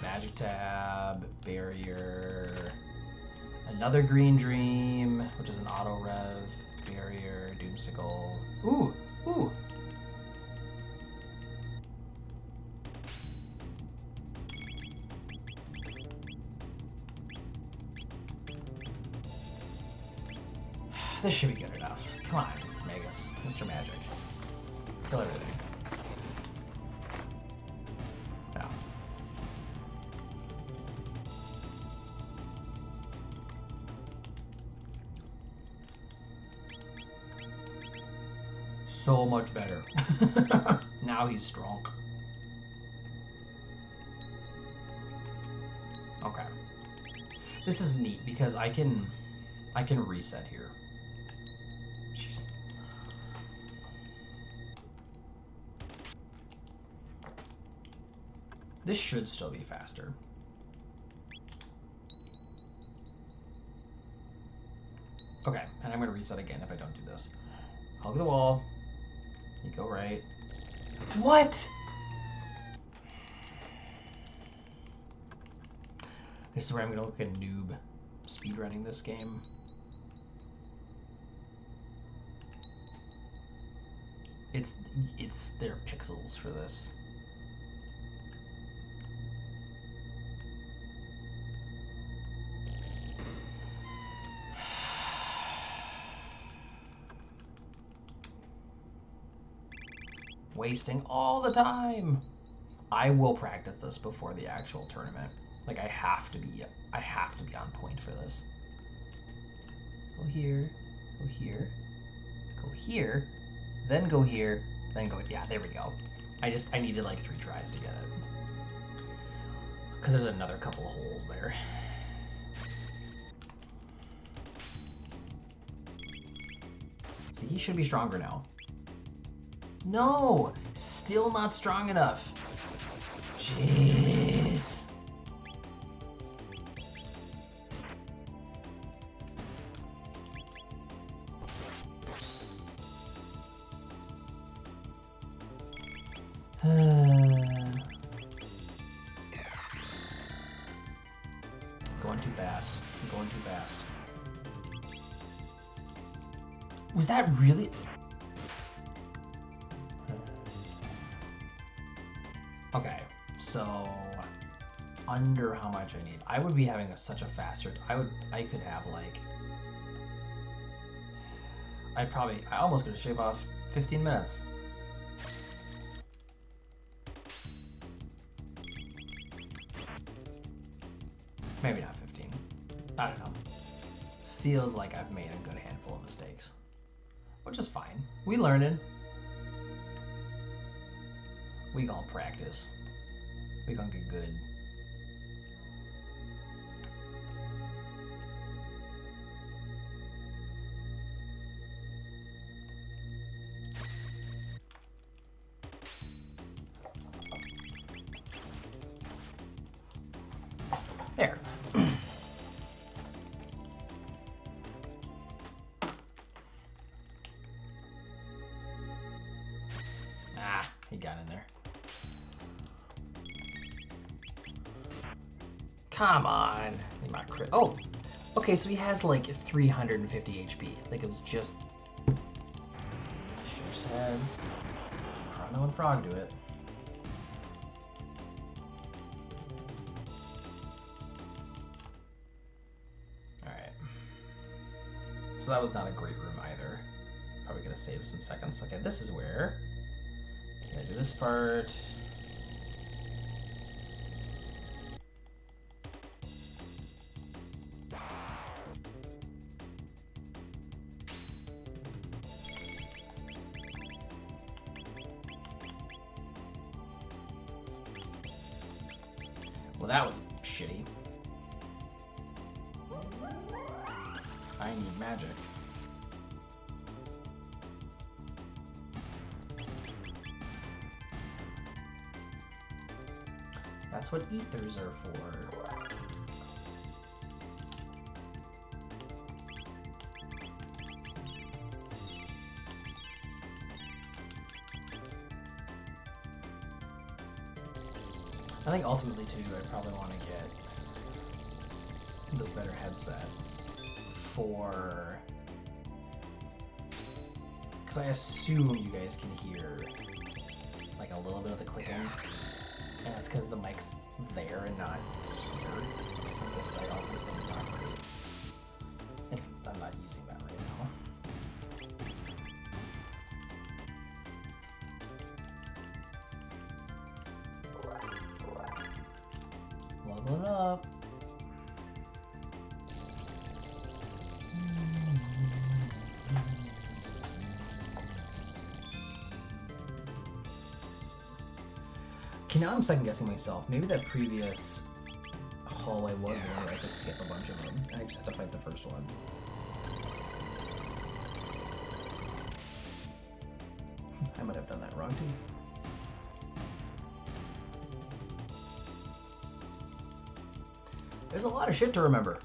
Magic tab, barrier, another green dream, which is an auto rev, barrier, doomsicle. Ooh, ooh. This should be good enough. Come on, Magus, Mr. Magic. Kill everything. No. So much better. Now he's strong. Okay. This is neat because I can reset here. Jeez. This should still be faster. Okay, and I'm gonna reset again if I don't do this. Hug the wall. You go right. What? This is where I'm gonna look like a noob speedrunning this game. It's their pixels for this. Wasting all the time. I will practice this before the actual tournament. Like I have to be on point for this. Go here, go here, go here, then go here, then go, yeah, there we go. I needed like 3 tries to get it. Because there's another couple of holes there. See, he should be stronger now. No! Still not strong enough. Jeez. Going too fast. I'm going too fast. Was that really... Okay, so under how much I need. I would be having such a faster. I could have like. I almost gonna shave off 15 minutes. maybe not 15. I don't know. Feels like I've made a good handful of mistakes, which is fine. We learning. We gonna practice. We gonna get good. There. Ah, he got in there. Come on. He might crit. Oh, okay, so he has like 350 HP. Like it was just. Should've just had Chrono and Frog do it. Alright. So that was not a great room either. Probably gonna save some seconds. Okay, this is where. Gotta do this part. Well, that was shitty. I need magic. That's what ethers are for. I think ultimately too, I probably want to get this better headset for, because I assume you guys can hear like a little bit of the clicking, and that's because the mic's there and not here. This thing's not great. I'm not using that right now. Leveling up. Okay, now I'm second guessing myself. Maybe that previous hallway was one where I could skip a bunch of them, and I just had to fight the first one. I might have done that wrong too. There's a lot of shit to remember.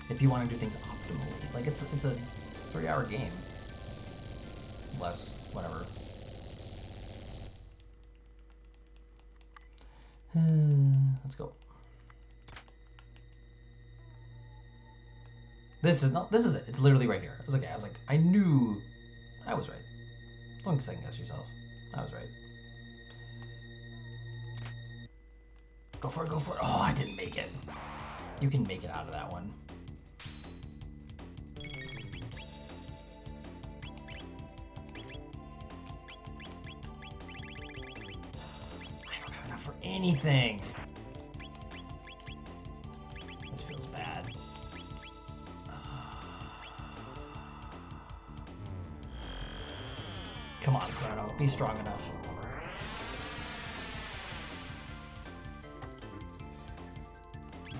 If you want to do things optimally. Like it's a 3-hour game. Less, whatever. Let's go. This is it. It's literally right here. I was like, I knew I was right. Don't second guess yourself. I was right. Go for it, go for it. Oh, I didn't make it. You can make it out of that one. I don't have enough for anything. This feels bad. Come on, Chrono. Be strong enough.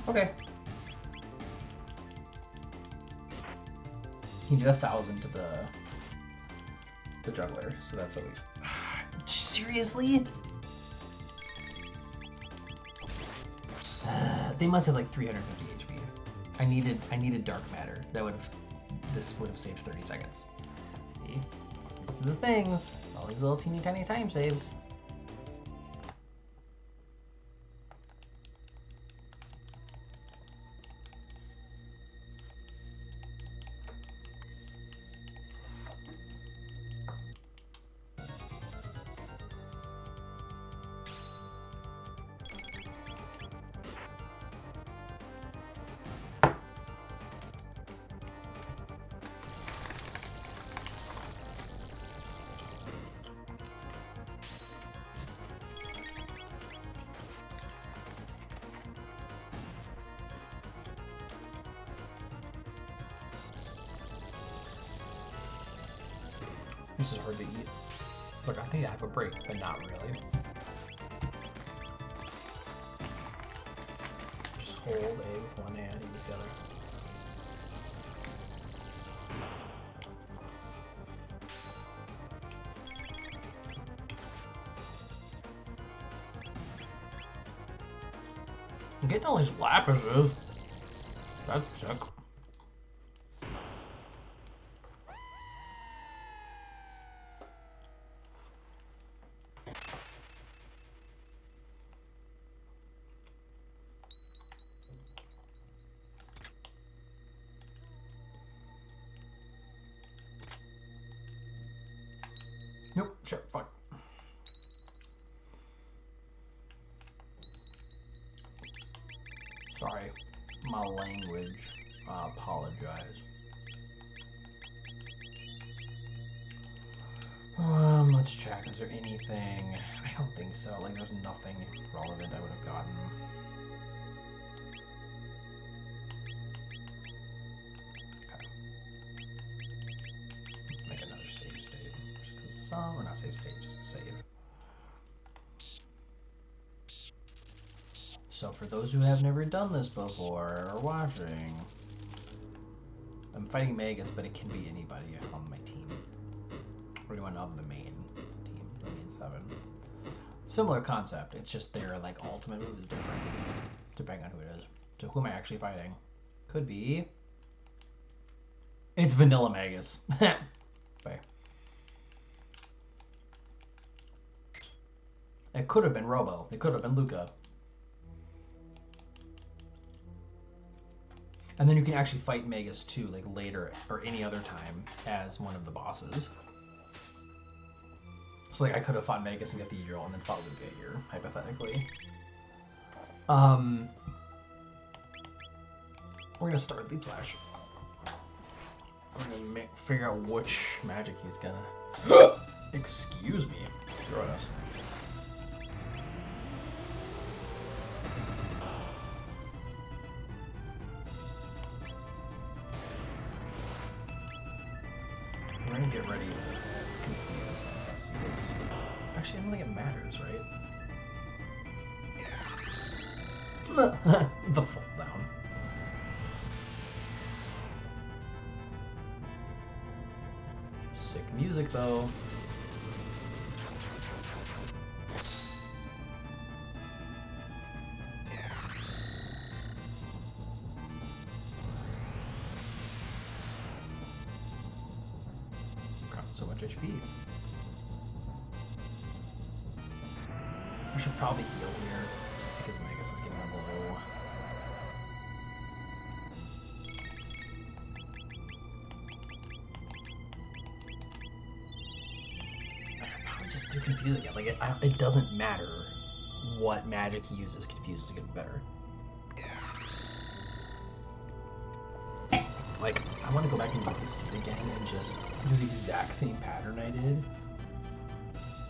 Okay. He did 1,000 to the juggler, so that's what we. Seriously? They must have like 350 HP. I needed dark matter. This would have saved 30 seconds. See? These are the things. All these little teeny tiny time saves. This is hard to eat. Look, I think I have a break, but not really. Just hold A with one hand, eat with the other. I'm getting all these lapises. That's sick. Nope, shit, fuck. Sorry, my language. I apologize. Let's check. Is there anything? I don't think so. Like, there's nothing relevant I would have gotten. Okay. Make another save state. Just because, or not save state, just save. So for those who have never done this before or watching, I'm fighting Magus, but it can be anybody on my team. Or anyone of the main team, the main 7. Similar concept, it's just their like ultimate move is different, depending on who it is. So who am I actually fighting? Could be... It's Vanilla Magus. Okay. It could have been Robo. It could have been Luca. And then you can actually fight Magus too, like later or any other time as one of the bosses. So like I could have fought Magus in Cathedral and then fought Luca here, hypothetically. We're gonna start Leap Slash. We're gonna figure out which magic he's gonna. Excuse me. Throw at us. We're gonna get ready to confuse. Actually, I don't think it matters, right? The fall down. Sick music, though. So much HP. I should probably heal here, just because Magus is getting a blow. I should probably just do Confuse again. Like, it doesn't matter what magic he uses, Confuse is getting better. Like, I want to go back and do this seed again and just do the exact same pattern I did,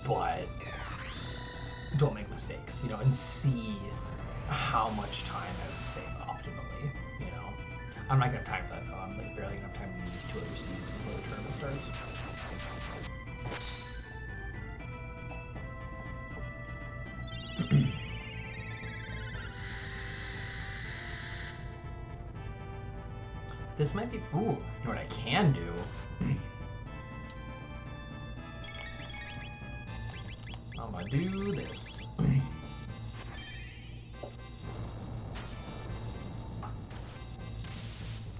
but don't make mistakes, you know, and see how much time I would save optimally, you know. I'm not going to time that, though. I'm like barely going to have time to use 2 other seeds before the tournament starts. This might be... Ooh, you know what I can do? I'm gonna do this.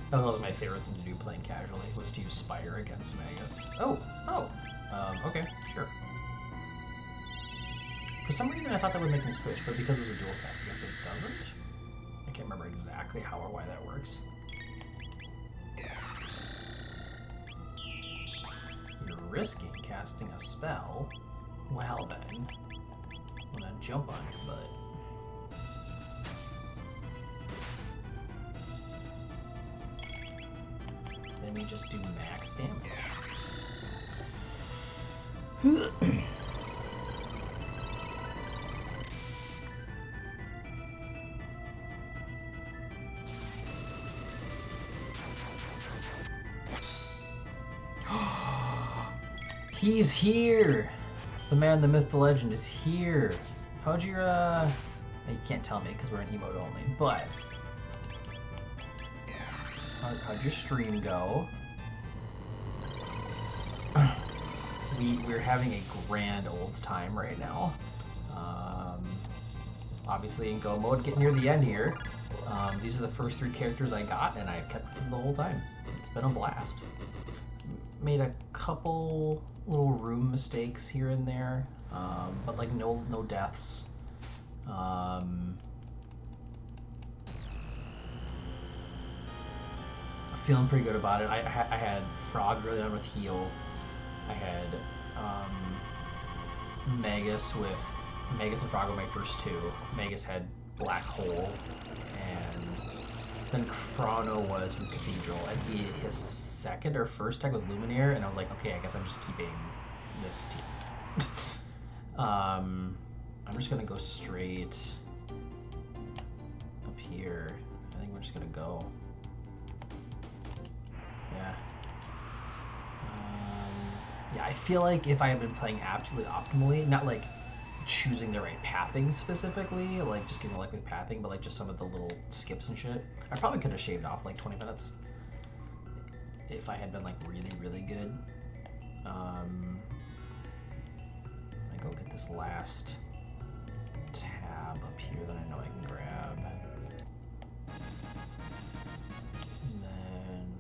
That was my favorite thing to do playing casually, was to use Spire against Magus. Okay, sure. For some reason I thought that would make him switch, but because it was a dual attack, I guess it doesn't. I can't remember exactly how or why that works. You're risking casting a spell. Well then, I'm gonna jump on your butt. Then we just do max damage. He's here! The man, the myth, the legend is here. How'd your, you can't tell me because we're in emote only, but how'd your stream go? We're having a grand old time right now. Obviously in Go mode, getting near the end here. These are the first 3 characters I got, and I've kept them the whole time. It's been a blast. Made a couple little room mistakes here and there, but like no deaths. Feeling pretty good about it. I had Frog early on with heal. I had Magus and Frog were my first 2. Magus had Black Hole, and then Chrono was from Cathedral, and his second or first tech was Luminaire, and I was like, okay, I guess I'm just keeping this team. I'm just gonna go straight up here. I think we're just gonna go. Yeah. Yeah, I feel like if I had been playing absolutely optimally, not like choosing the right pathing specifically, like just getting luck with pathing, but like just some of the little skips and shit, I probably could have shaved off like 20 minutes if I had been like really, really good. I go get this last tab up here that I know I can grab. And then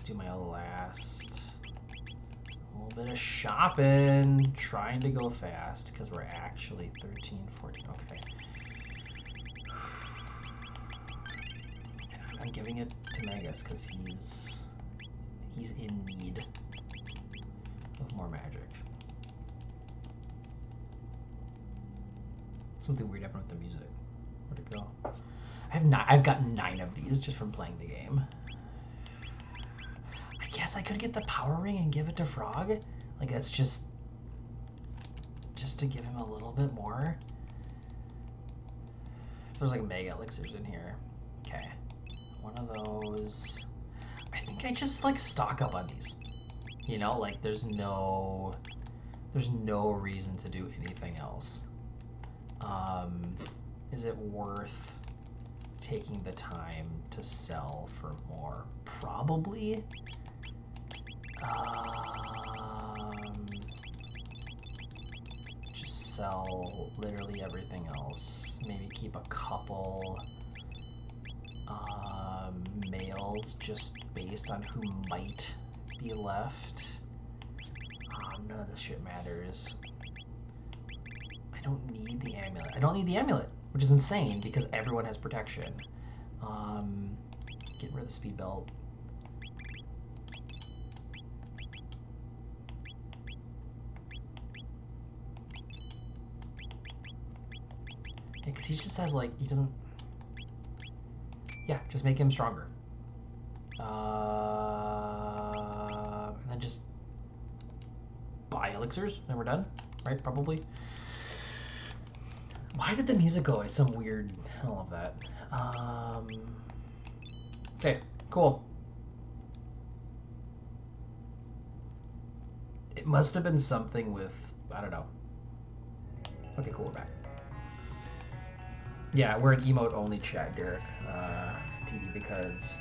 do my last little bit of shopping, trying to go fast because we're actually 13, 14, okay. I'm giving it to Magus because he's in need of more magic. Something weird happened with the music. Where'd it go? I've gotten 9 of these just from playing the game. I guess I could get the power ring and give it to Frog. Like that's just to give him a little bit more. If there's like mega elixirs in here. Okay. One of those. I think I just like stock up on these. You know, like there's no reason to do anything else. Is it worth taking the time to sell for more? Probably. Just sell literally everything else. Maybe keep a couple males just based on who might be left. None of this shit matters. I don't need the amulet. I don't need the amulet, which is insane because everyone has protection. Get rid of the speed belt. Yeah, because he just has like, he doesn't... Yeah, just make him stronger. And then just buy elixirs and we're done, right? Probably. Why did the music go away? Some weird... I love that. Okay, cool. It must have been something with... I don't know. Okay, cool, we're back. Yeah, we're an emote-only chat, Derek. TD, because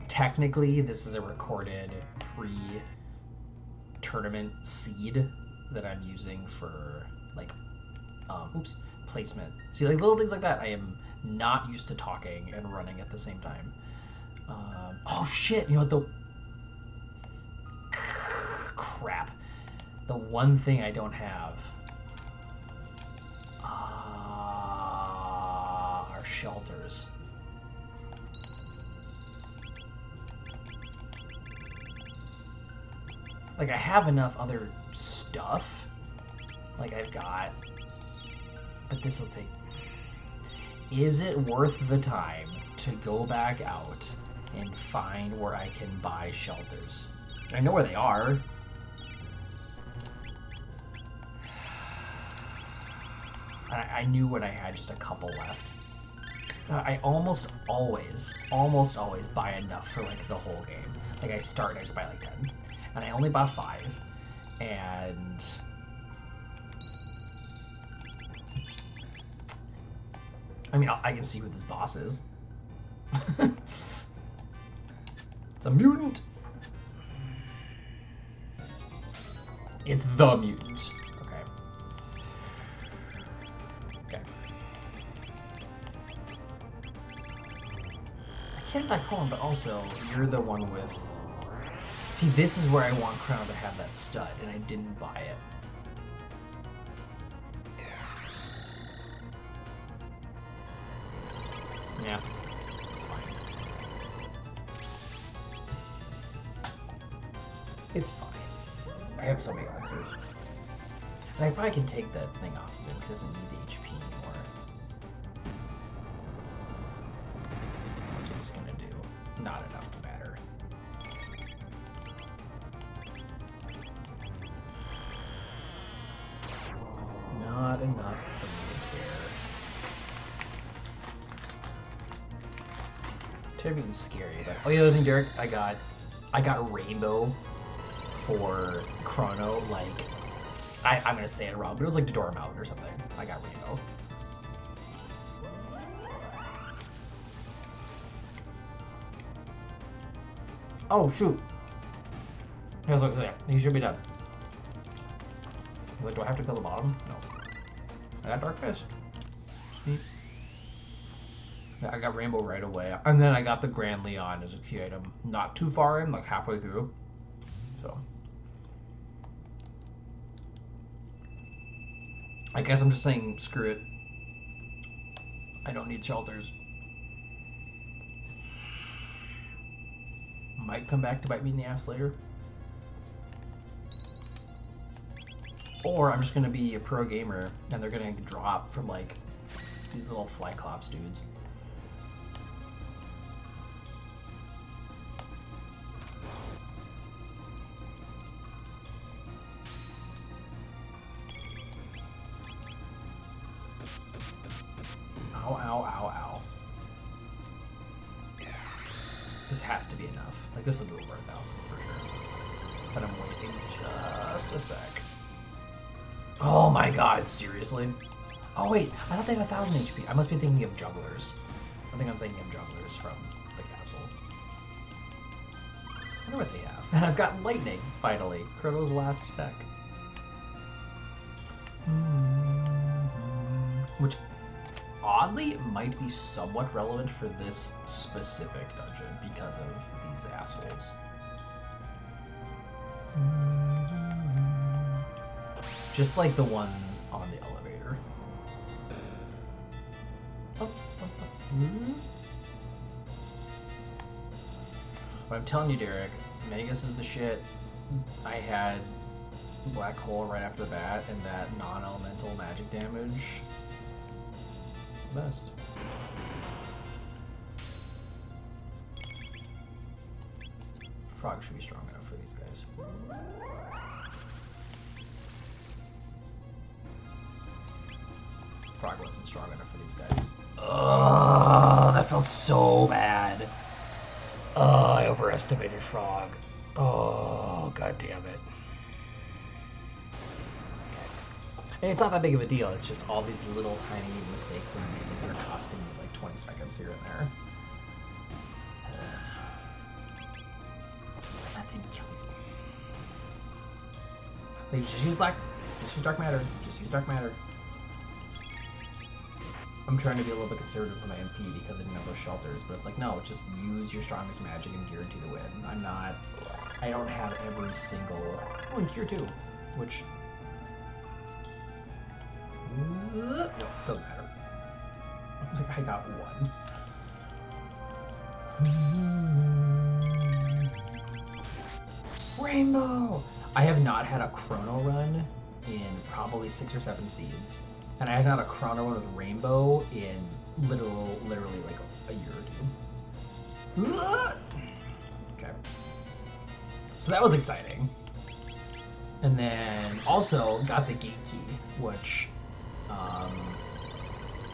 technically this is a recorded pre-tournament seed that I'm using for, like, placement. See, like, little things like that. I am not used to talking and running at the same time. Oh, shit! You know what, the... Crap. The one thing I don't have... are shelters. Like, I have enough other stuff. Like, I've got... But this will take... Is it worth the time to go back out and find where I can buy shelters? I know where they are. I knew when I had just a couple left. I almost always buy enough for, like, the whole game. Like, I start and I just buy, like, 10. and I only bought 5. And I mean, I can see who this boss is. It's a mutant. It's the mutant. Okay. Okay. I can't not call him, but also you're the one with. See, this is where I want Chrono to have that stud, and I didn't buy it. Yeah, it's fine. It's fine. I have so many elixirs. And I probably can take that thing off of it. It doesn't need the HP anymore. What's this gonna do? Not enough to matter. Not enough for me to care. Terribly scary, but oh, the other thing, Derek, I got Rainbow for Chrono, like I'm gonna say it wrong, but it was like Dodora Mountain or something. I got Rainbow. Oh shoot! Here's what he should be done. Wait, do I have to kill the bottom? No. I got Dark Fist. Sweet. Yeah, I got Rainbow right away, and then I got the Grand Leon as a key item. Not too far in, like halfway through. So I guess I'm just saying, screw it. I don't need shelters. Might come back to bite me in the ass later. Or I'm just gonna be a pro gamer and they're gonna drop from like these little Flyclops dudes. Ow, ow, ow, ow. This has to be enough. Like, this will do over 1,000 for sure. But I'm waiting just a sec. Oh my god, seriously? Oh wait, I thought they had 1,000 HP. I must be thinking of jugglers. I think I'm thinking of jugglers from the castle. I wonder what they have. And I've got lightning, finally. Chrono's last attack. Which, oddly, might be somewhat relevant for this specific dungeon because of these assholes. Just like the one on the elevator. But I'm telling you, Derek, Magus is the shit. I had Black Hole right after the bat, and that non-elemental magic damage is the best. Frog should be strong enough for these guys. Frog wasn't strong enough for these guys. Oh, that felt so bad. Oh, I overestimated Frog. Oh, god damn it. And it's not that big of a deal, it's just all these little tiny mistakes I'm making that are costing me like 20 seconds here and there. That didn't kill these. Like, just use dark matter. Just use dark matter. I'm trying to be a little bit conservative with my MP because I didn't have those shelters, but it's like, no, just use your strongest magic and guarantee the win. I don't have every single, oh, and cure too, which, no, doesn't matter. I got one. Rainbow! I have not had a Chrono run in probably 6 or 7 seeds. And I had not a Chrono run with Rainbow in literally like a year or 2. Okay. So that was exciting. And then also got the gate key, which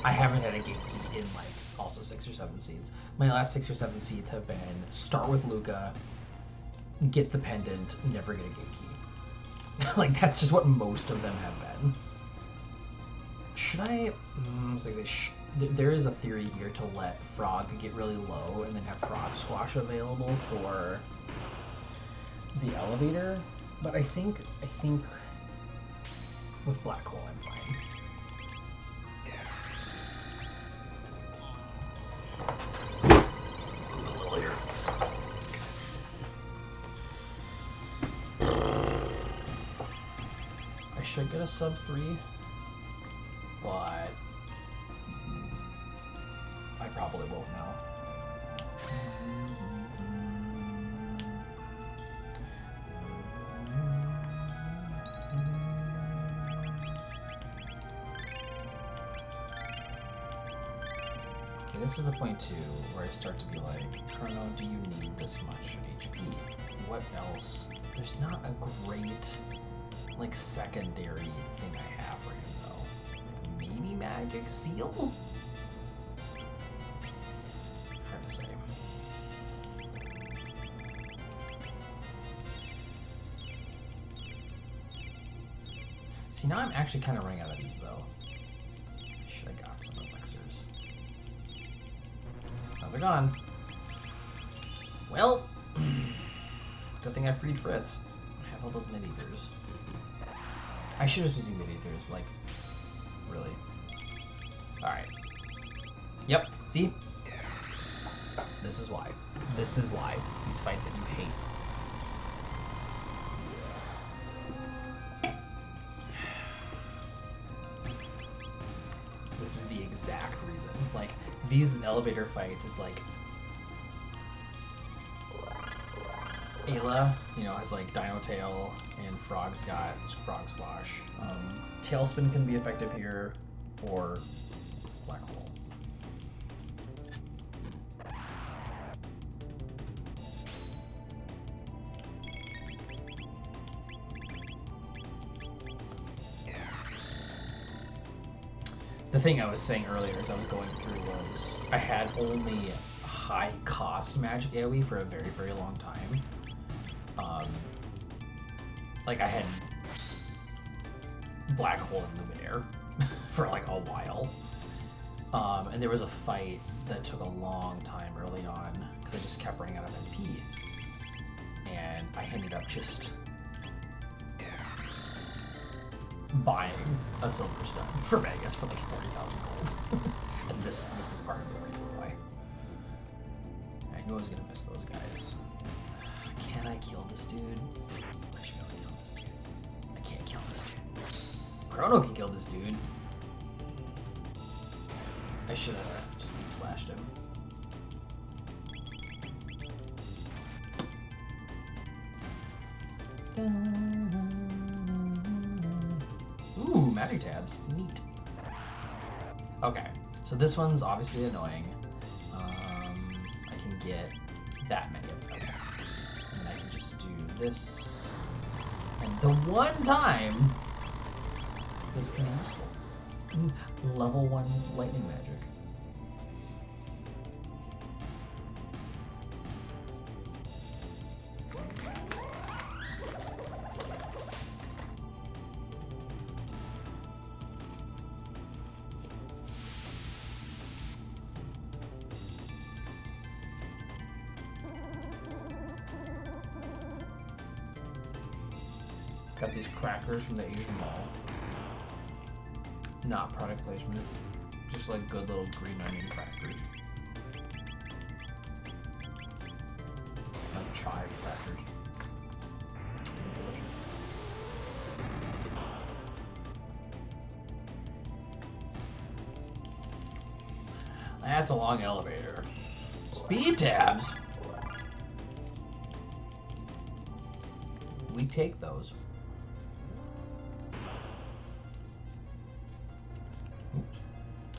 I haven't had a gate key in like also 6 or 7 seeds. My last 6 or 7 seeds have been start with Luca, get the pendant, never get a gate key. Like, that's just what most of them have been. Should I... it's like there is a theory here to let Frog get really low and then have Frog Squash available for the elevator. But I think with Black Hole I'm fine. I should get a sub 3, but I probably won't now. Okay, this is the point too where I start to be like, Chrono, do you need this much HP? What else? There's not a great like secondary thing I have for him though. Maybe Magic Seal? Hard to say. See, now I'm actually kind of running out of these though. I should have got some elixirs. Now they're gone. Well, good thing I freed Fritz. I have all those mid-ethers. I should have just been using mid-ethers, like, really. Alright. Yep, see? This is why. This is why. These fights that you hate. This is the exact reason. Like, these elevator fights, it's like... Ayla, you know, has like Dino Tail, and Frog's got Frog Squash. Tailspin can be effective here, or Black Hole. The thing I was saying earlier as I was going through was I had only high cost magic AoE for a very, very long time. Like I had Black Hole and Luminaire for like a while. And there was a fight that took a long time early on because I just kept running out of MP. And I ended up just buying a Silver Stone for Vegas for like 40,000 gold. And this is part of the reason why. I knew I was gonna miss those guys. Can I kill this dude? I should be able to kill this dude. I can't kill this dude. Chrono can kill this dude. I should have just deep slashed him. Ooh, magic tabs. Neat. Okay, so this one's obviously annoying. I can get that many of them. And I can just do this. And the one time is pretty useful. Level 1 lightning magic. Got these crackers from the Asian Mall. Not product placement. Just like good little green onion crackers. Like chive crackers. Delicious. That's a long elevator. Speed tabs! We take those.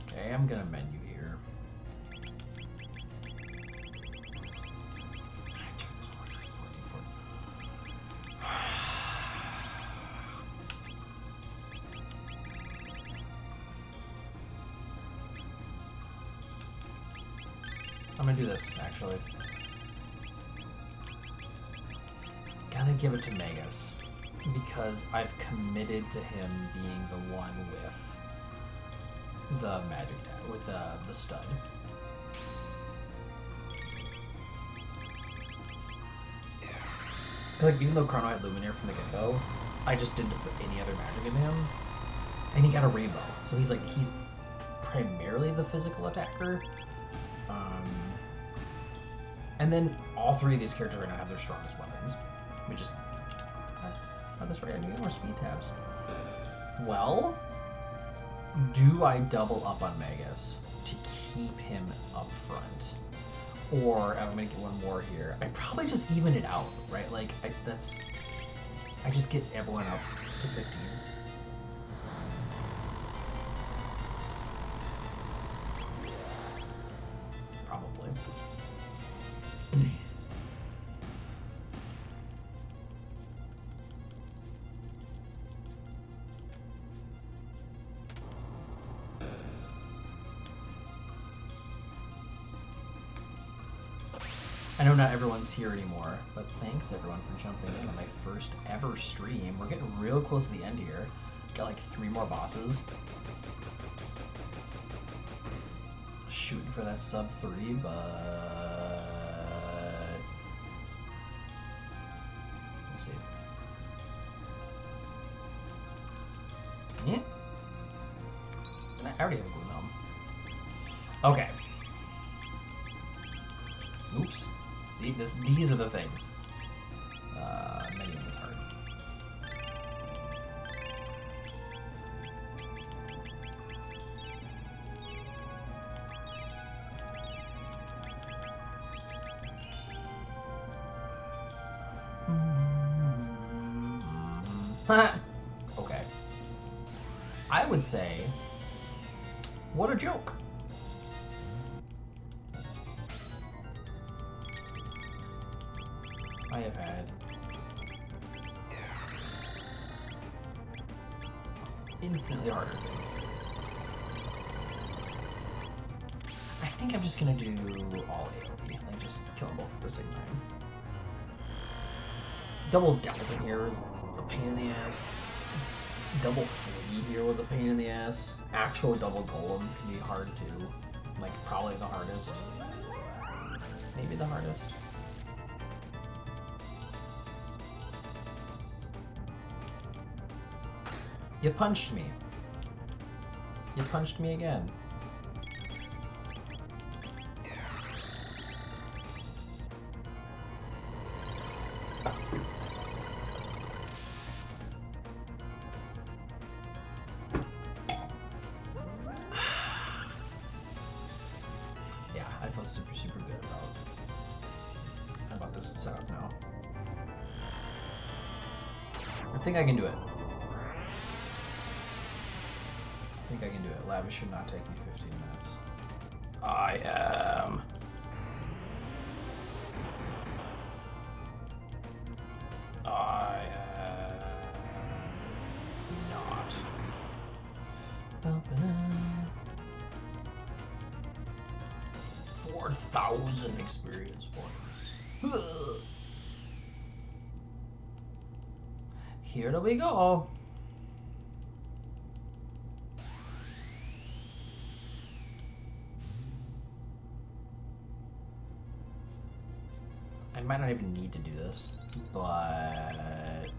Okay, I'm gonna menu here. I'm gonna do this, actually. give it to Magus because I've committed to him being the one with the magic with the stud. Like, even though Chrono had Luminaire from the get-go, I just didn't put any other magic into him. And he got a rainbow. So he's primarily the physical attacker. And then all three of these characters right now have their strongest weapons. Let me just... Oh, that's right, I need more speed tabs. Well, do I double up on Magus to keep him up front? Or I'm gonna get one more here. I probably just even it out, right? Like, I just get everyone up to 15. Probably. I know not everyone's here anymore, but thanks everyone for jumping in on my first ever stream. We're getting real close to the end here. Got like 3 more bosses. Shooting for that sub 3, but... Let's see. Yeah. I already have a Gloom Helm. Okay. Oops. See, these are the things. Many of them is hard. Okay. I would say, what a joke. I have had infinitely harder things. I think I'm just gonna do all AoE, like just kill them both at the same time. Double Delta here was a pain in the ass. Double Flee here was a pain in the ass. Actual double Golem can be hard too. Like, probably the hardest. Maybe the hardest. You punched me. You punched me again. Yeah, I feel super, super good about this setup now. I think I can do it. I think I can do it. Lavish should not take me 15 minutes. I am. I am not. 4,000 experience points. Here we go. I might not even need to do this, but let's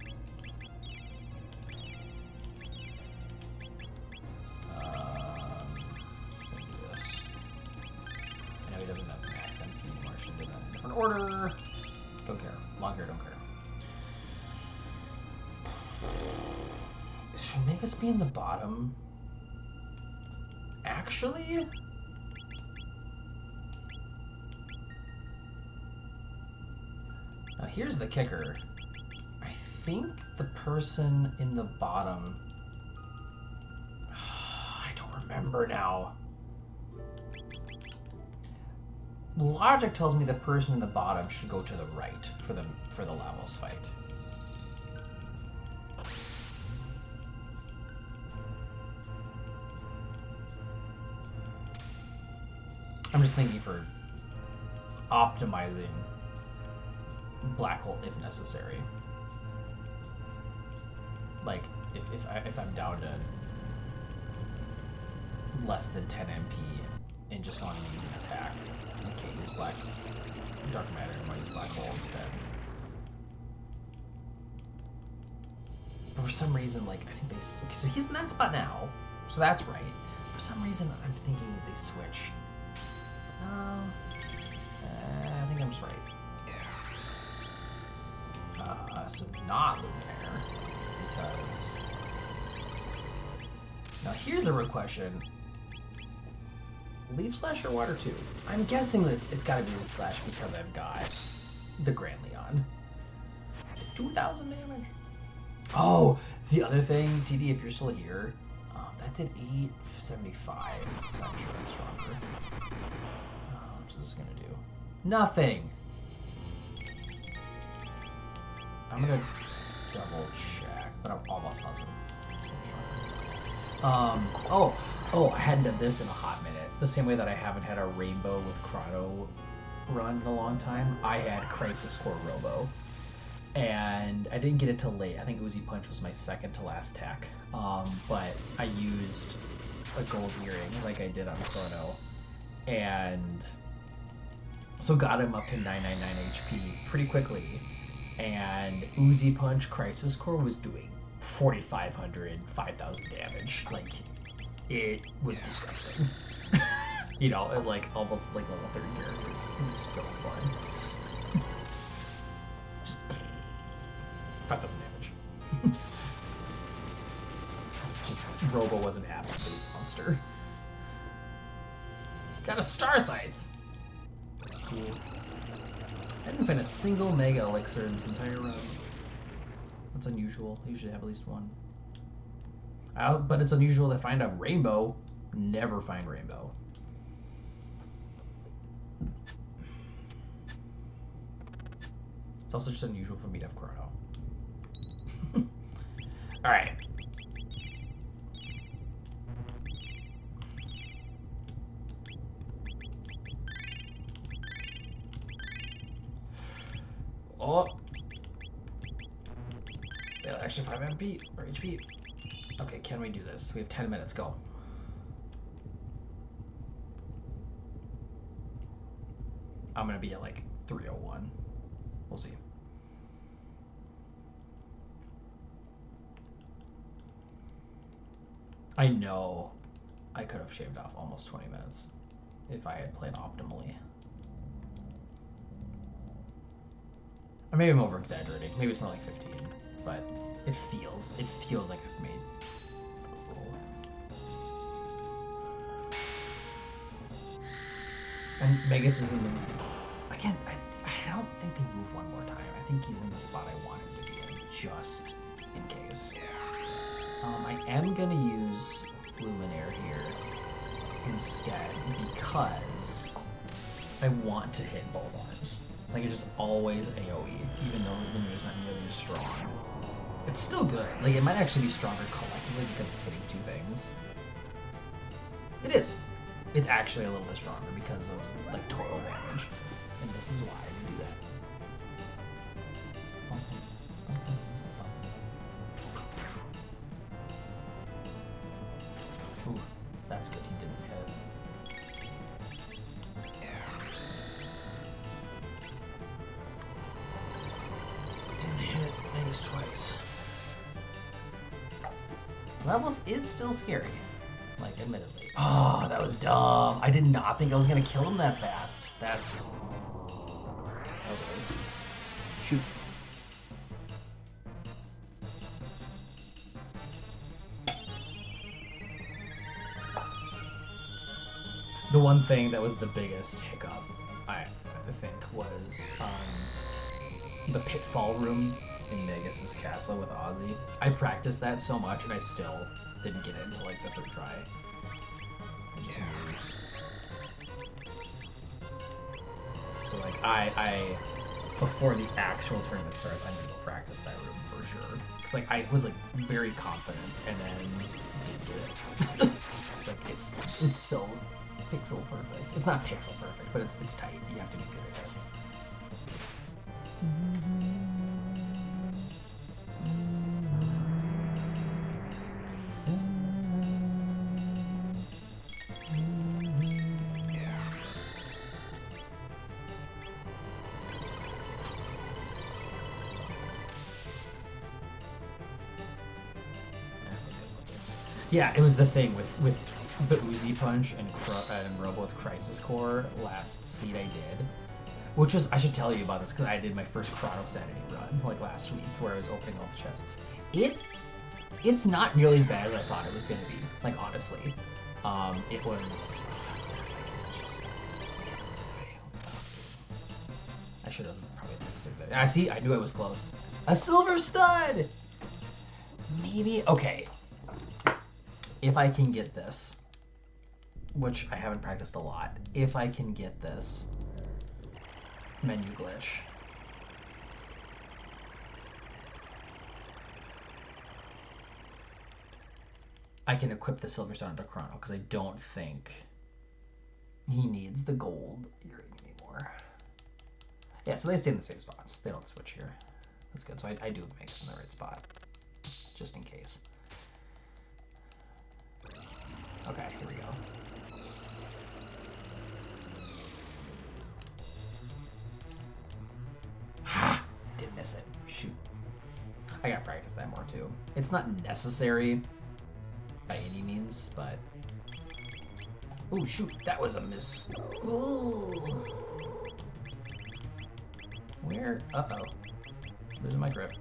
do this. I know he doesn't have max MP anymore. I should do that in a different order. Don't care. Long hair, don't care. Should Magus be in the bottom? Actually? Now here's the kicker. I think the person in the bottom... I don't remember now. Logic tells me the person in the bottom should go to the right for the Lavos fight. I'm just thinking for optimizing Black Hole if necessary. if I'm down to less than 10 MP and just wanting to use an attack, I can't use black dark matter. I might use black hole instead. But for some reason, like I think they okay, so he's in that spot now, so that's right. For some reason, I'm thinking they switch. I think I'm just right. So not Luminaire, because... Now here's a real question. Leaf Slash or Water 2? I'm guessing that it's gotta be Leaf Slash because I've got the Grand Leon. 2,000 damage. Oh, the other thing, TD, if you're still here, that did 875, so I'm sure that's stronger. What's this gonna do? Nothing! I'm gonna double check, but I'm almost positive. Oh, I hadn't done this in a hot minute. The same way that I haven't had a Rainbow with Chrono run in a long time, I had Crisis Core Robo. And I didn't get it till late. I think Uzi Punch was my second to last tech. But I used a gold earring like I did on Chrono. And so got him up to 999 HP pretty quickly. And Uzi Punch Crisis Core was doing 4,500, 5,000 damage. Like, it was disgusting. You know, like almost like level 30 characters. It was so fun. Just 5,000 damage. Just Robo was an absolute monster. Got a Star Scythe. Cool. I didn't find a single Mega Elixir in this entire run. That's unusual. I usually have at least one. But it's unusual to find a Rainbow. Never find Rainbow. It's also just unusual for me to have Chrono. Alright. Oh. Yeah, actually 5 MP or HP. Okay, can we do this? We have 10 minutes, go. I'm gonna be at like 301. We'll see. I know I could have shaved off almost 20 minutes if I had played optimally. Or maybe I'm over exaggerating. Maybe it's more like 15, but it feels like I've made this little. And Megas is in the. Again, I don't think they move one more time. I think he's in the spot I want him to be in, just in case. I am gonna use Luminaire here instead because I want to hit both arms. Like, it's just always AoE, even though Luminaire's not nearly as strong. It's still good. Like, it might actually be stronger collectively because it's hitting two things. It is. It's actually a little bit stronger because of, like, total damage. And this is why I do that. Ooh, that's good. He didn't hit. Didn't hit Vegas twice. Levels is still scary. Like, admittedly. Oh, that was dumb. I did not think I was gonna kill him that fast. That was lazy. Shoot. The one thing that was the biggest hiccup, I think, was the pitfall room in Magus' castle with Ozzy. I practiced that so much, and I still didn't get it until like the third try. I just knew. So like I before the actual tournament starts, I'm gonna go practice that room for sure. Cause like I was like very confident, and then didn't do it. It's like it's so pixel perfect. It's not pixel perfect, but it's tight. You have to be good at it. Yeah, it was the thing with the Uzi Punch and Robo with Crisis Core last seed I did, which was, I should tell you about this because I did my first Chrono Sanity run like last week where I was opening all the chests. It's not nearly as bad as I thought it was going to be. Like honestly, it was. I should have probably fixed it. I see. I knew it was close. A silver stud. Maybe okay. If I can get this, which I haven't practiced a lot, if I can get this menu glitch. I can equip the silver stud onto Chrono because I don't think he needs the gold earring anymore. Yeah, so they stay in the same spots. They don't switch here. That's good. So I do make this in the right spot, just in case. Okay, here we go. Ha! Did miss it. Shoot. I gotta practice that more too. It's not necessary by any means, but... Ooh, shoot, that was a miss. Ooh. Where? Uh-oh. Losing my grip.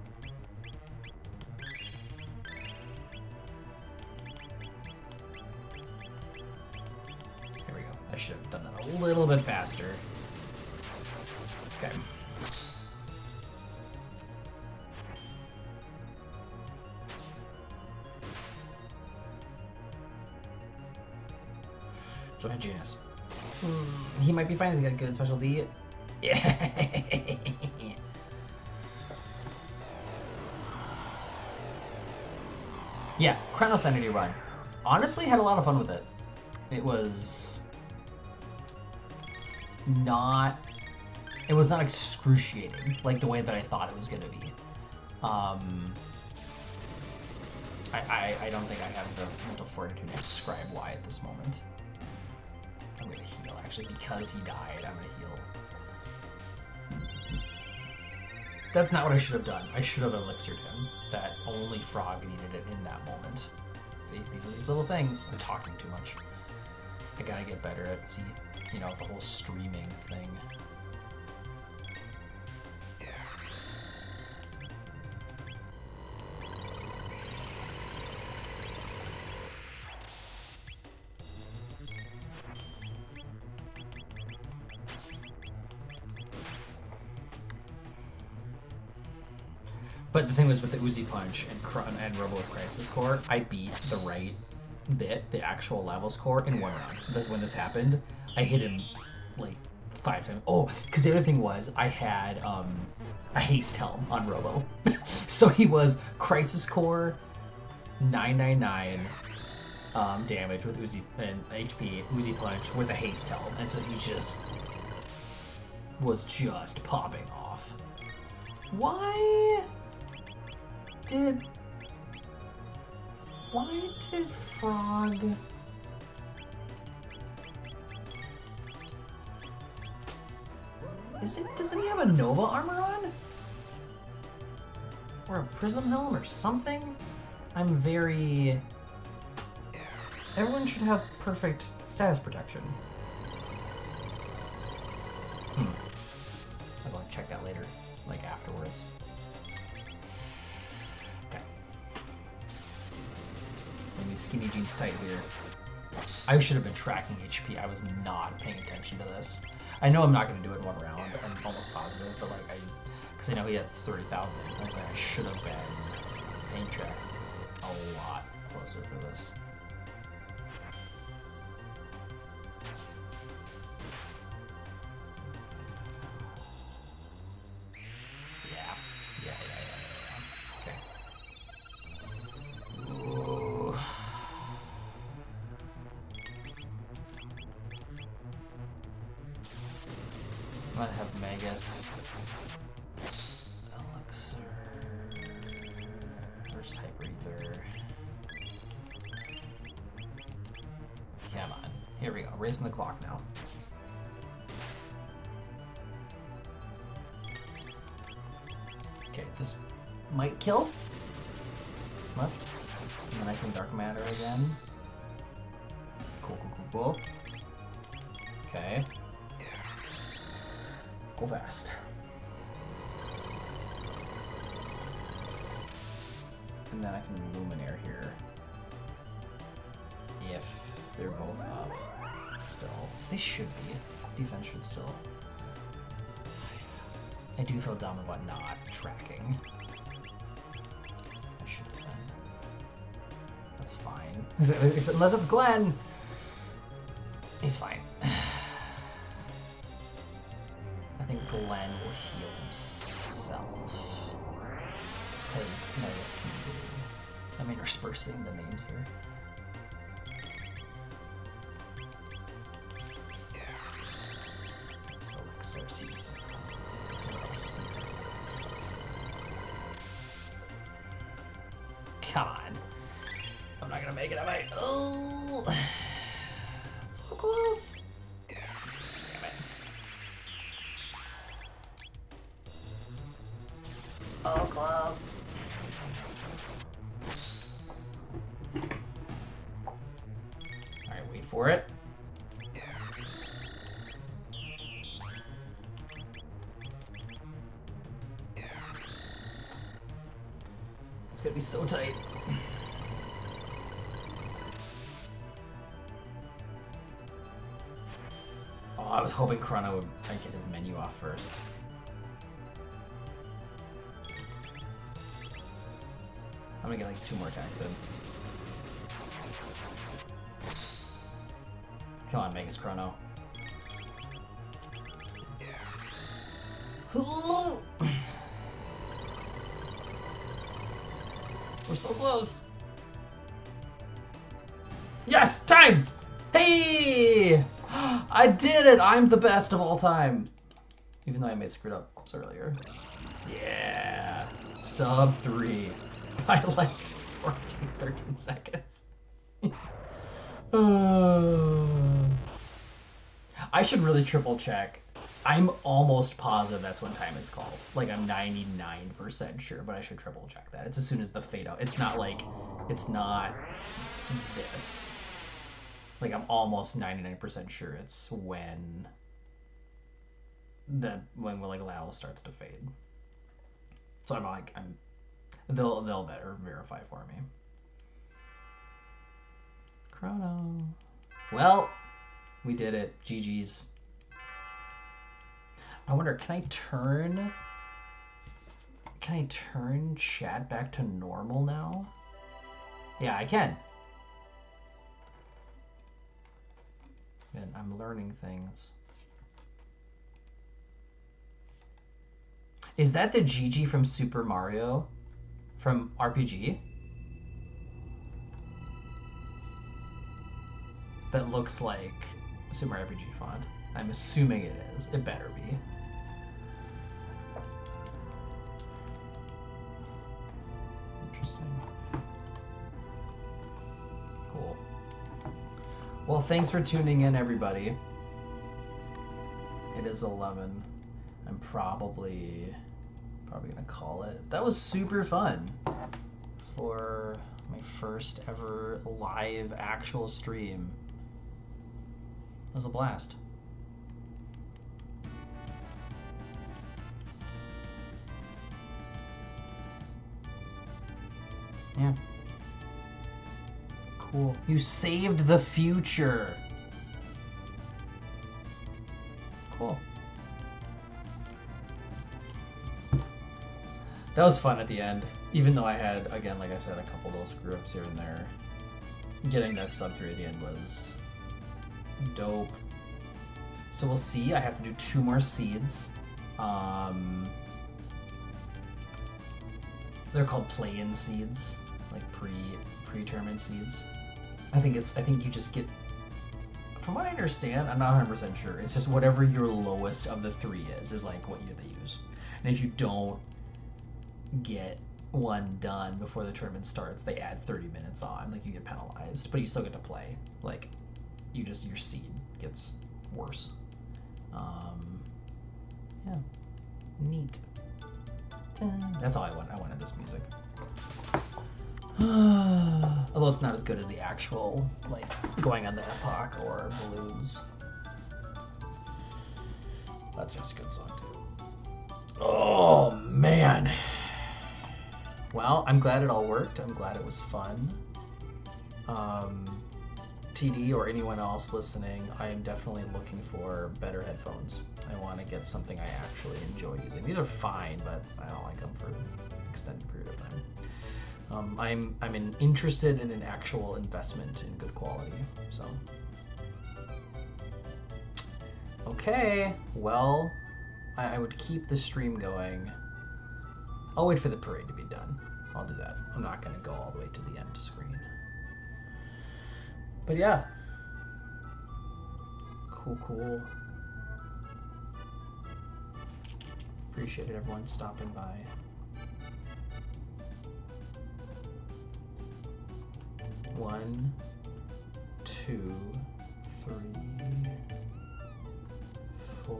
There we go. I should have done that a little bit faster. Okay. Join Janus. He might be fine. He's got a good specialty. Yeah. Yeah, Chrono Sanity run. Honestly, had a lot of fun with it. It was not excruciating like the way that I thought it was going to be. I don't think I have the mental fortitude to describe why at this moment. I'm going to heal, actually, because he died, I'm going to heal. That's not what I should have done. I should have elixired him. That only Frog needed it in that moment. See, these are these little things. I'm talking too much. I gotta get better at, the whole streaming thing. But the thing was with the Uzi Punch and Robo with Crisis Core, I beat the right bit, the actual level score, in one round. That's when this happened. I hit him like 5 times. Oh, because the other thing was I had a haste helm on Robo. So he was Crisis Core, 999 damage with Uzi and HP, Uzi Punch with a haste helm. And so he just was just popping off. Why did Frog doesn't he have a Nova armor on? Or a Prism helm or something? Everyone should have perfect status protection. I'll go and check that later, like afterwards. Okay. Let me skinny jeans tight here. I should have been tracking HP. I was not paying attention to this. I know I'm not going to do it in one round. I'm almost positive, but because I know he has 30,000. I should have been paying track a lot closer for this. I have Magus, Elixir, or just Hyper Ether. Come on, here we go, racing the clock now. Okay, this might kill. Left. And then I can dark matter again. Cool, cool, cool, cool. Okay. Go fast. And then I can Luminaire here. If they're both up still. They should be. Defense should still. I do feel dumb about not tracking. I should have been. That's fine. Unless it's Glenn! He's fine. I think Glenn will heal himself. Because Nida's can do. I mean, we're spursing the names here. So, Xerxes. Come on. I'm not gonna make it, am I? Oh! So close! Damn it. So close. Alright, wait for it. It's gonna be so tight. Oh, I was hoping Chrono would get his menu off first. I'm gonna get like 2 more attacks in. Come on, Vegas Chrono. We're so close. Yes, time! Hey! I did it! I'm the best of all time. Even though I may screwed up earlier. Yeah. Sub 3. By like 14, 13 seconds. I should really triple check. I'm almost positive that's when time is called. Like, I'm 99% sure, but I should triple check that. It's as soon as the fade out. It's not like, it's not this. Like, I'm almost 99% sure it's when like Lal starts to fade. So I'm like, they'll better verify for me. Chrono. Well, we did it. GG's. I wonder, can I turn chat back to normal now? Yeah, I can. And I'm learning things. Is that the Gigi from Super Mario? From RPG? That looks like Super Mario RPG font. I'm assuming it is. It better be. Interesting. Cool. Well, thanks for tuning in, everybody. It is 11. I'm probably gonna call it. That was super fun for my first ever live actual stream. It was a blast. Yeah. Cool. You saved the future. Cool. That was fun at the end. Even though I had, again, like I said, a couple little screw-ups here and there. Getting that sub 3 at the end was dope. So we'll see. I have to do 2 more seeds. They're called play-in seeds, like pre-tournament seeds. I think you just get, from what I understand, I'm not 100% sure. It's just whatever your lowest of the 3 is like what they use. And if you don't get one done before the tournament starts, they add 30 minutes on. Like, you get penalized, but you still get to play. Like, your seed gets worse. Yeah, neat. That's all I want. I wanted this music. Although it's not as good as the actual, like, going on the Epoch or Balloons. That's just a good song, too. Oh, man. Well, I'm glad it all worked. I'm glad it was fun. TD or anyone else listening, I am definitely looking for better headphones. I want to get something I actually enjoy using. These are fine, but I don't like them for an extended period of time. I'm interested in an actual investment in good quality. So, okay, well, I would keep the stream going. I'll wait for the parade to be done. I'll do that. I'm not going to go all the way to the end screen. But yeah. Cool. Appreciate everyone stopping by. One, 2, 3, 4.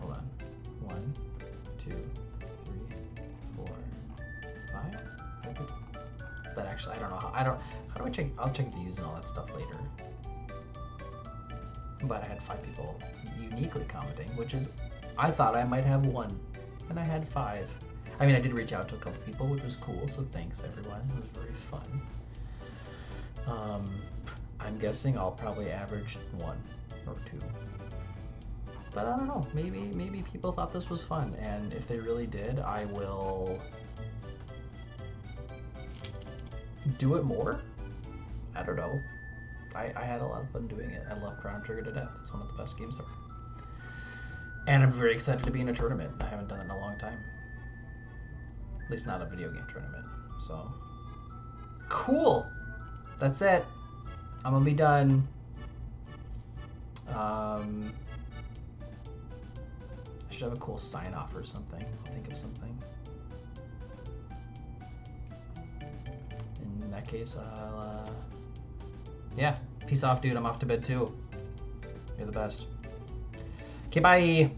Hold on. 1, 2, 3, 4, 5. That actually, I don't know how. How do I check? I'll check views and all that stuff later. But I had 5 people uniquely commenting, which is, I thought I might have 1, and I had 5. I mean, I did reach out to a couple people, which was cool, so thanks everyone. It was very fun. I'm guessing I'll probably average 1 or 2. But I don't know, maybe people thought this was fun, and if they really did, I will do it more. I don't know. I had a lot of fun doing it. I love Chrono Trigger to death. It's one of the best games ever. And I'm very excited to be in a tournament. I haven't done it in a long time. At least not a video game tournament. So, cool. That's it. I'm gonna be done. I should have a cool sign off or something. I'll think of something. In that case, I'll yeah, peace off, dude. I'm off to bed too. You're the best. Okay, bye.